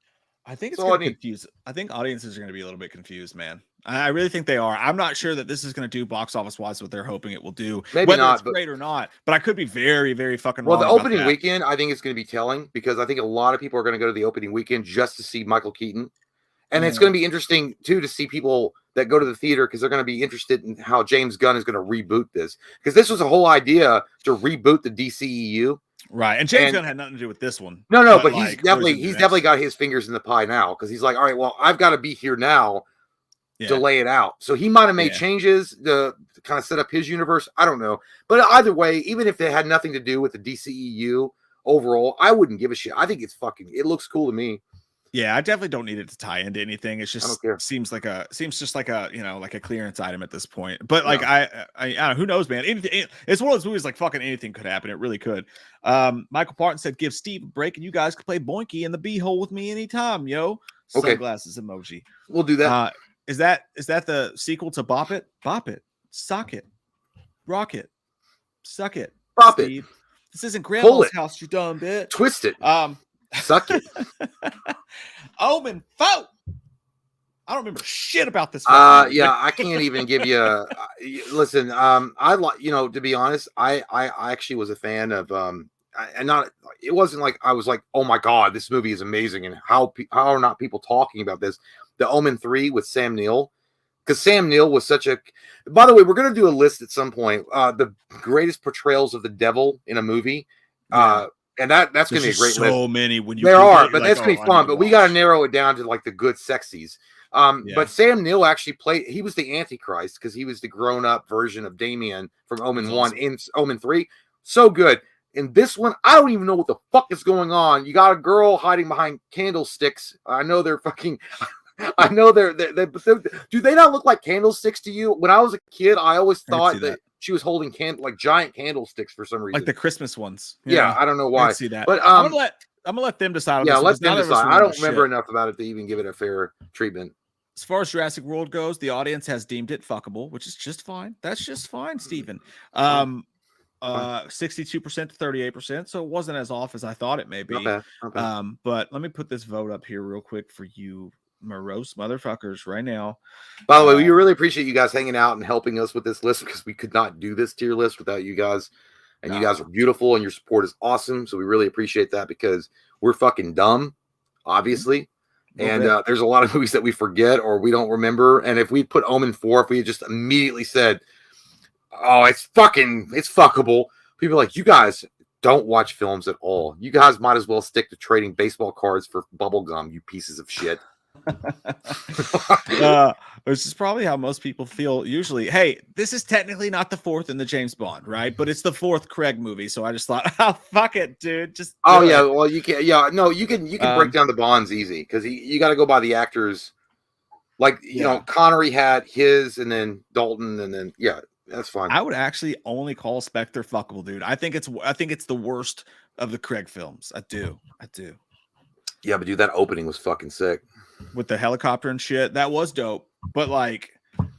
I think it's going to confuse. I think audiences are going to be a little bit confused, man. I really think they are. I'm not sure that this is going to do box office wise what they're hoping it will do. Maybe whether not, it's great or not. But I could be very, very fucking wrong. Well, the opening weekend, I think it's going to be telling because I think a lot of people are going to go to the opening weekend just to see Michael Keaton, and it's going to be interesting too to see people that go to the theater because they're going to be interested in how James Gunn is going to reboot this because this was a whole idea to reboot the DCEU. Right, and James Gunn had nothing to do with this one. No, but he's definitely got his fingers in the pie now because he's like, all right, well, I've got to be here now to lay it out. So he might have made changes to kind of set up his universe. I don't know, but either way, even if it had nothing to do with the DCEU overall, I wouldn't give a shit. I think it looks cool to me. Yeah, I definitely don't need it to tie into anything. It's just seems just like a like a clearance item at this point. But like I don't know, who knows, man? It's one of those movies like fucking anything could happen. It really could. Michael Parton said, "Give Steve a break, and you guys can play Boinky in the B-hole with me anytime, yo." Sunglasses emoji. We'll do that. Is that the sequel to Bop It? Bop It, Sock It, Rock It, Suck It, Bop Steve. It. This isn't Grandma's house, you dumb bitch. Twist it. Suck it. Omen Foe. I don't remember shit about this. Yeah, I can't even give you. Listen, I like to be honest, I actually was a fan of and not. It wasn't like I was like, oh my god, this movie is amazing, and how are not people talking about this? The Omen 3 with Sam Neill, because Sam Neill was such a. By the way, we're gonna do a list at some point. The greatest portrayals of the devil in a movie. And that's going to be a great list. So many when you there are, but that's going to be fun. But we got to narrow it down to like the good sexies. But Sam Neill actually played. He was the Antichrist because he was the grown-up version of Damien from Omen 1 in Omen 3. So good. In this one, I don't even know what the fuck is going on. You got a girl hiding behind candlesticks. I know they're fucking. I know they're do they not look like candlesticks to you? When I was a kid, I always thought that she was holding giant candlesticks for some reason, like the Christmas ones. Yeah, I don't know why. I see that, but I'm gonna let them decide. On let them decide. I don't remember enough about it to even give it a fair treatment. As far as Jurassic World goes, the audience has deemed it fuckable, which is just fine. That's just fine, Stephen. 62% to 38%, so it wasn't as off as I thought it may be. Not bad. Not bad. But let me put this vote up here real quick for you morose motherfuckers right now. By the way, we really appreciate you guys hanging out and helping us with this list, because we could not do this tier list without you guys. And you guys are beautiful and your support is awesome. So we really appreciate that, because we're fucking dumb, obviously. And there's a lot of movies that we forget or we don't remember. And if we put Omen 4, if we had just immediately said, oh, it's fuckable, people are like, you guys don't watch films at all. You guys might as well stick to trading baseball cards for bubble gum, you pieces of shit. Which is probably how most people feel usually. Hey, this is technically not the 4th in the James Bond, right? But it's the 4th Craig movie, so I just thought, oh, fuck it, dude. Just well, you can you can break down the Bonds easy, because you got to go by the actors. Like you know, Connery had his, and then Dalton, and then that's fine. I would actually only call Spectre fuckable, dude. I think it's the worst of the Craig films. I do. Yeah, but dude, that opening was fucking sick. With the helicopter and shit, that was dope. But like,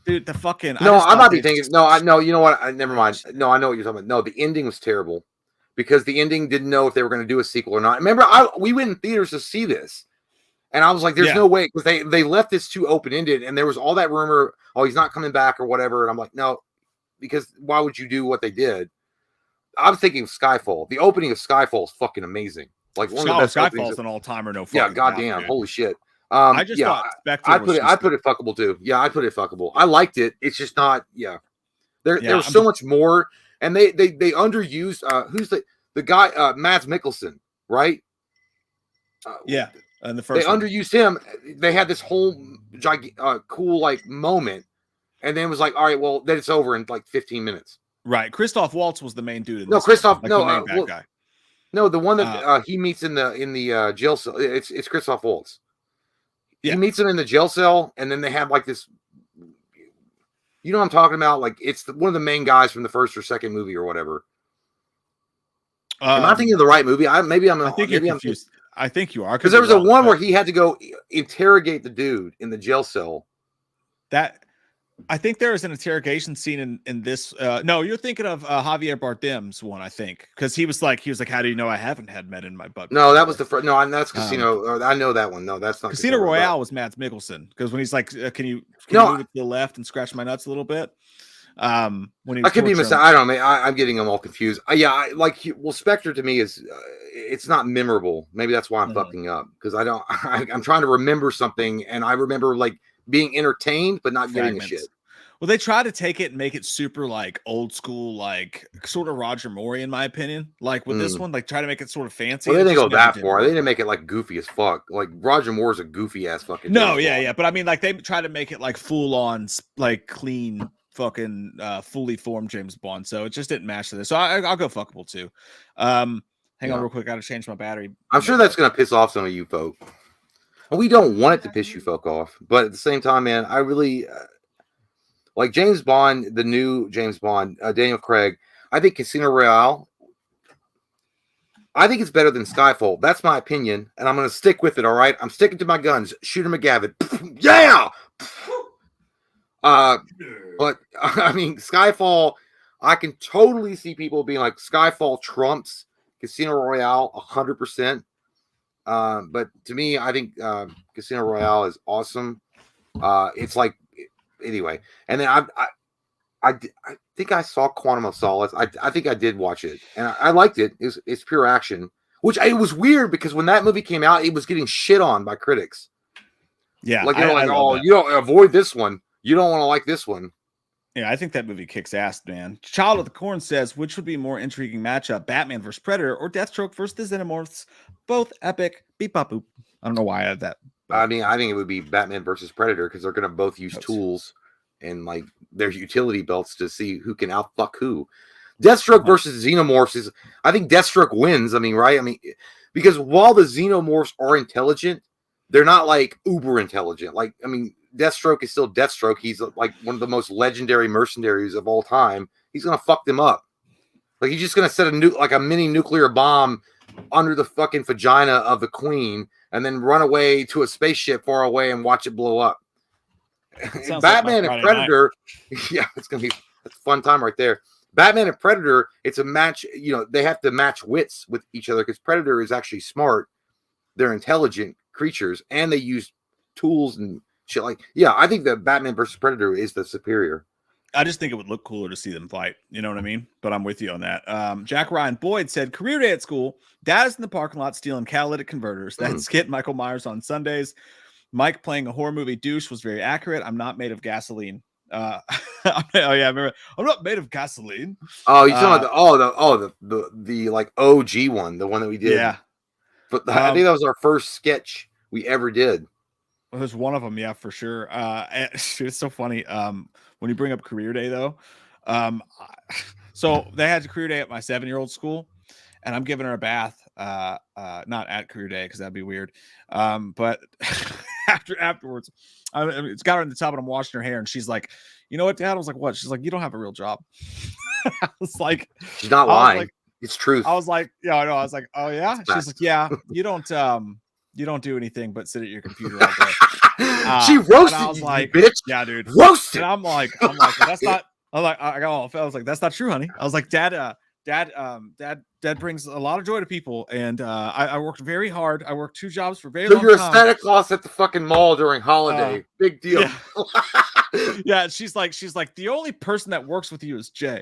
dude, the fucking I might be thinking. No, I know. You know what? Never mind. No, I know what you're talking about. No, the ending was terrible, because the ending didn't know if they were going to do a sequel or not. Remember, we went in theaters to see this, and I was like, "There's no way," because they left this too open ended, and there was all that rumor, "Oh, he's not coming back" or whatever. And I'm like, no, because why would you do what they did? I'm thinking Skyfall. The opening of Skyfall is fucking amazing. Like one of the best. Skyfall's an all timer. No, yeah, goddamn, holy shit. I just thought Spectre I put it fuckable too. Yeah, I put it fuckable. I liked it. It's just not. Yeah, there was so much more, and they underused. Who's the guy? Mads Mikkelsen, right? And the first they underused him. They had this whole cool like moment, and then it was like, all right, well, then it's over in like 15 minutes. Right, Christoph Waltz was the main dude. No, Christoph. Like no, the main bad guy. No, the one that he meets in the jail cell. It's Christoph Waltz. Yeah. He meets him in the jail cell, and then they have like this. You know what I'm talking about? Like it's one of the main guys from the first or second movie or whatever. Am I thinking of the right movie? I think you're confused. I think you are, because there was a one where he had to go interrogate the dude in the jail cell. I think there is an interrogation scene in this. No, you're thinking of Javier Bardem's one, I think, because he was like, how do you know I haven't had med in my butt? No, that was the first. No, that's Casino. I know that one. No, that's not Casino Royale. Was Mads Mikkelsen, because when he's like, can you move it to the left and scratch my nuts a little bit? When he I could be mistaken. I don't know. I'm getting them all confused. Spectre to me is it's not memorable. Maybe that's why I'm fucking up, because I'm trying to remember something, and I remember like being entertained but not getting a shit. Well, they try to take it and make it super like old school, like sort of Roger Moore, in my opinion. Like with this one, like try to make it sort of fancy. Well, they didn't go that far. They didn't make it like goofy as fuck. Like Roger Moore's a goofy ass fucking. No, yeah. But I mean, like they try to make it like full on, like clean, fucking, fully formed James Bond. So it just didn't match to this. So I'll go fuckable too. Hang on real quick. Got to change my battery. I'm sure that's gonna piss off some of you folk. And we don't want it to piss you folk off, but at the same time, man, I really like James Bond, the new James Bond, Daniel Craig. I think Casino Royale, I think it's better than Skyfall. That's my opinion, and I'm going to stick with it, all right? I'm sticking to my guns. Shooter McGavin. Yeah! But, I mean, Skyfall, I can totally see people being like, Skyfall trumps Casino Royale 100%. But to me, I think Casino Royale is awesome. It's like anyway, and then I think I saw Quantum of Solace. I think I did watch it, and I liked it. It's pure action, which it was weird because when that movie came out, it was getting shit on by critics. Yeah, like they're like, oh, you don't avoid this one. You don't want to like this one. Yeah, I think that movie kicks ass, man. Child of the Corn says, which would be a more intriguing matchup, Batman versus Predator or Deathstroke versus the Xenomorphs? Both epic. Beep, bop, boop. I don't know why I had that. I mean, I think it would be Batman versus Predator because they're going to both use tools and like their utility belts to see who can outfuck who. Deathstroke versus Xenomorphs is, I think Deathstroke wins. I mean, right? I mean, because while the Xenomorphs are intelligent, they're not like uber intelligent. Like, I mean, Deathstroke is still Deathstroke. He's like one of the most legendary mercenaries of all time. He's gonna fuck them up. Like he's just gonna set a mini nuclear bomb under the fucking vagina of the Queen, and then run away to a spaceship far away and watch it blow up. Batman and Predator, yeah, it's a fun time right there. Batman and Predator, it's a match. They have to match wits with each other because Predator is actually smart. They're intelligent creatures, and they use tools and shit. I think that Batman versus Predator is the superior. I just think it would look cooler to see them fight. You know what I mean? But I'm with you on that. Jack Ryan Boyd said, career day at school. Dad is in the parking lot stealing catalytic converters. That skit Michael Myers on Sundays. Mike playing a horror movie douche was very accurate. I'm not made of gasoline. Oh yeah, I remember. I'm not made of gasoline. Oh, you're talking about the like OG one, the one that we did. Yeah. But I think that was our first sketch we ever did. Well, there's one of them, yeah, for sure. It's so funny. When you bring up career day, though, so they had a career day at my 7-year-old school, and I'm giving her a bath. Not at career day because that'd be weird. But afterwards, it's got her in the tub, and I'm washing her hair, and she's like, "You know what, Dad?" I was like, "What?" She's like, "You don't have a real job." I was like, "She's not lying. It's truth." I was like, "Yeah, I know." I was like, "Oh yeah." She's like, "Yeah, you don't do anything but sit at your computer all day." She roasted I was like, bitch. Yeah, dude. Roasted. And I'm like, that's not. I'm like, I got all. I was like, that's not true, honey. I was like, Dad brings a lot of joy to people, and I worked very hard. I worked 2 jobs for very long time. So you're a Santa Claus at the fucking mall during holiday. Big deal. Yeah. Yeah, she's like, the only person that works with you is Jay.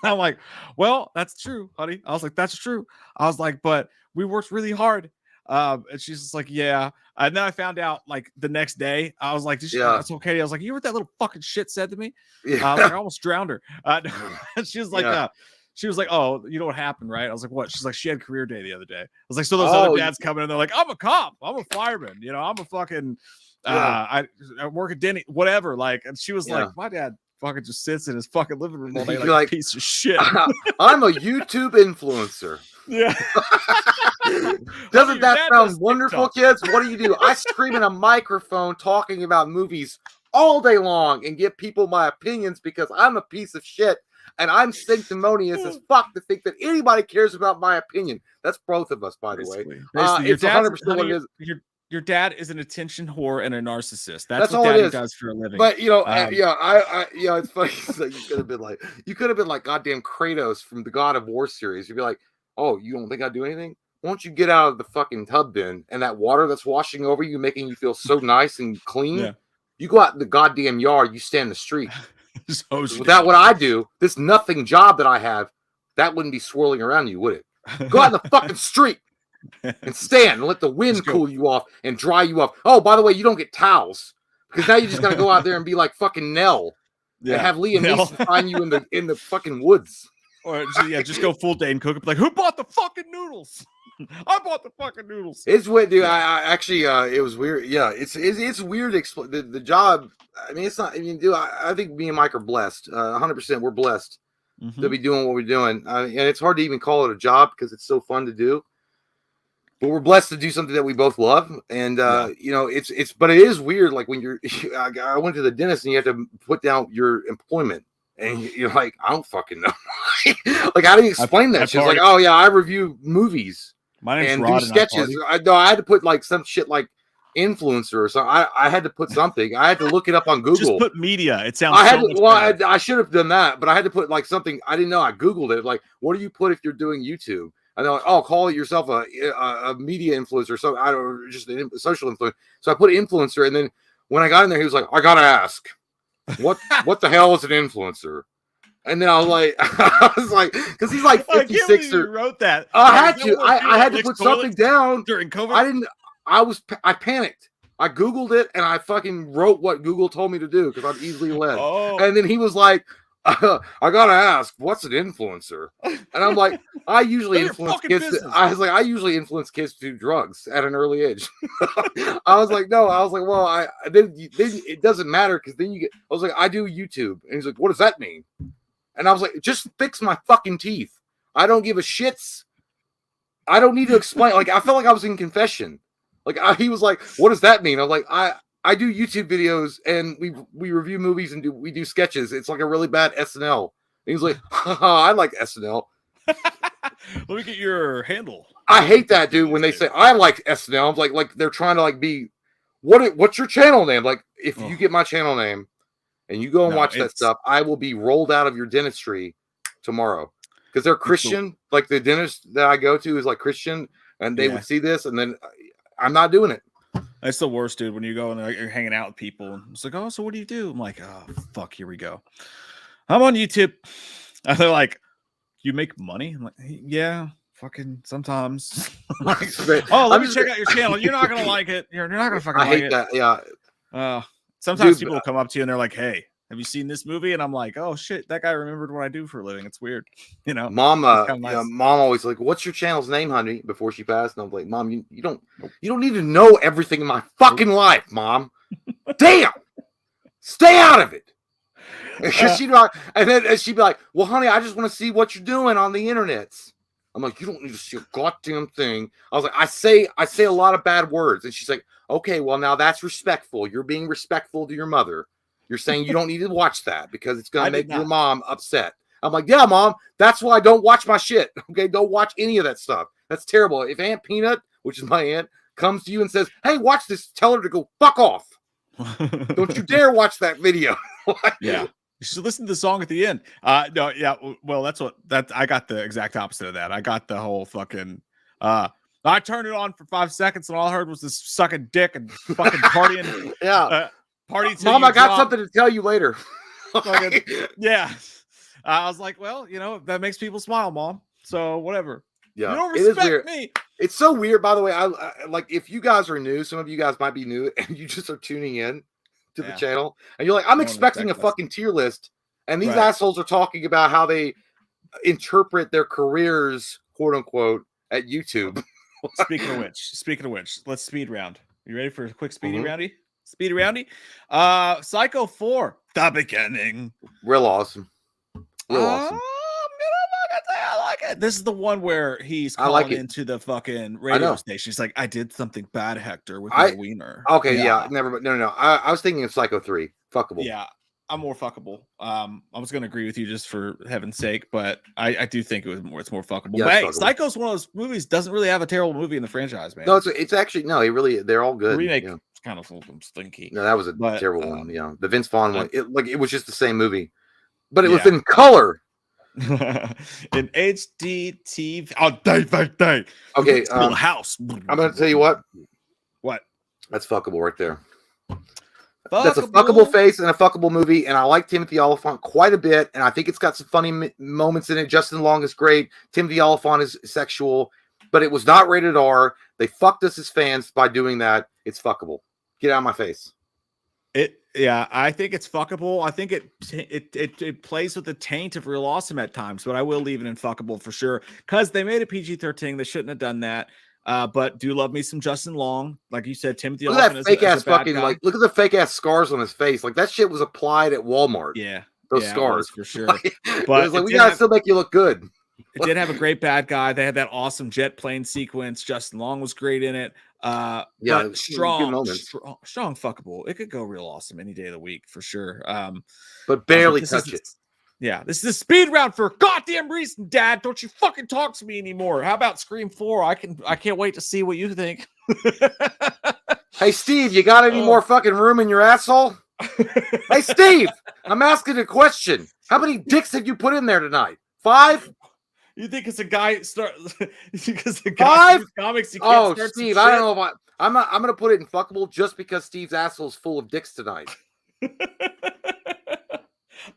I'm like, well, that's true, honey. I was like, that's true. I was like, but we worked really hard. And she's just like, yeah. And then I found out like the next day, I was like, that's okay. I was like, you heard what that little fucking shit said to me? Yeah. I almost drowned her. And she was like, oh, you know what happened, right? I was like, what? She's like, she had career day the other day. I was like, so those other dads coming in, they're like, I'm a cop, I'm a fireman, I'm a fucking I work at Denny, whatever. Like, and she was like, my dad fucking just sits in his fucking living room all day like a piece of shit. I'm a YouTube influencer. Yeah. Doesn't that sound wonderful, kids? What do? I scream in a microphone talking about movies all day long and give people my opinions because I'm a piece of shit and I'm sanctimonious as fuck to think that anybody cares about my opinion. That's both of us, by the way. It's 100% what it is. Your dad is an attention whore and a narcissist. That's what Daddy does for a living. But it's funny. So you could have been like goddamn Kratos from the God of War series. You'd be like, oh, you don't think I do anything? Why don't you get out of the fucking tub then? And that water that's washing over you, making you feel so nice and clean. You go out in the goddamn yard. You stand in the street. Without what I do, this nothing job that I have, that wouldn't be swirling around you, would it? Go out in the fucking street. And stand and let the wind cool you off and dry you up. Oh, by the way, you don't get towels because now you just got to go out there and be like fucking Nell and have Liam Neeson find you in the fucking woods. Or just go full Dane Cook and be like, who bought the fucking noodles? I bought the fucking noodles. It's weird, dude. I actually, it was weird. Yeah, it's weird. The job. I mean, it's not. I mean, dude, I think me and Mike are blessed. 100%, we're blessed to be doing what we're doing. And it's hard to even call it a job because it's so fun to do. But we're blessed to do something that we both love, and but it is weird. Like when I went to the dentist, and you have to put down your employment, and you're like, I don't fucking know. Like, how do you explain that? She's like, oh yeah, I review movies and do sketches. I had to put like some shit like influencer or something. I had to put something. I had to look it up on Google. Just put media. It sounds. I should have done that, but I had to put like something. I didn't know. I Googled it. Like, what do you put if you're doing YouTube? And they're like, oh, call yourself a media influencer. So I don't just a social influencer. So I put influencer. And then when I got in there, he was like, I got to ask, what the hell is an influencer? And then I was like, because he's like 56 or wrote that. I had to put something down during COVID. I panicked. I Googled it and I fucking wrote what Google told me to do because I'm easily led. Oh. And then he was like, I gotta ask, what's an influencer? And I'm like, I usually influence kids. I was like, I usually influence kids to do drugs at an early age. I was like, no. I was like, well, then it doesn't matter because then you get. I was like, I do YouTube, and he's like, what does that mean? And I was like, just fix my fucking teeth. I don't give a shits. I don't need to explain. Like, I felt like I was in confession. Like, he was like, what does that mean? I'm like, I do YouTube videos and we review movies and we do sketches. It's like a really bad SNL. And he's like, I like SNL. Let me get your handle. I hate that, dude. When they say I like SNL, I'm like they're trying to like be what's your channel name? Like, if you get my channel name and you go and watch that stuff, I will be rolled out of your dentistry tomorrow because they're Christian. Like the dentist that I go to is like Christian, and they would see this, and then I'm not doing it. That's the worst, dude. When you go and you're hanging out with people, and it's like, oh, so what do you do? I'm like, oh, fuck, here we go. I'm on YouTube. And they're like, you make money? I'm like, yeah, fucking sometimes. Like, oh, let me check out your channel. You're not gonna like it. You're not gonna fucking like it. I hate that. Yeah. Sometimes people will come up to you and they're like, hey, have you seen this movie? And I'm like, oh shit, that guy remembered what I do for a living. It's weird, you know. Mom, mom always like, what's your channel's name, honey? Before she passed, and I'm like, Mom, you don't need to know everything in my fucking life, Mom. Damn, stay out of it. Because and then she'd be like, well, honey, I just want to see what you're doing on the internet. I'm like, you don't need to see a goddamn thing. I was like, I say a lot of bad words, and she's like, okay, well, now that's respectful. You're being respectful to your mother. You're saying you don't need to watch that because it's gonna make your mom upset. I'm like, yeah, Mom, that's why I don't watch my shit. Okay, don't watch any of that stuff. That's terrible. If Aunt Peanut, which is my aunt, comes to you and says, hey, watch this, tell her to go fuck off. Don't you dare watch that video. Yeah. You should listen to the song at the end. No, yeah. Well, I got the exact opposite of that. I got the whole fucking I turned it on for 5 seconds and all I heard was this sucking dick and fucking partying. Yeah. Party. Mom, I got something to tell you later. Yeah. I was like, well, you know, that makes people smile, Mom. So whatever. Yeah. You don't respect me. It's so weird, by the way. I like if you guys are new, some of you guys might be new and you just are tuning in to the channel and you're like, I'm expecting a fucking tier list, and these assholes are talking about how they interpret their careers, quote unquote, at YouTube. Speaking of which, let's speed round. You ready for a quick speedy roundy? Speedy roundy. Psycho 4, the beginning. Real awesome. Real awesome. I like it. This is the one where he's calling into the fucking radio station. He's like, I did something bad, Hector, with my wiener. Okay, never. No. I was thinking of Psycho 3. Fuckable. Yeah, I'm more fuckable. I was going to agree with you just for heaven's sake, but I do think it's more fuckable. Yeah, but hey, fuckable. Psycho's one of those movies doesn't really have a terrible movie in the franchise, man. No, it's actually they're all good. The remake is kind of stinky. No, that was a terrible one. Yeah, the Vince Vaughn one. It was just the same movie, but it was in color. In HD TV. Oh, day. Okay, house. I'm going to tell you what. What? That's fuckable right there. That's a fuckable face and a fuckable movie, and I like Timothy Olyphant quite a bit, and I think it's got some funny moments in it. Justin Long is great. Timothy Olyphant is sexual, but it was not rated R. They fucked us as fans by doing that. It's fuckable. Get out of my face. Yeah, I think it's fuckable. I think it plays with the taint of Real Awesome at times, but I will leave it in fuckable for sure because they made it PG-13. They shouldn't have done that. But do love me some Justin Long, like you said. Timothy Look at that fake ass fucking guy. Look at the fake ass scars on his face. Like that shit was applied at Walmart. Yeah, those scars for sure. But it's like we gotta still make you look good. It did have a great bad guy. They had that awesome jet plane sequence. Justin Long was great in it. But strong fuckable. It could go real awesome any day of the week for sure. But barely touch it. Yeah, this is the speed round for a goddamn reason, Dad. Don't you fucking talk to me anymore. How about Scream 4? I can't wait to see what you think. Hey Steve, you got any more fucking room in your asshole? Hey Steve, I'm asking a question. How many dicks have you put in there tonight? 5? You think it's a guy because the guy comics? You can't start Steve, I don't know if I'm gonna put it in fuckable just because Steve's asshole's full of dicks tonight.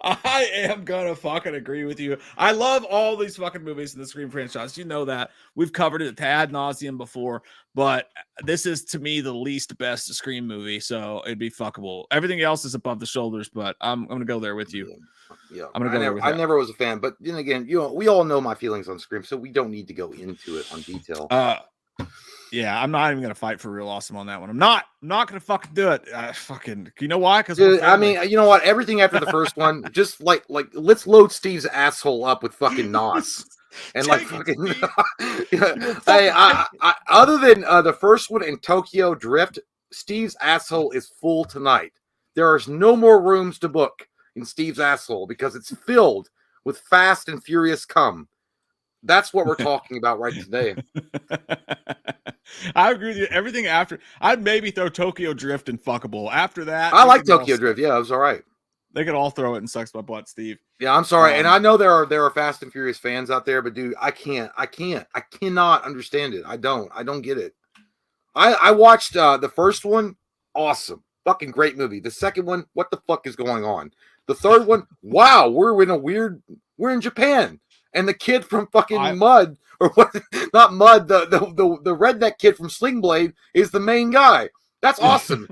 I am gonna fucking agree with you. I love all these fucking movies in the Scream franchise. You know that. We've covered it ad nauseum before, but this is to me the least best Scream movie, so it'd be fuckable. Everything else is above the shoulders, but I'm gonna go there with you. Yeah, I'm gonna go there with you. I never was a fan, but then again, we all know my feelings on Scream, so we don't need to go into it on detail. Yeah, I'm not even gonna fight for Real Awesome on that one. I'm not gonna fucking do it. You know why? Because I mean, you know what? Everything after the first one, just like let's load Steve's asshole up with fucking nos and like fucking. Hey, other than the first one in Tokyo Drift, Steve's asshole is full tonight. There is no more rooms to book in Steve's asshole because it's filled with fast and furious cum. That's what we're talking about right today. I agree with you. Everything after, I'd maybe throw Tokyo Drift and fuckable. After that, I like Tokyo Drift. Yeah, it was all right. They could all throw it and sucks my butt, Steve. Yeah, I'm sorry, and I know there are Fast and Furious fans out there, but dude, I cannot understand it. I don't get it. I watched the first one, awesome, fucking great movie. The second one, what the fuck is going on? The third one, wow, we're in Japan, and the kid from fucking Mud, or what? Not Mud, the redneck kid from Sling Blade is the main guy. That's awesome.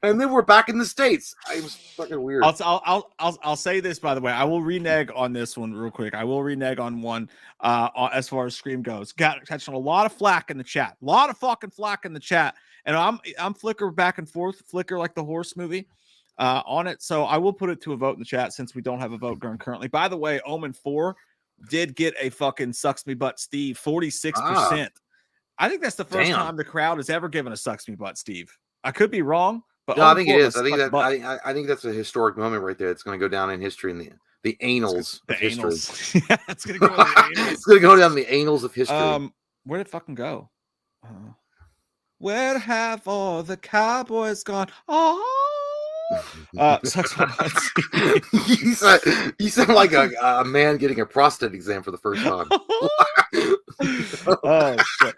and then we're back in the States. It was fucking weird. I'll say this, by the way. I will renege on this one real quick. I will renege on one as far as Scream goes. Got catching a lot of flack in the chat. A lot of fucking flack in the chat. And I'm flicker back and forth, flicker like the horse movie on it. So I will put it to a vote in the chat since we don't have a vote going currently. By the way, Omen 4 did get a fucking sucks me butt Steve, 46%. I think that's the first time the crowd has ever given a sucks me butt, Steve. I could be wrong, but no, I think it is. I think that's a historic moment right there. It's going to go down in history in the annals of history. Yeah, it's going to go in the annals. It's going to go down the annals of history. Where did it fucking go? Where have all the cowboys gone? Sucks my butt. You sound like a man getting a prostate exam for the first time. Oh shit!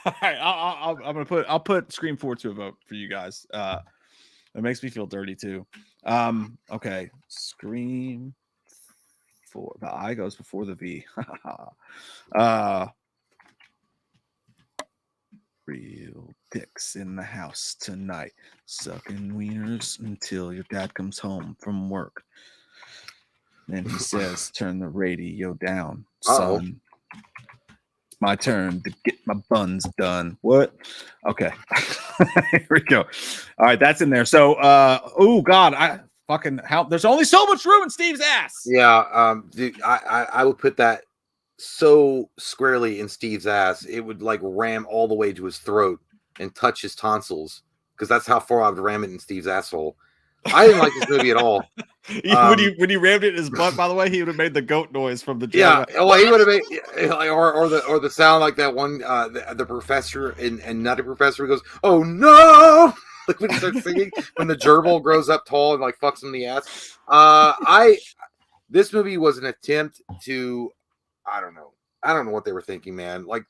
All right, I'll put Scream 4 to a vote for you guys. It makes me feel dirty too. Okay, Scream 4. The I goes before the V. Real dicks in the house tonight, sucking wieners until your dad comes home from work. Then he says, "Turn the radio down, son. It's my turn to get my buns done." What? Okay. Here we go. All right, that's in there. So, oh God, there's only so much room in Steve's ass. Yeah, dude, I would put that so squarely in Steve's ass, it would like ram all the way to his throat and touch his tonsils, because that's how far I would ram it in Steve's asshole. I didn't like this movie at all. When he rammed it in his butt, by the way, he would have made the goat noise from the yeah. Well, he would have made or the sound like that one the professor and Nutty Professor goes, "Oh no!" Like when he starts singing, when the gerbil grows up tall and like fucks him in the ass. This movie was an attempt to. I don't know what they were thinking, man. Like,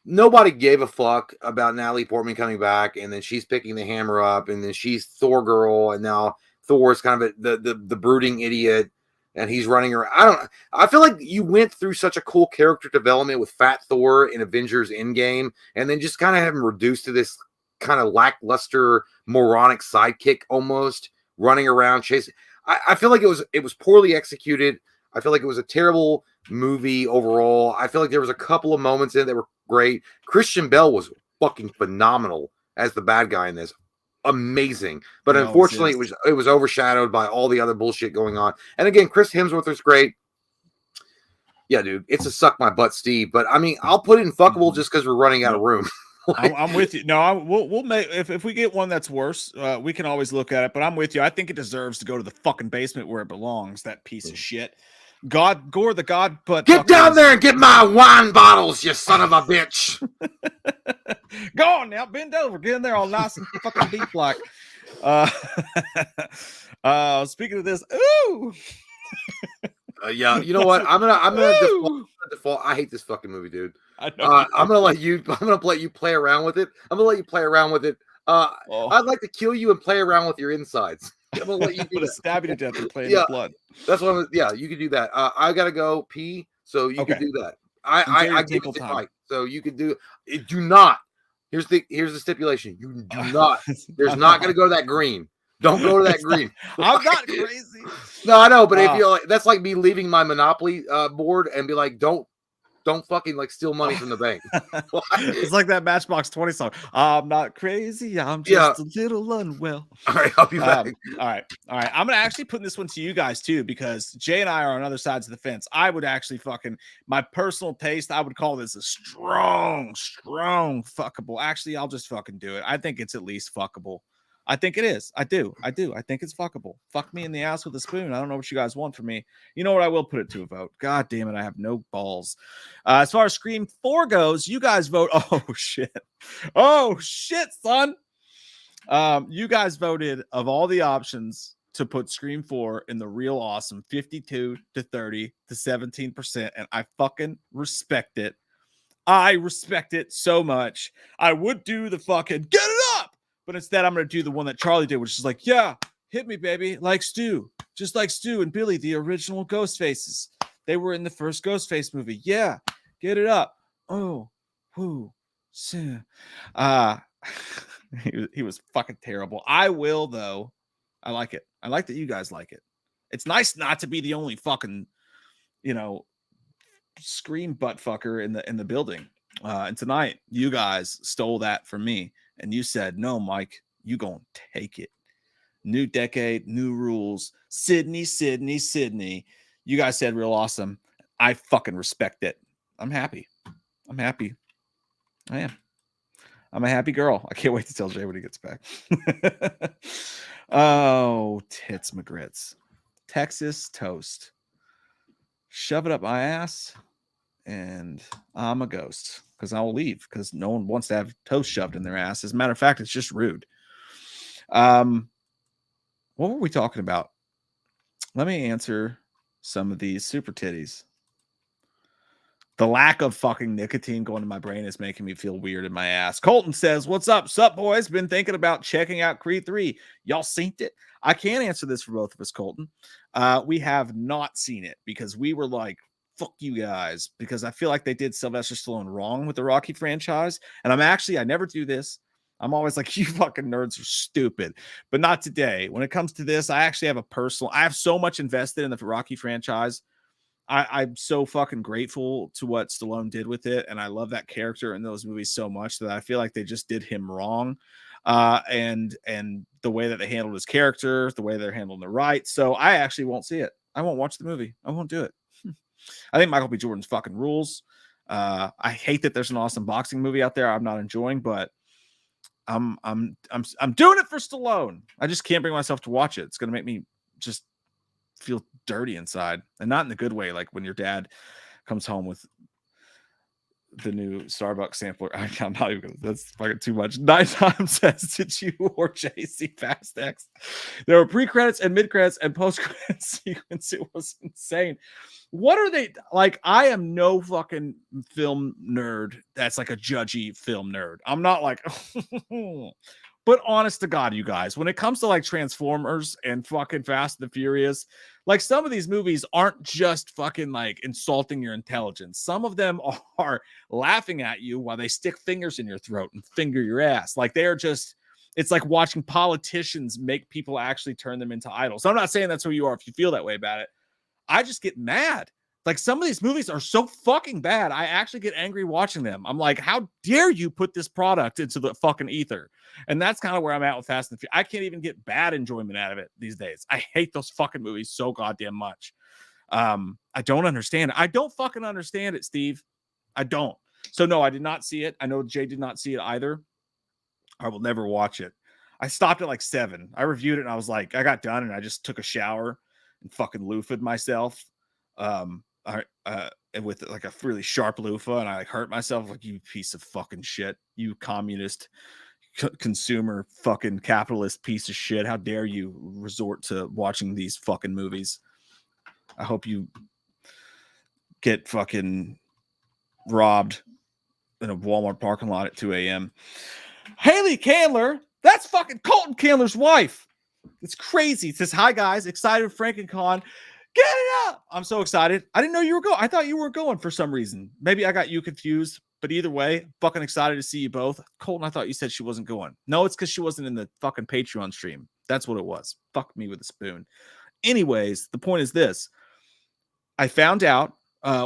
nobody gave a fuck about Natalie Portman coming back, and then she's picking the hammer up, and then she's Thor girl, and now Thor's kind of the brooding idiot, and he's running around. I feel like you went through such a cool character development with Fat Thor in Avengers Endgame, and then just kind of have him reduced to this kind of lackluster, moronic sidekick almost, running around chasing. I feel like it was poorly executed. I feel like it was a terrible movie overall. I feel like there was a couple of moments in it that were great. Christian Bale was fucking phenomenal as the bad guy in this. Amazing. But unfortunately, it was overshadowed by all the other bullshit going on. And again, Chris Hemsworth was great. Yeah, dude, it's a suck my butt, Steve. But I mean, I'll put it in fuckable just because we're running out of room. I'm with you. No, we'll make if we get one that's worse, we can always look at it. But I'm with you. I think it deserves to go to the fucking basement where it belongs. That piece of shit. Gore the God, but get down there and get my wine bottles, you son of a bitch. Go on now, bend over, get in there all nice and fucking deep like. Speaking of this, ooh. Yeah, you know what? I'm gonna default. I hate this fucking movie, dude. I'm gonna let you play around with it. I'm gonna let you play around with it. I'd like to kill you and play around with your insides. I'm gonna let you do that. Stab you to death and play in the blood. That's what you can do that. I gotta go pee, so you can do that. I give it to Mike, so you can do it. Do not. Here's the stipulation. You do not. There's not gonna go to that green. Don't go to that green. I'm not crazy. No, I know, but if you're like, that's like me leaving my Monopoly board and be like, don't fucking like steal money from the bank. It's like that Matchbox 20 song. I'm not crazy. I'm just a little unwell. All right, I'll be back. All right. I'm gonna actually put this one to you guys too, because Jay and I are on other sides of the fence. I would actually my personal taste, I would call this a strong fuckable. Actually, I'll just fucking do it. I think it's at least fuckable. I think it is. I do. I think it's fuckable. Fuck me in the ass with a spoon. I don't know what you guys want from me. You know what? I will put it to a vote. God damn it. I have no balls. As far as Scream 4 goes, you guys vote. Oh, shit. Oh, shit, son. You guys voted of all the options to put Scream 4 in the real awesome 52 to 30 to 17%, and I fucking respect it. I respect it so much. I would do the fucking get it up, but instead I'm going to do the one that Charlie did, which is like, yeah, hit me, baby, like Stu, just like Stu and Billy, the original Ghostfaces. They were in the first Ghostface movie. Yeah, get it up. Oh, whoo, he was fucking terrible. I will though. I like it. I like that you guys like it. It's nice not to be the only fucking, Scream butt fucker in the building. And tonight you guys stole that from me, and you said, "No, Mike, you gonna take it. New decade, new rules. Sydney. You guys said real awesome. I fucking respect it. I'm happy. I am. I'm a happy girl. I can't wait to tell Jay when he gets back." Oh, tits McGrits. Texas toast. Shove it up my ass, and I'm a ghost because I will leave because no one wants to have toast shoved in their ass. As a matter of fact, it's just rude. What were we talking about? Let me answer some of these super titties. The lack of fucking nicotine going to my brain is making me feel weird in my ass. Colton says, "What's up? Sup, boys? Been thinking about checking out Creed 3. Y'all seen it?" I can't answer this for both of us, Colton. We have not seen it because we were like, fuck you guys, because I feel like they did Sylvester Stallone wrong with the Rocky franchise. And I never do this. I'm always like, you fucking nerds are stupid, but not today. When it comes to this, I actually have I have so much invested in the Rocky franchise. I'm so fucking grateful to what Stallone did with it. And I love that character in those movies so much that I feel like they just did him wrong. And the way that they handled his character, the way they're handling the rights. So I actually won't see it. I won't watch the movie. I won't do it. I think Michael B. Jordan's fucking rules. I hate that there's an awesome boxing movie out there I'm not enjoying, but I'm doing it for Stallone. I just can't bring myself to watch it. It's gonna make me just feel dirty inside, and not in the good way, like when your dad comes home with the new Starbucks sampler. I'm not even gonna, that's fucking too much. 9 times says, "Did you or JC Fast X?" There were pre-credits and mid-credits and post-credit sequence. It was insane. What are they like? I am no fucking film nerd that's like a judgy film nerd. I'm not like but honest to God, you guys, when it comes to like Transformers and fucking Fast and the Furious, like some of these movies aren't just fucking like insulting your intelligence. Some of them are laughing at you while they stick fingers in your throat and finger your ass. Like they're just, it's like watching politicians make people actually turn them into idols. So I'm not saying that's who you are if you feel that way about it. I just get mad. Like some of these movies are so fucking bad. I actually get angry watching them. I'm like, how dare you put this product into the fucking ether? And that's kind of where I'm at with Fast and Furious. I can't even get bad enjoyment out of it these days. I hate those fucking movies so goddamn much. I don't understand it. I don't fucking understand it, Steve. I don't. So no, I did not see it. I know Jay did not see it either. I will never watch it. I stopped at like 7. I reviewed it and I was like, I got done and I just took a shower and fucking loofah'd myself. With like a really sharp loofah, and I like hurt myself. Like, you piece of fucking shit, you communist consumer fucking capitalist piece of shit, how dare you resort to watching these fucking movies? I hope you get fucking robbed in a Walmart parking lot at 2 a.m. Haley Candler, that's fucking Colton Candler's wife. It's crazy. It says, "Hi guys, excited for FrankenCon. Get it up!" I'm so excited. I didn't know you were going. I thought you were going for some reason. Maybe I got you confused. But either way, fucking excited to see you both. Colton, I thought you said she wasn't going. No, it's because she wasn't in the fucking Patreon stream. That's what it was. Fuck me with a spoon. Anyways, the point is this. I found out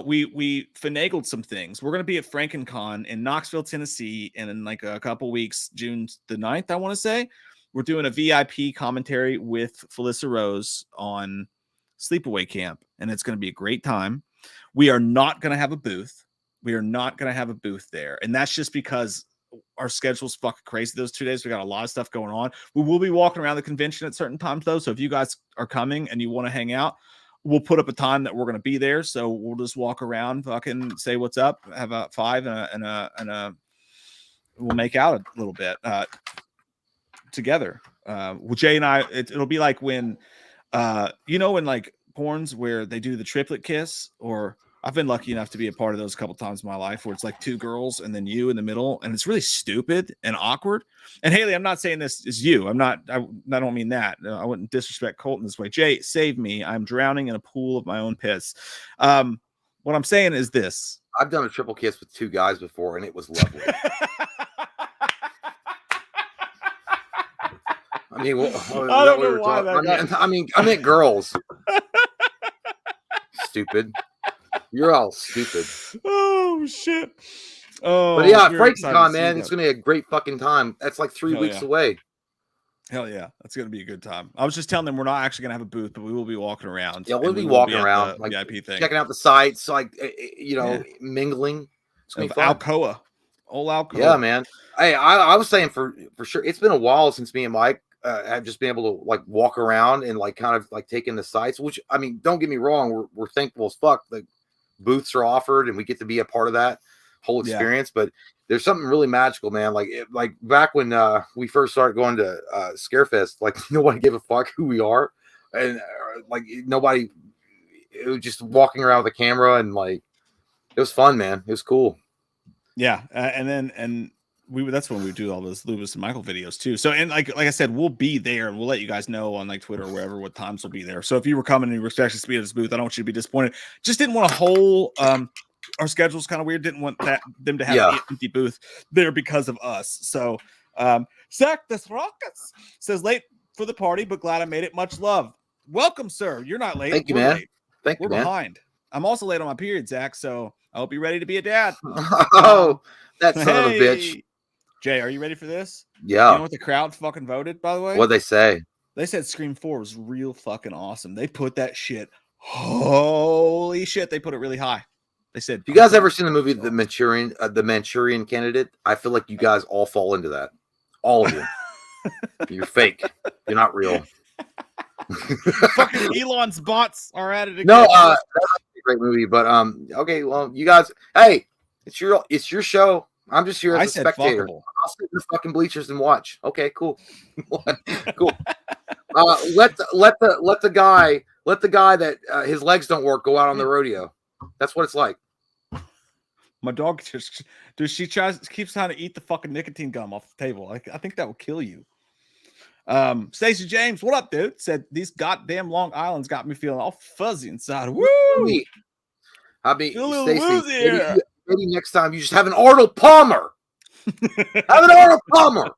we finagled some things. We're going to be at FrankenCon in Knoxville, Tennessee, and in like a couple weeks, June the 9th, I want to say. We're doing a VIP commentary with Felissa Rose on Sleepaway Camp, and it's going to be a great time. We are not going to have a booth. We are not going to have a booth there, and that's just because our schedule's fucking crazy those 2 days. We got a lot of stuff going on. We will be walking around the convention at certain times, though, so if you guys are coming and you want to hang out, we'll put up a time that we're going to be there, so we'll just walk around, fucking say what's up, have a 5 and a we'll make out a little bit. together. Well, Jay and I, it'll be like when, in like porns where they do the triplet kiss, or I've been lucky enough to be a part of those a couple times in my life where it's like two girls and then you in the middle, and it's really stupid and awkward. And Haley, I'm not saying this is you. I don't mean that. I wouldn't disrespect Colton this way. Jay, save me. I'm drowning in a pool of my own piss. What I'm saying is this. I've done a triple kiss with two guys before, and it was lovely. I mean, I don't know why I meant girls. Stupid. You're all stupid. Oh shit. Oh, but yeah, FrankenCon, man, it's gonna be a great fucking time. That's like 3 weeks away. Hell yeah, that's gonna be a good time. I was just telling them we're not actually gonna have a booth, but we will be walking around. Yeah, we'll be walking around, like VIP thing, checking out the sites, like mingling. It's gonna be fun. Old Alcoa. Yeah, man. Hey, I was saying for sure, it's been a while since me and Mike have just been able to like walk around and like kind of like take in the sites. Which I mean, don't get me wrong, we're thankful as fuck. The booths are offered, and we get to be a part of that whole experience. But there's something really magical, man. Like back when we first started going to Scarefest, like nobody gave a fuck who we are, and like nobody. It was just walking around with a camera, and like it was fun, man. It was cool. Yeah, and that's when we do all those Lewis and Michael videos too. So, and like I said, we'll be there, and we'll let you guys know on like Twitter or wherever what times we'll be there. So if you were coming and you were expecting to be at this booth, I don't want you to be disappointed. Just didn't want a whole our schedule's kind of weird. Didn't want them to have an empty booth there because of us. So Zach this Rockets says late for the party, but glad I made it. Much love. Welcome, sir. You're not late. Thank you, man. Thank you, man. We're behind. I'm also late on my period, Zach. So I hope you're ready to be a dad. Oh, that son of a bitch. Jay, are you ready for this? Yeah. You know what the crowd fucking voted, by the way? What'd they say? They said Scream 4 was real fucking awesome. They put that shit. Holy shit, they put it really high. They said, you guys ever seen the movie The Manchurian Candidate? I feel like you guys all fall into that. All of you. You're fake. You're not real. Fucking Elon's bots are at it again. No, that's a great movie, but okay, well, you guys, hey, it's your show. I'm just here as a spectator. I'll sit in the fucking bleachers and watch. Okay, cool. Cool. Let the guy that his legs don't work go out on the rodeo. That's what it's like. My dog keeps trying to eat the fucking nicotine gum off the table. I think that will kill you. Stacey James, what up, dude? Said these goddamn Long Islands got me feeling all fuzzy inside. Woo! I mean, Stacey, maybe next time you just have an Arnold Palmer. Have an Arnold Palmer.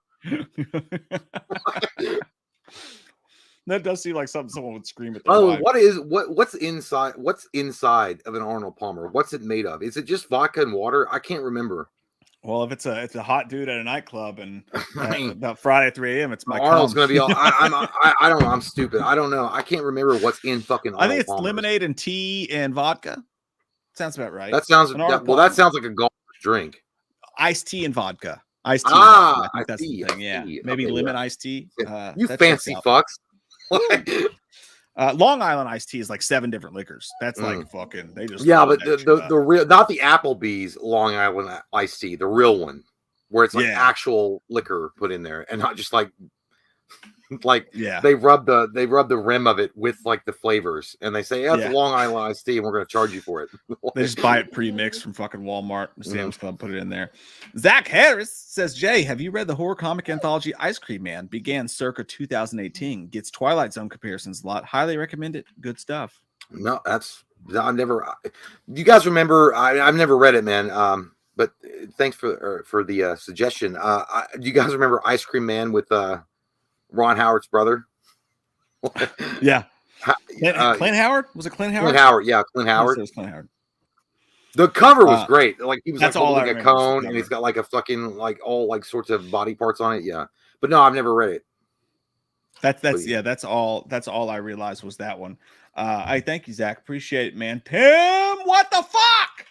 That does seem like something someone would scream at. Oh, what's inside? What's inside of an Arnold Palmer? What's it made of? Is it just vodka and water? I can't remember. Well, if it's a hot dude at a nightclub and about Friday at 3 a.m., it's my Arnold's going to be all. I don't know. I'm stupid. I don't know. I can't remember what's in fucking. Arnold I think it's Palmer's. Lemonade and tea and vodka. Sounds about right. That sounds that sounds like a golf drink. Iced tea and vodka. Iced tea. I think that's the thing. Yeah, maybe lemon iced tea. You fancy fucks. Long Island iced tea is like 7 different liquors. That's like fucking. They just but the real, not the Applebee's Long Island iced tea, the real one, where it's like actual liquor put in there, and not just like they rub the rim of it with like the flavors, and they say it's Long Island iced tea, and we're going to charge you for it. They just buy it pre-mixed from fucking Walmart or Sam's Club, put it in there. Zach Harris says, Jay, have you read the horror comic anthology Ice Cream Man? Began circa 2018. Gets Twilight Zone comparisons a lot. Highly recommend it. Good stuff. No, I've never. You guys remember? I've never read it, man. But thanks for the suggestion. Do you guys remember Ice Cream Man with Ron Howard's brother? Yeah. Clint Howard? Was it Clint Howard? Clint Howard, yeah, Clint Howard. It was Clint Howard. The cover was great. Like he was like holding a cone, and he's got like a fucking like all like sorts of body parts on it. Yeah, but no, I've never read it. That's all I realized was that one. I thank you, Zach. Appreciate it, man. Tim, what the fuck?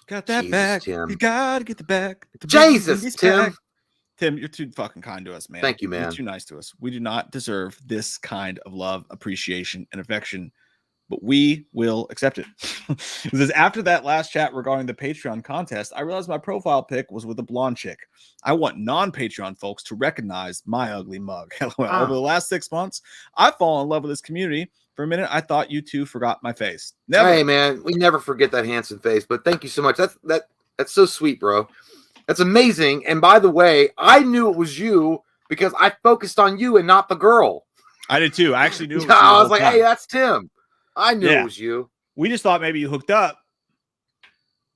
Got that back. Tim. You gotta get the back. Jesus, Tim. Tim, you're too fucking kind to us, man. Thank you, man. You're too nice to us. We do not deserve this kind of love, appreciation, and affection. but we will accept it. It says, after that last chat regarding the Patreon contest, I realized my profile pic was with a blonde chick. I want non-Patreon folks to recognize my ugly mug. Over the last 6 months, I've fallen in love with this community. For a minute, I thought you two forgot my face. Never. Hey, man, we never forget that handsome face, but thank you so much. That's so sweet, bro. That's amazing. And by the way, I knew it was you because I focused on you and not the girl. I did too. I actually knew it was I was like, hey, that's Tim. I knew it was you. We just thought maybe you hooked up.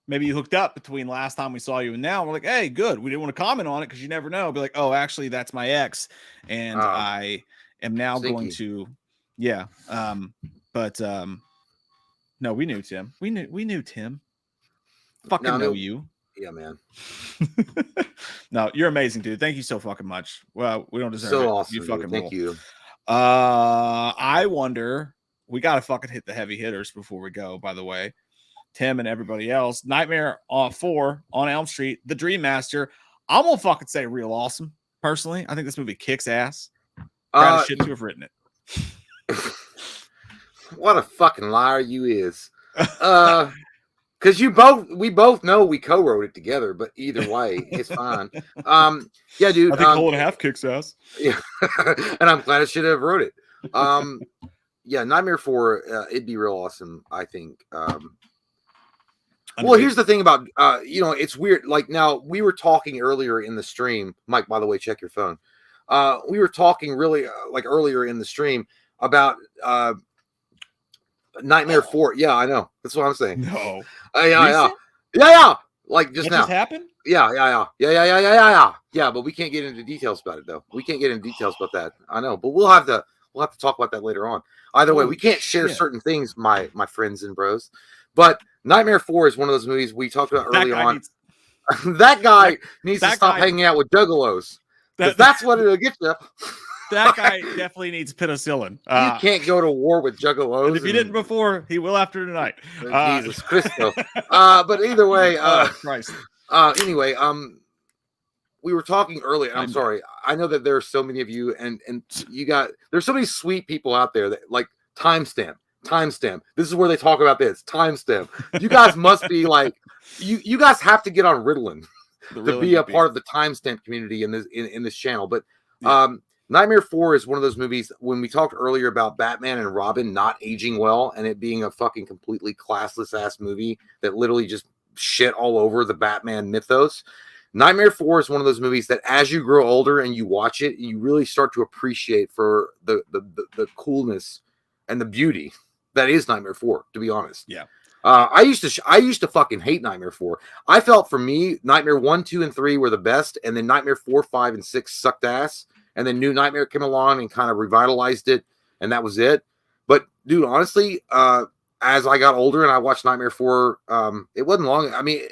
Maybe you hooked up between last time we saw you and now. We're like, hey, good. We didn't want to comment on it because you never know. Be like, oh, actually, that's my ex. And I am now going to, no, we knew Tim. We knew Tim. Fucking know you. Yeah, man. No, you're amazing, dude. Thank you so fucking much. Well, we don't deserve it. So awesome. You fucking Thank you. I wonder, we got to fucking hit the heavy hitters before we go, by the way. Tim and everybody else. Nightmare 4 on Elm Street, The Dream Master. I'm going to fucking say real awesome, personally. I think this movie kicks ass. Proud of shit to have written it. What a fucking liar you is. Because we both know we co-wrote it together, but either way, it's fine. Yeah, dude. I think Whole and a Half kicks ass. Yeah, and I'm glad I should have wrote it. Yeah, Nightmare 4, it'd be real awesome, I think. Well, here's the thing about it's weird. Like, now we were talking earlier in the stream, Mike. By the way, check your phone. We were talking really earlier in the stream about Nightmare 4. Yeah, I know. That's what I'm saying. No. Yeah. Like just now. Just happened? Yeah. Yeah, but we can't get into details about it though. We can't get into details about that. I know, but we'll have to talk about that later on. Either way, we can't share certain things, my friends and bros. But Nightmare 4 is one of those movies we talked about early on. That guy needs to stop hanging out with juggalos. That's what it'll get you. That guy definitely needs penicillin. You can't go to war with juggalos. And if he didn't before, he will after tonight. Jesus Christo. But either way, Christ. Anyway, we were talking earlier. I'm sorry. I know that there are so many of you, and there's so many sweet people out there that like timestamp. This is where they talk about this. Timestamp. You guys must be like, you guys have to get on Ritalin to be a part of the timestamp community in this channel. But Nightmare 4 is one of those movies, when we talked earlier about Batman and Robin not aging well and it being a fucking completely classless ass movie that literally just shit all over the Batman mythos. Nightmare 4 is one of those movies that as you grow older and you watch it, you really start to appreciate for the coolness and the beauty that is Nightmare 4, to be honest. Yeah. I used to fucking hate Nightmare 4. I felt for me, Nightmare 1, 2, and 3 were the best, and then Nightmare 4, 5, and 6 sucked ass. And then New Nightmare came along and kind of revitalized it, and that was it. But dude, honestly, as I got older and I watched Nightmare 4, it wasn't long. I mean,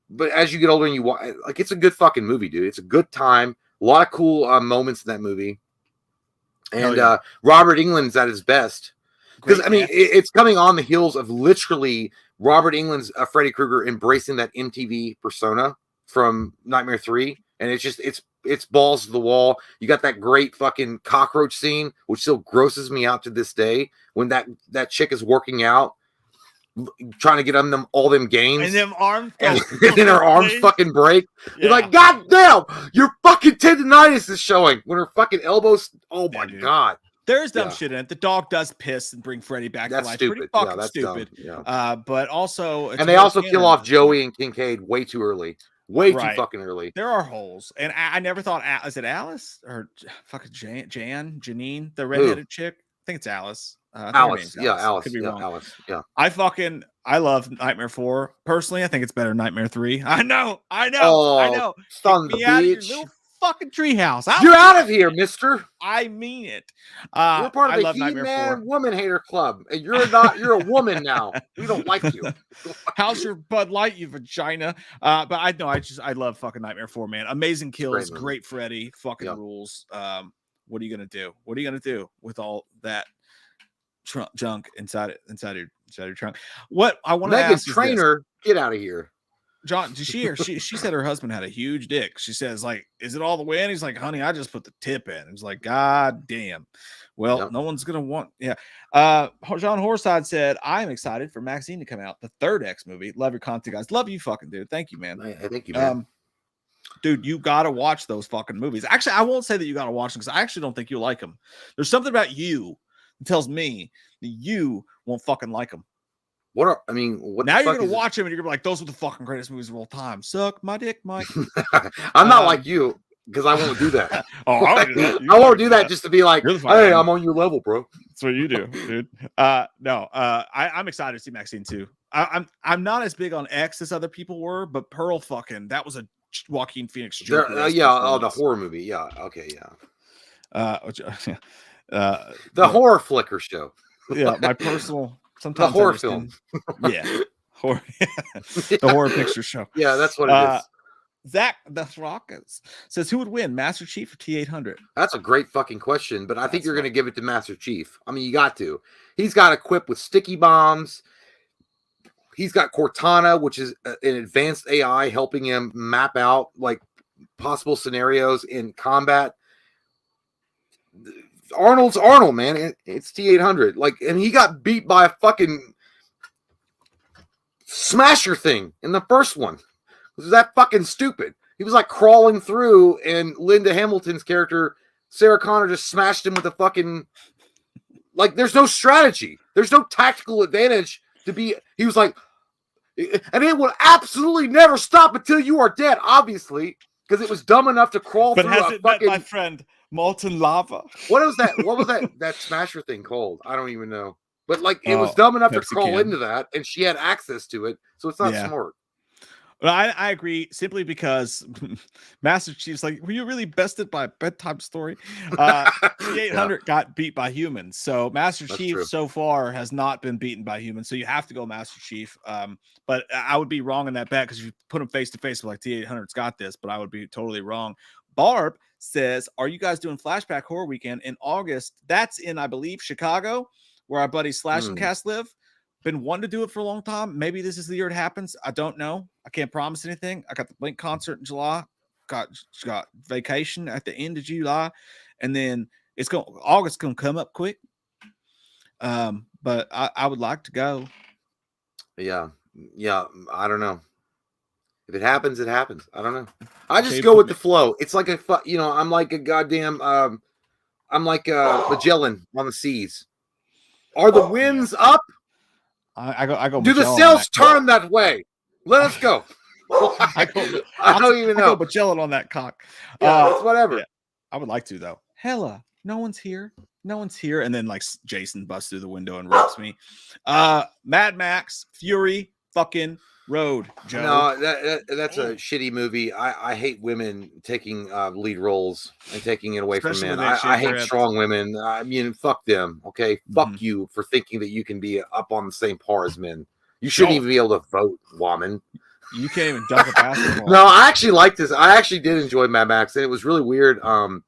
but as you get older and you watch, like, it's a good fucking movie, dude. It's a good time. A lot of cool moments in that movie. And Robert Englund's at his best. Because, I mean, it's coming on the heels of literally Robert Englund's Freddy Krueger embracing that MTV persona from Nightmare 3. And it's balls to the wall. You got that great fucking cockroach scene, which still grosses me out to this day, when that chick is working out, trying to get on all them gains. And them arms and then her arms fucking break. Yeah. You're like, God damn, your fucking tendonitis is showing when her fucking elbows. Oh my God. There's dumb shit in it. The dog does piss and bring Freddy back to life. Stupid. Pretty fucking that's stupid. Yeah. But also, and they also kill off Joey and Kincaid way too early. Way too fucking early. There are holes. And I never thought, is it Alice or fucking Janine, the redheaded chick? I think it's Alice. Alice. Yeah, Alice. Could be wrong. Alice. Yeah. I love Nightmare 4. Personally, I think it's better than Nightmare 3. I know. Oh, son of a bitch. Fucking treehouse. You're out of here, mister. I mean it. You're part of the He-Man Woman Hater Club. And you're a woman now. We don't like you. How's your Bud Light, you vagina? But I love fucking Nightmare 4, man. Amazing kills, great Freddy, fucking rules. What are you gonna do? What are you gonna do with all that junk inside your trunk? What I want to ask Trainer, get out of here. John, did she hear? She said her husband had a huge dick. She says, like, is it all the way in? He's like, honey, I just put the tip in. He's like, God damn. Well, Yep. no one's gonna want. Yeah. John Horside said, I am excited for Maxine to come out. The third X movie. Love your content, guys. Love you, fucking dude. Thank you, man. I thank you, man. Dude, you gotta watch those fucking movies. Actually, I won't say that you gotta watch them because I actually don't think you'll like them. There's something about you that tells me that you won't fucking like them. What Now you're gonna watch them and you're gonna be like, those were the fucking greatest movies of all time. Suck my dick, Mike. I'm not like you because I won't do that. I won't do that just to be like, hey, I'm on your level, bro. That's what you do, dude. I'm excited to see Maxine too. I'm not as big on X as other people were, but Pearl fucking that was a Joaquin Phoenix. The horror movie. Yeah, okay, yeah. The horror flicker show. Yeah, my personal. Sometimes the horror film. Yeah. Horror, the horror picture show. Yeah, that's what it is. Zach the Rockets says, who would win, Master Chief or T-800? That's a great fucking question, but I think you're going to give it to Master Chief. I mean, you got to. He's got equipped with sticky bombs. He's got Cortana, which is an advanced AI helping him map out like possible scenarios in combat. Arnold's Arnold, man. It's T-800. Like, and he got beat by a fucking smasher thing in the first one. Was that fucking stupid? He was like crawling through, and Linda Hamilton's character, Sarah Connor, just smashed him with a fucking. Like, there's no strategy. There's no tactical advantage to be. He was like, and it will absolutely never stop until you are dead, obviously, because it was dumb enough to crawl through a fucking. My friend. Molten lava. What was that smasher thing called? I don't even know. But like it was dumb enough to crawl into that, and she had access to it, so it's not smart. Well, I agree simply because Master Chief's like, were you really bested by a bedtime story? T-800 got beat by humans, so Master Chief so far has not been beaten by humans. So you have to go Master Chief. But I would be wrong in that bet because if you put him face to face with like T-800's got this, but I would be totally wrong. Barb says, are you guys doing Flashback Horror Weekend in August? That's in, I believe, Chicago, where our buddy Slash and Cast live. Been wanting to do it for a long time. Maybe this is the year it happens. I don't know. I can't promise anything. I got the Blink concert in July. Got vacation at the end of July, and then August gonna come up quick. But I would like to go. Yeah. I don't know. If it happens, it happens. I don't know. I just go with the flow. It's like I'm like a goddamn. I'm like Magellan on the seas. Are the winds up? I go. Do the sails turn that way? Let us go. I don't even know. I go Magellan on that cock. It's whatever. Yeah. I would like to though. Hella, no one's here. No one's here. And then like Jason busts through the window and rips me. Mad Max Fury fucking Road, Joe. No, that's a shitty movie. I hate women taking lead roles and taking it away from men. I hate strong women. I mean, fuck them. Okay, fuck you for thinking that you can be up on the same par as men. You shouldn't even be able to vote, woman. You can't even dunk a basketball. No, I actually like this. I actually did enjoy Mad Max, and it was really weird. I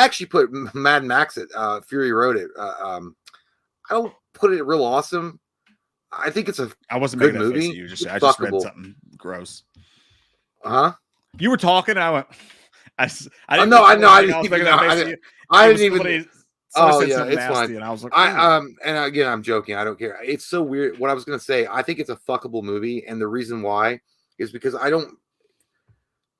actually put Mad Max at Fury Road at. I don't put it real awesome. I think it's a I wasn't good making that movie. Face at you. I just read something gross. Huh? You were talking. And I went. I didn't even. Oh yeah, it's fine. And I was like, and again, I'm joking. I don't care. It's so weird. What I was gonna say, I think it's a fuckable movie, and the reason why is because I don't.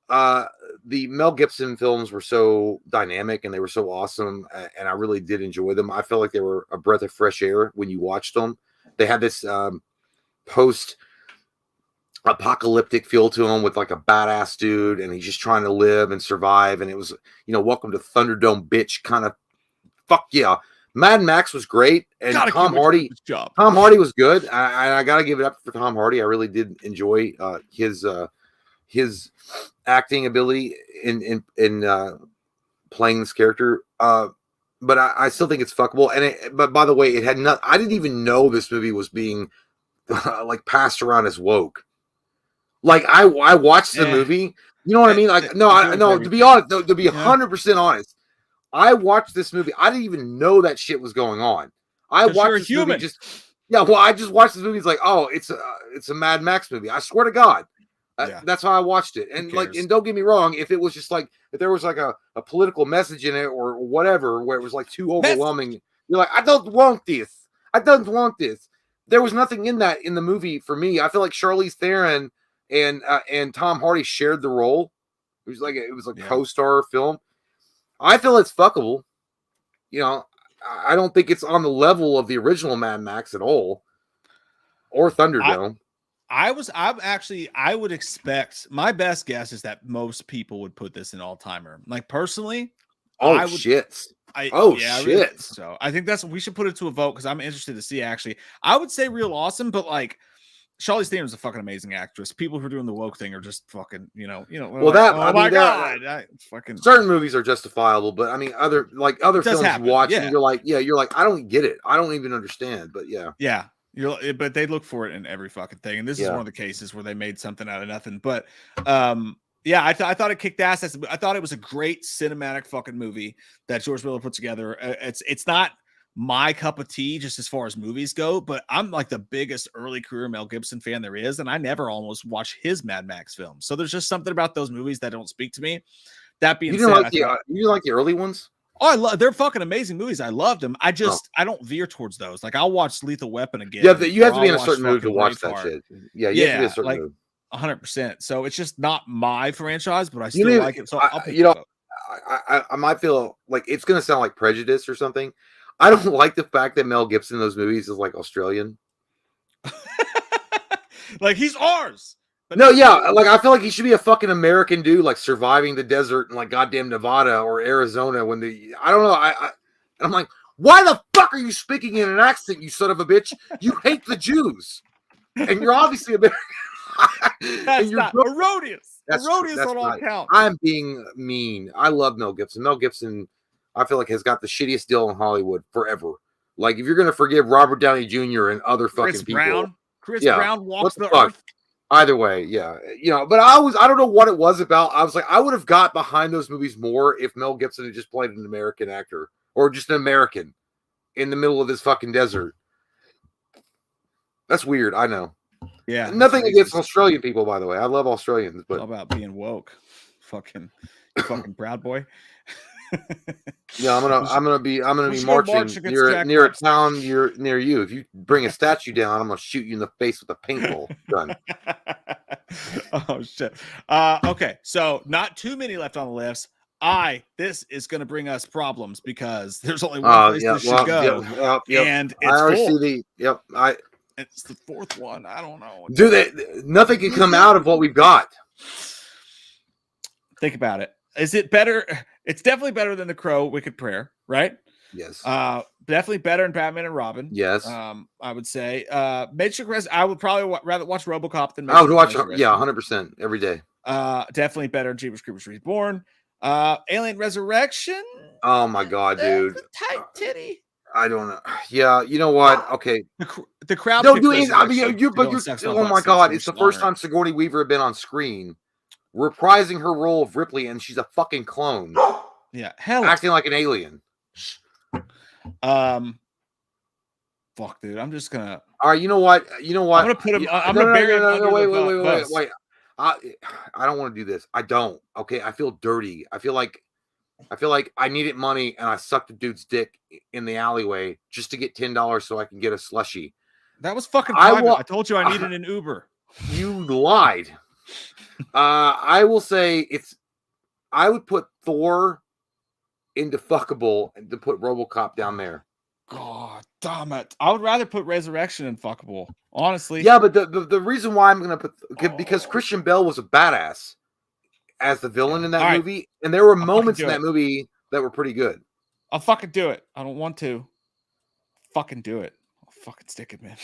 The Mel Gibson films were so dynamic and they were so awesome, and I really did enjoy them. I felt like they were a breath of fresh air when you watched them. They had this post-apocalyptic feel to them with like a badass dude, and he's just trying to live and survive. And it was, welcome to Thunderdome, bitch, kind of. Fuck yeah. Mad Max was great, and Tom Hardy was good. I gotta give it up for Tom Hardy. I really did enjoy his acting ability in playing this character. But I still think it's fuckable. But by the way, it had not. I didn't even know this movie was being like passed around as woke. Like I watched the movie. You know what I mean? Like no. To be honest, to be 100% honest, I watched this movie. I didn't even know that shit was going on. I watched this movie I just watched this movie. It's like, oh, it's a Mad Max movie. I swear to God. That's how I watched it. And like, and don't get me wrong, if it was just like, if there was like a political message in it or whatever, where it was like too overwhelming, you're like, I don't want this. I don't want this. There was nothing in that in the movie for me. I feel like Charlize Theron and Tom Hardy shared the role. It was like a co-star film. I feel it's fuckable. You know, I don't think it's on the level of the original Mad Max at all, or Thunderdome. I would expect, my best guess is that most people would put this in all-timer. Like personally, shit. So I think we should put it to a vote because I'm interested to see. Actually, I would say real awesome, but like Charlize Theron's a fucking amazing actress. People who are doing the woke thing are just fucking, Well, like, that oh my god, fucking certain movies are justifiable, but I mean other films you watch and you're like, I don't get it. I don't even understand. But yeah. But they look for it in every fucking thing, and this is one of the cases where they made something out of nothing. But I thought it kicked ass. I thought it was a great cinematic fucking movie that George Miller put together. It's not my cup of tea just as far as movies go, but I'm like the biggest early career Mel Gibson fan there is, and I never almost watched his Mad Max films. So there's just something about those movies that don't speak to me. That being said, you like the early ones? Oh, they're fucking amazing movies. I loved them. I don't veer towards those. Like I'll watch Lethal Weapon again. Yeah, you have to be in a certain mood to watch that shit. Yeah, you have to be in a certain mood. 100%. So it's just not my franchise, but I still like it. So I might feel like it's gonna sound like prejudice or something. I don't like the fact that Mel Gibson in those movies is like Australian. Like he's ours. No, like I feel like he should be a fucking American dude, like surviving the desert in like goddamn Nevada or Arizona. I don't know. I'm like, why the fuck are you speaking in an accent, you son of a bitch? You hate the Jews, and you're obviously American. That's not erroneous. Erroneous on all counts. I'm being mean. I love Mel Gibson. Mel Gibson, I feel like has got the shittiest deal in Hollywood forever. Like if you're gonna forgive Robert Downey Jr. and other fucking people, Chris Brown walks the earth. Either way, but I don't know what it was about. I was like, I would have got behind those movies more if Mel Gibson had just played an American actor or just an American in the middle of this fucking desert. That's weird. I know. Yeah. Nothing against Australian people, by the way. I love Australians, but all about being woke. Fucking Proud Boy. Yeah, I'm gonna be marching near a town near you. If you bring a statue down, I'm gonna shoot you in the face with a paintball gun. Oh shit. Okay, so not too many left on the list. This is gonna bring us problems because there's only one place this should go, and it's I already full. see It's the fourth one. I don't know. Nothing can come out of what we've got. Think about it. Is it better? It's definitely better than The Crow, Wicked Prayer, right? Yes. Definitely better than Batman and Robin. Yes. I would say. Matrix Res. I would probably rather watch RoboCop than. I would watch. 100% every day. Definitely better than Jeepers Creepers Reborn. Alien Resurrection. Oh my god, dude! Tight titty. I don't know. Yeah, you know what? Okay. The crowd. Don't do it. I mean, oh my god! It's the first time Sigourney Weaver had been on screen, reprising her role of Ripley, and she's a fucking clone. Yeah, hell, acting like an alien. Fuck, dude. I'm just gonna. All right, you know what? I'm gonna put him. I'm gonna bury him. Wait. I don't want to do this. I don't. Okay, I feel dirty. I feel like I needed money and I sucked the dude's dick in the alleyway just to get $10 so I can get a slushie. That was fucking private. I told you I needed an Uber. You lied. I will say I would put Thor into fuckable and to put RoboCop down there. God damn it. I would rather put Resurrection in fuckable, honestly. Yeah, but the reason why I'm going to put... Because Christian Bale was a badass as the villain in that movie. And there were moments in that movie that were pretty good. I'll fucking do it. I don't want to. Fucking do it. I'll fucking stick it, man.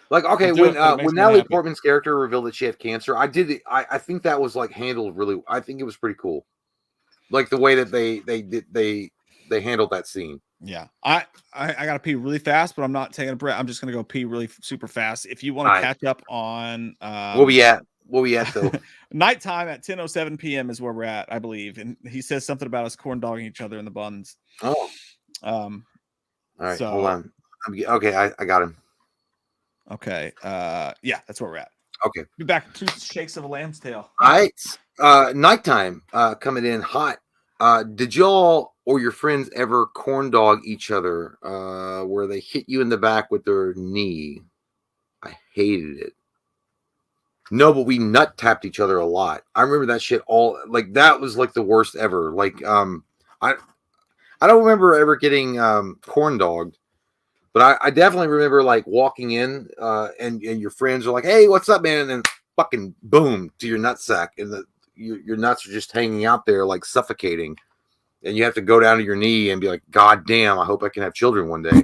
Like, okay, when Natalie Portman's character revealed that she had cancer, I think that was like handled really... I think it was pretty cool. Like the way that they handled that scene. Yeah, I gotta pee really fast, but I'm not taking a breath. I'm just gonna go pee really super fast. If you want to catch up on where we at though? Nighttime at 10:07 p.m. is where we're at, I believe. And he says something about us corn dogging each other in the buns. Oh, all right. So, hold on. Okay, I got him. Okay. Yeah, that's where we're at. Okay. Be back 2 shakes of a lamb's tail. All right. Nighttime coming in hot. Did y'all or your friends ever corn dog each other where they hit you in the back with their knee? I hated it. No, but we nut tapped each other a lot. I remember that shit all like that was like the worst ever. Like I don't remember ever getting corn dogged, but I definitely remember like walking in and your friends are like, "Hey, what's up, man?" And then fucking boom to your nutsack, and your nuts are just hanging out there like suffocating, and you have to go down to your knee and be like, "God damn, I hope I can have children one day."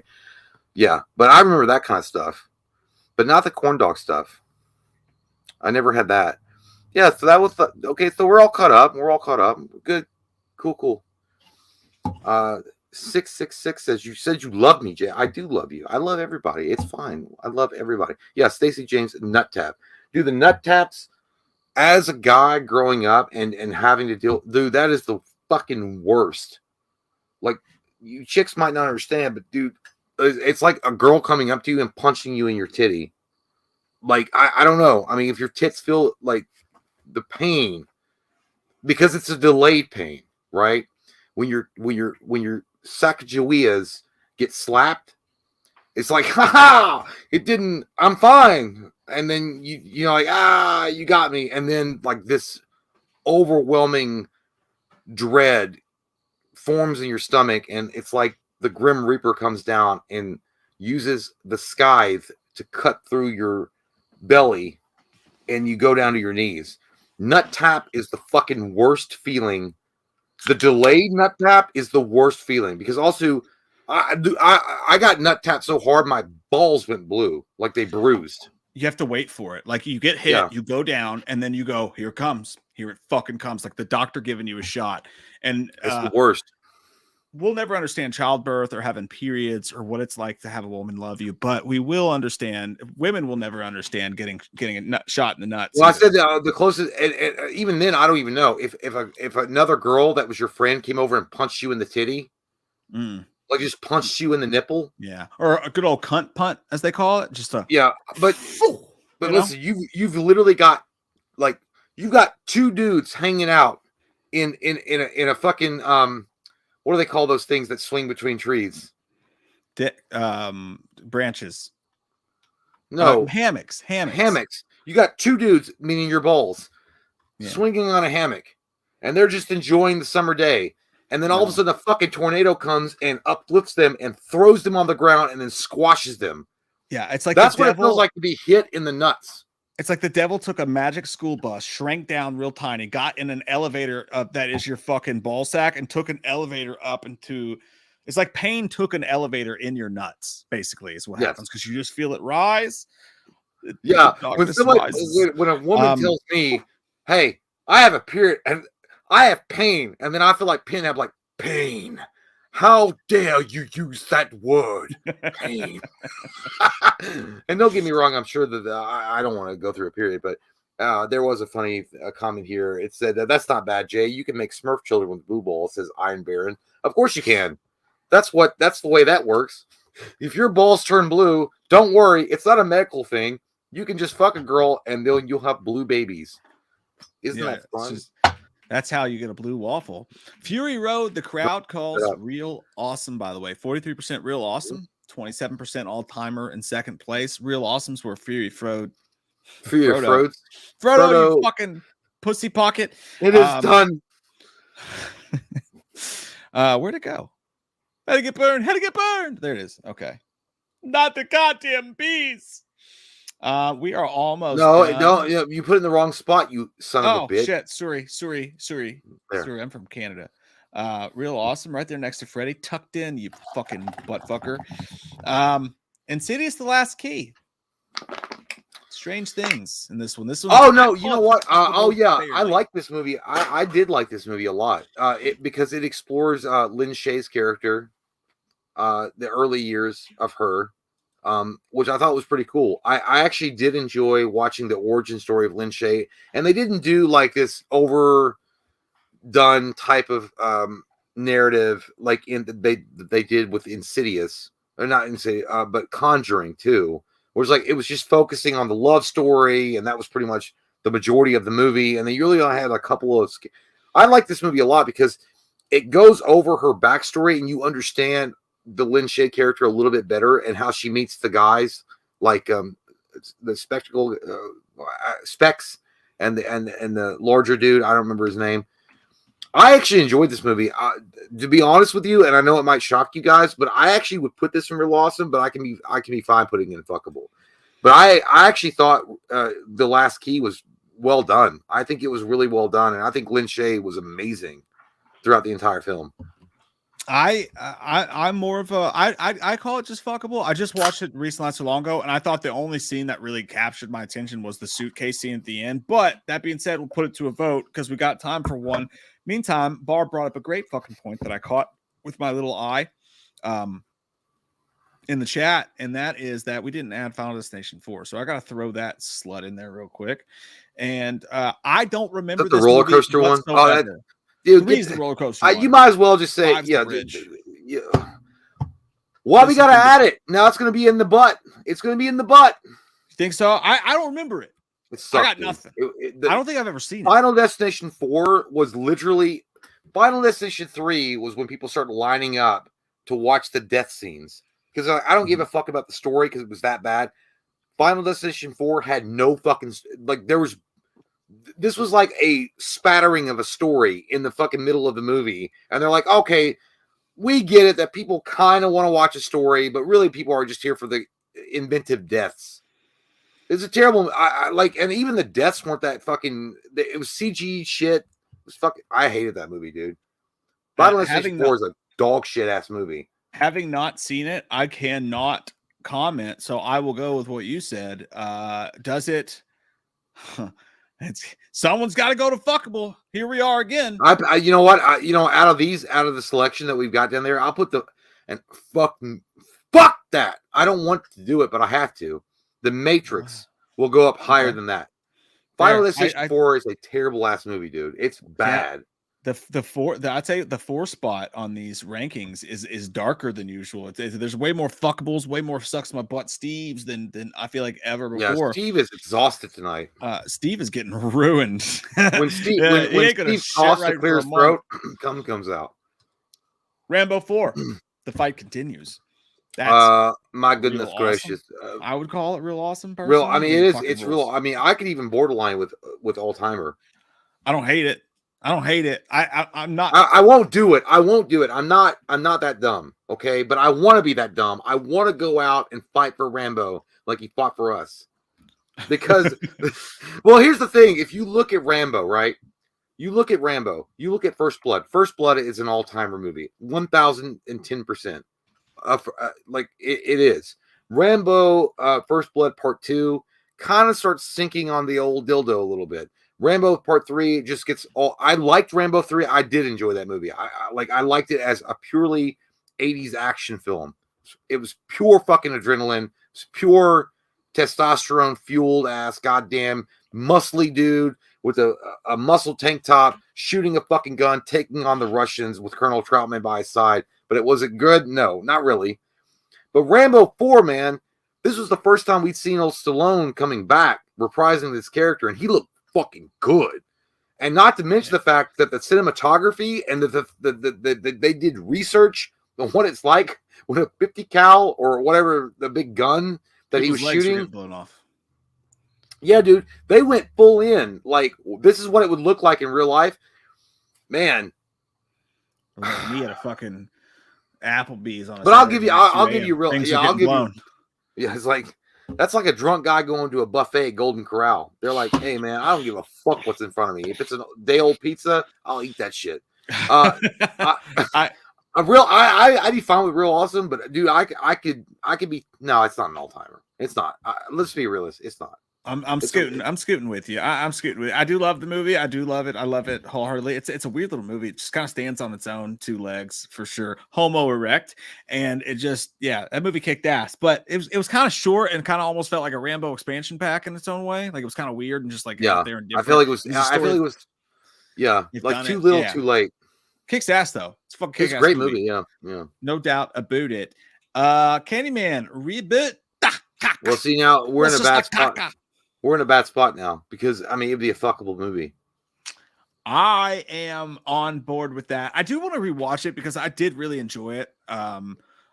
Yeah, but I remember that kind of stuff, but not the corn dog stuff. I never had that. Yeah, so that was okay. So we're all caught up. Good, cool. 666 says you said you love me, Jay. I do love you. I love everybody. It's fine. I love everybody. Yeah, Stacy James nut tap. Do the nut taps as a guy growing up and having to deal. Dude, that is the fucking worst. Like you chicks might not understand, but dude, it's like a girl coming up to you and punching you in your titty. Like I don't know. I mean, if your tits feel like the pain, because it's a delayed pain, right? When your sacagaweas get slapped, it's like, ha, it didn't. I'm fine. And then you know, like you got me. And then like this overwhelming dread forms in your stomach, and it's like the Grim Reaper comes down and uses the scythe to cut through your belly, and you go down to your knees. Nut tap is the fucking worst feeling. The delayed nut tap is the worst feeling because also I got nut tapped so hard my balls went blue, like they bruised. You have to wait for it. Like you get hit, you go down, and then you go, here it comes. Here it fucking comes. Like the doctor giving you a shot. And it's the worst. We'll never understand childbirth or having periods or what it's like to have a woman love you, but we will understand. Women will never understand getting a shot in the nuts. Well, I said the closest, and even then, I don't even know if another girl that was your friend came over and punched you in the titty, like just punched you in the nipple, or a good old cunt punt as they call it, just but listen, you've literally got like you've got 2 dudes hanging out in a fucking what do they call those things that swing between trees? Branches. No, hammocks. You got 2 dudes, meaning your balls, swinging on a hammock, and they're just enjoying the summer day. And then all of a sudden, a fucking tornado comes and uplifts them and throws them on the ground and then squashes them. Yeah, it's like that's what it feels like to be hit in the nuts. It's like the devil took a magic school bus, shrank down real tiny, got in an elevator that is your fucking ball sack, and took an elevator up into. It's like pain took an elevator in your nuts, basically, is what happens because you just feel it rise. Yeah, when a woman tells me, "Hey, I have a period and I have pain," and then I feel like pain, I'm like, pain. How dare you use that word, pain? And don't get me wrong, I'm sure that I don't want to go through a period, but there was a funny comment here. It said, "That's not bad, Jay. You can make Smurf children with blue balls," says Iron Baron. Of course you can. That's the way that works. If your balls turn blue, don't worry. It's not a medical thing. You can just fuck a girl and you'll have blue babies. Isn't that fun? That's how you get a blue waffle. Fury Road, the crowd calls real awesome, by the way. 43% real awesome, 27% all-timer in second place. Real awesomes were Fury Frodo, you fucking pussy pocket. It is done. Where'd it go? Had to get burned. There it is. Okay. Not the goddamn bees. We are almost done. You put it in the wrong spot, you son of a bitch. Shit. Sorry. I'm from Canada. Real awesome right there next to Freddy, tucked in, you fucking butt fucker. Insidious the Last Key. Strange things in this one. Oh no, you know what? I like this movie. I did like this movie a lot. Because it explores Lynn Shay's character, the early years of her. Which I thought was pretty cool. I actually did enjoy watching the origin story of Lynn Shay, and they didn't do like this overdone type of narrative like they did with Insidious, or not Insidious, but Conjuring too, where it's like it was just focusing on the love story, and that was pretty much the majority of the movie. And they really only had a couple of. I like this movie a lot because it goes over her backstory, and you understand the Lin Shaye character a little bit better and how she meets the guys like the spectacle Specs and the larger dude. I don't remember his name. I actually enjoyed this movie. To be honest with you, and I know it might shock you guys, but I actually would put this in Real Awesome, but I can be fine putting it in Fuckable. But I actually thought The Last Key was well done. I think it was really well done, and I think Lin Shaye was amazing throughout the entire film. I'm more of a I call it just fuckable. I just watched it recently not so long ago, and I thought the only scene that really captured my attention was the suitcase scene at the end. But that being said, we'll put it to a vote because we got time for one. Meantime, Barb brought up a great fucking point that I caught with my little eye in the chat, and that is that we didn't add Final Destination 4. So I gotta throw that slut in there real quick. And I don't remember the roller coaster one. Oh, dude, the roller coaster. You might as well just say, yeah. Why we gotta add it? Now it's gonna be in the butt. It's gonna be in the butt. You think so? I don't remember it. I got nothing. I don't think I've ever seen it. Final Destination 4 was literally Final Destination 3 was when people started lining up to watch the death scenes. Because I don't give a fuck about the story because it was that bad. Final Destination 4 had no fucking this was like a spattering of a story in the fucking middle of the movie. And they're like, okay, we get it that people kind of want to watch a story, but really people are just here for the inventive deaths. It's a terrible, and even the deaths weren't that fucking, it was CG shit. It was fucking, I hated that movie, dude. Final Destination 4 is a dog shit ass movie. Having not seen it, I cannot comment, so I will go with what you said. Does it? Someone's got to go to Fuckable. Here we are again. You know what? Out of the selection that we've got down there, I'll put fuck that. I don't want to do it, but I have to. The Matrix will go up higher than that. Final Destination 4 is a terrible ass movie, dude. It's bad. I'd say the 4 spot on these rankings is darker than usual. There's way more fuckables, way more sucks my butt Steves than I feel like ever before. Yeah, Steve is exhausted tonight. Steve is getting ruined. When Steve coughs to clear his throat, comes out. Rambo 4. The fight continues. That's my goodness gracious. Awesome. I would call it real awesome. Personally. Real, I mean, it's real. I mean, I could even borderline with all timer. I don't hate it. I'm not. I won't do it. I'm not that dumb. Okay, but I want to be that dumb. I want to go out and fight for Rambo like he fought for us. Because, well, here's the thing. If you look at Rambo, right? You look at Rambo. You look at First Blood. First Blood is an all-timer movie. 1010%. It is. Rambo First Blood Part 2 kind of starts sinking on the old dildo a little bit. Rambo Part 3 just gets all. I liked Rambo 3. I did enjoy that movie. I liked it as a purely 80s action film. It was pure fucking adrenaline. It was pure testosterone fueled ass goddamn muscly dude with a muscle tank top shooting a fucking gun, taking on the Russians with Colonel Troutman by his side. But was it good? No, not really. But Rambo 4, man, this was the first time we'd seen old Stallone coming back, reprising this character, and he looked fucking good. And not to mention the fact that the cinematography and they did research on what it's like with a 50 cal or whatever the big gun that he was shooting. Blown off. Yeah, dude, they went full in. Like, this is what it would look like in real life. Man. Me at a fucking Applebee's on. But I'll give you real. Yeah, I'll give you. Yeah, it's like that's like a drunk guy going to a buffet at Golden Corral. They're like, "Hey, man, I don't give a fuck what's in front of me. If it's a day old pizza, I'll eat that shit." I'd be fine with Real Awesome, but dude, I could be. No, it's not an all timer. It's not. Let's be realistic. It's not. I'm scooting with you. I'm scooting with you. I do love the movie. I do love it. I love it wholeheartedly. It's a weird little movie. It just kind of stands on its own 2 legs for sure. Homo erect. And it just, that movie kicked ass. But it was kind of short and kind of almost felt like a Rambo expansion pack in its own way. Like it was kind of weird and just like out there and different. I feel like it was like too little, too late. Kicks ass though. It's fucking kick ass. It's a great movie. Yeah. No doubt about it. Candyman reboot. Well, see, now we're in a Just bad like spot. caca. We're in a bad spot now because I mean it'd be a fuckable movie. I am on board with that. I do want to rewatch it because I did really enjoy it. I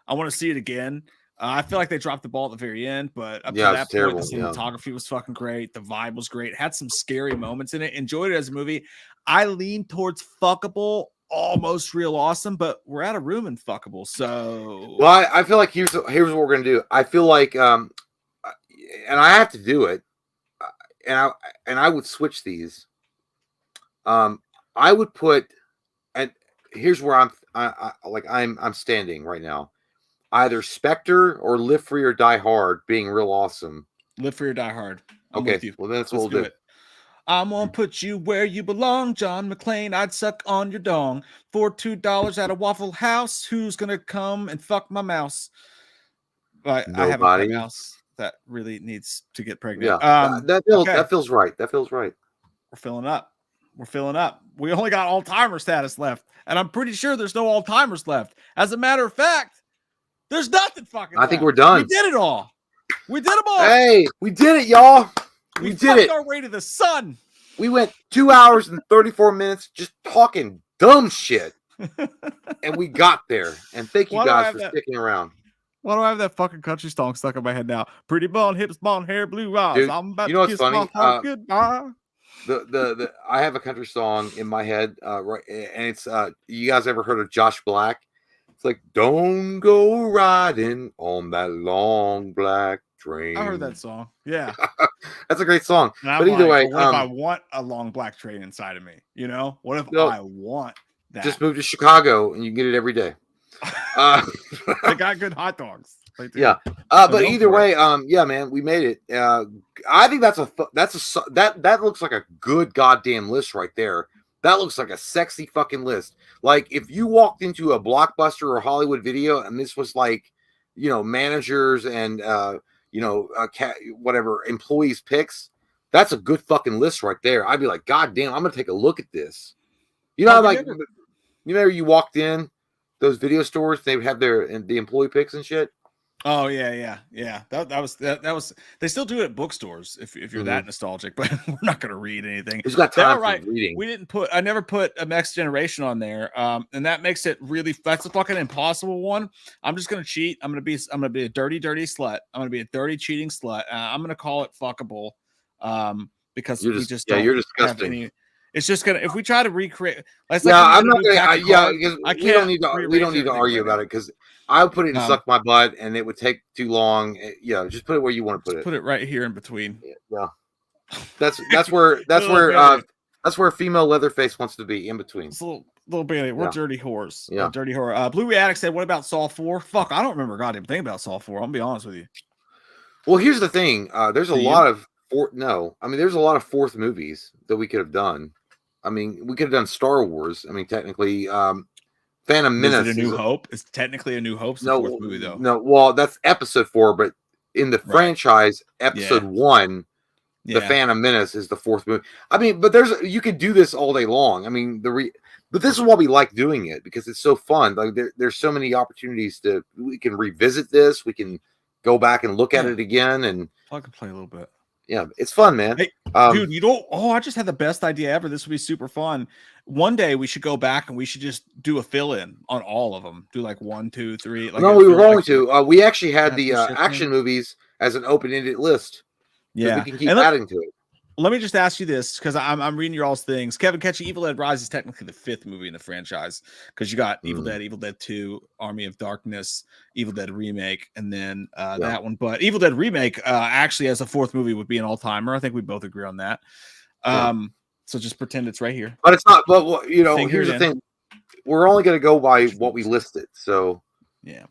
want to see it again. I feel like they dropped the ball at the very end, but up to Yeah, that it's terrible. point, the Yeah. cinematography was fucking great. The vibe was great. It had some scary moments in it. Enjoyed it as a movie. I lean towards fuckable, almost real awesome, but we're out of room in fuckable. So, Well, I feel like here's what we're gonna do. I feel like and I have to do it, and I would switch these. I would put, and here's where I'm standing right now. Either Spectre or Live Free or Die Hard being real awesome. Live Free or Die Hard. I'm okay, with you. well that's what we'll do. It. I'm gonna put you where you belong, John McClane. I'd suck on your dong for $2 at a Waffle House. Who's gonna come and fuck my mouse? But I have a pet mouse that really needs to get pregnant. Yeah, that feels right. That feels right. We're filling up. We're filling up. We only got all-timer status left, and I'm pretty sure there's no all-timers left. As a matter of fact, there's nothing fucking left. I think we're done. We did it all. We did them all. Hey, we did it, y'all. We did it. Our way to the sun. We went 2 hours and 34 minutes just talking dumb shit, and we got there. And thank you guys for sticking around. Why do I have that fucking country song stuck in my head now? Pretty blonde hips, blonde hair, blue eyes. Dude, I'm about you know to what's kiss funny? my heart goodbye. The I have a country song in my head, right, and it's you guys ever heard of Josh Black? It's like, don't go riding on that long black train. I heard that song. Yeah. That's a great song. But either way, what if I want a long black train inside of me? You know, what if I want that? Just move to Chicago and you can get it every day. They got good hot dogs. Yeah. But either way, yeah, man, we made it. I think that looks like a good goddamn list right there. That looks like a sexy fucking list. Like if you walked into a Blockbuster or Hollywood Video and this was like, you know, managers and whatever employees picks, that's a good fucking list right there. I'd be like, God damn, I'm gonna take a look at this. You know, you walked in those video stores, they would have the employee picks and shit. Oh yeah. That was. They still do it at bookstores if you're that nostalgic, but we're not going to read anything. Who's got time for reading? I never put a Next Generation on there, and that makes it really. That's a fucking impossible one. I'm just going to cheat. I'm going to be a dirty slut. I'm going to be a dirty cheating slut. I'm going to call it fuckable, because you're disgusting. It's just gonna if we try to recreate. I'm not gonna. Because we don't need to argue about it because I would put it in suck my butt and it would take too long. Yeah, just put it where you want to put it. Put it right here in between. Yeah, that's where female Leatherface wants to be, in between. It's a little bit. We're dirty whores. Yeah, dirty whore. Blue Addict said, "What about Saw 4?" Fuck, I don't remember a goddamn thing about Saw 4. I'm gonna be honest with you. Well, here's the thing. There's a lot of there's a lot of fourth movies that we could have done. I mean, we could have done Star Wars. I mean, technically, Phantom Menace. Is it A New Hope? It's technically A New Hope's the fourth movie, though. No, well, that's episode 4, but in the franchise, episode 1, the Phantom Menace is the fourth movie. I mean, but you could do this all day long. I mean, but this is why we like doing it, because it's so fun. Like there's so many opportunities we can revisit this. We can go back and look at it again, and I can play a little bit. Yeah, it's fun, man. Hey, dude, I just had the best idea ever. This would be super fun. One day we should go back and we should just do a fill-in on all of them. Do like 1, 2, 3. Like no, we were going to. We actually had the action movies as an open-ended list. Yeah, we can keep adding to it. Let me just ask you this, because I'm reading your all's things. Kevin Ketchy, Evil Dead Rise is technically the 5th movie in the franchise, because you got Evil Dead 2, Army of Darkness, Evil Dead Remake, and then that one. But Evil Dead Remake actually as a 4th movie would be an all-timer. I think we both agree on that. So just pretend it's right here. But it's not. But here's the thing: we're only going to go by what we listed. So yeah,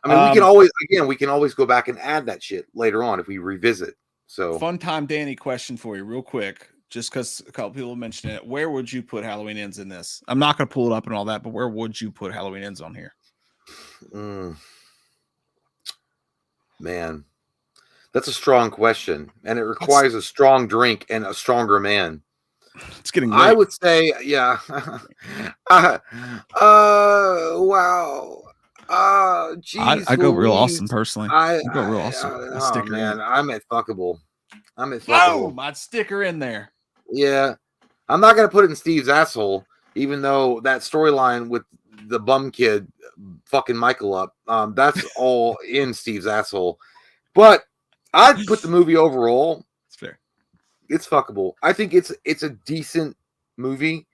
I mean, we can always go back and add that shit later on if we revisit. So fun time, Danny. Question for you, real quick, just because a couple people mentioned it. Where would you put Halloween Ends in this? I'm not going to pull it up and all that, but where would you put Halloween Ends on here? Man, that's a strong question, and it requires a strong drink and a stronger man. It's getting late. I would say, yeah. Wow. Geez, I go real Louise. awesome personally. I go real awesome. oh man, I'm at fuckable. Boom! I'd stick her in there. Yeah, I'm not gonna put it in Steve's asshole, even though that storyline with the bum kid fucking Michael up, that's all in Steve's asshole. But I'd put the movie overall. It's fair. It's fuckable. I think it's a decent movie.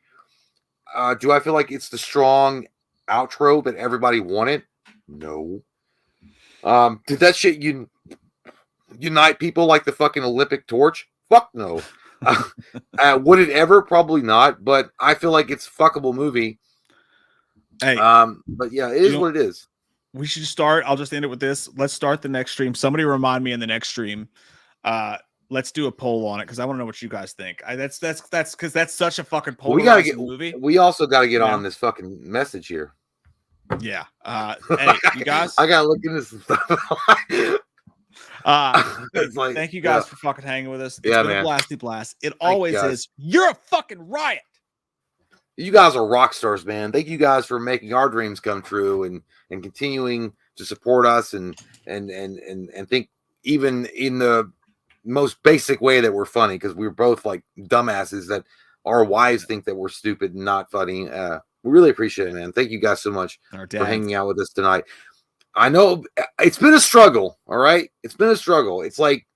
Do I feel like it's the strong outro that everybody wanted? No. Did that shit unite people like the fucking Olympic torch? Fuck no. Would it ever? Probably not. But I feel like it's a fuckable movie. Hey, but yeah, it is what it is. We should start. I'll just end it with this. Let's start the next stream. Somebody remind me in the next stream. Let's do a poll on it because I want to know what you guys think. That's because that's such a fucking poll. We gotta get. Movie. We also got to get on this fucking message here. Yeah. Hey, you guys. I gotta look into some stuff. Like, thank you guys for fucking hanging with us. It's been a blasty blast. It always is. You're a fucking riot. You guys are rock stars, man. Thank you guys for making our dreams come true and continuing to support us and think even in the most basic way that we're funny, because we're both like dumbasses that our wives think that we're stupid and not funny. We really appreciate it, man. Thank you guys so much for hanging out with us tonight. I know it's been a struggle. All right. It's been a struggle. It's like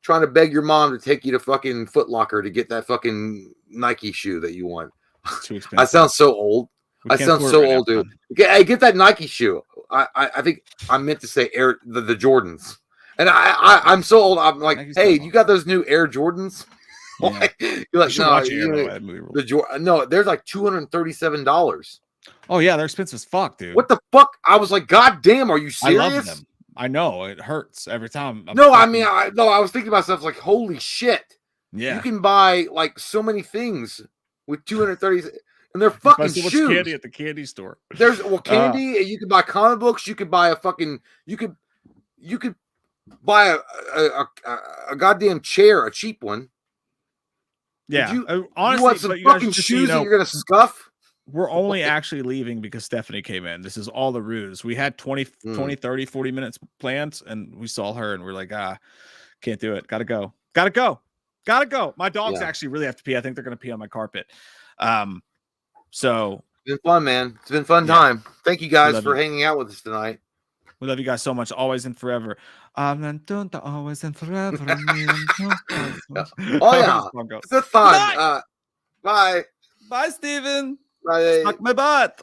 trying to beg your mom to take you to fucking Foot Locker to get that fucking Nike shoe that you want. Too expensive. I sound so old. I sound so old, dude. Get that Nike shoe. I think I meant to say the Jordans. And I'm so old. I'm like, hey, you got those new Air Jordans? Yeah. You're like, no, there's like $237. Oh yeah, they're expensive as fuck, dude. What the fuck? I was like, God damn, are you serious? I love them. I know it hurts every time. I was thinking to myself, like, holy shit. Yeah. You can buy like so many things with 230, and they're fucking shoes. Candy at the candy store. There's candy, and you can buy comic books. You could buy a fucking. You could buy a goddamn chair, a cheap one. Yeah, honestly, you want some fucking shoes that you're gonna scuff? We're only actually leaving because Stephanie came in. This is all the ruse. We had 20, 30, 40 minutes planned, and we saw her, and we're like, can't do it. Gotta go. My dogs actually really have to pee. I think they're gonna pee on my carpet. So it's been fun, man. It's been a fun time. Thank you guys for hanging out with us tonight. We love you guys so much. Always and forever. Always and forever. Oh yeah. Good fun. Bye. Bye, Steven. Bye. Suck my butt.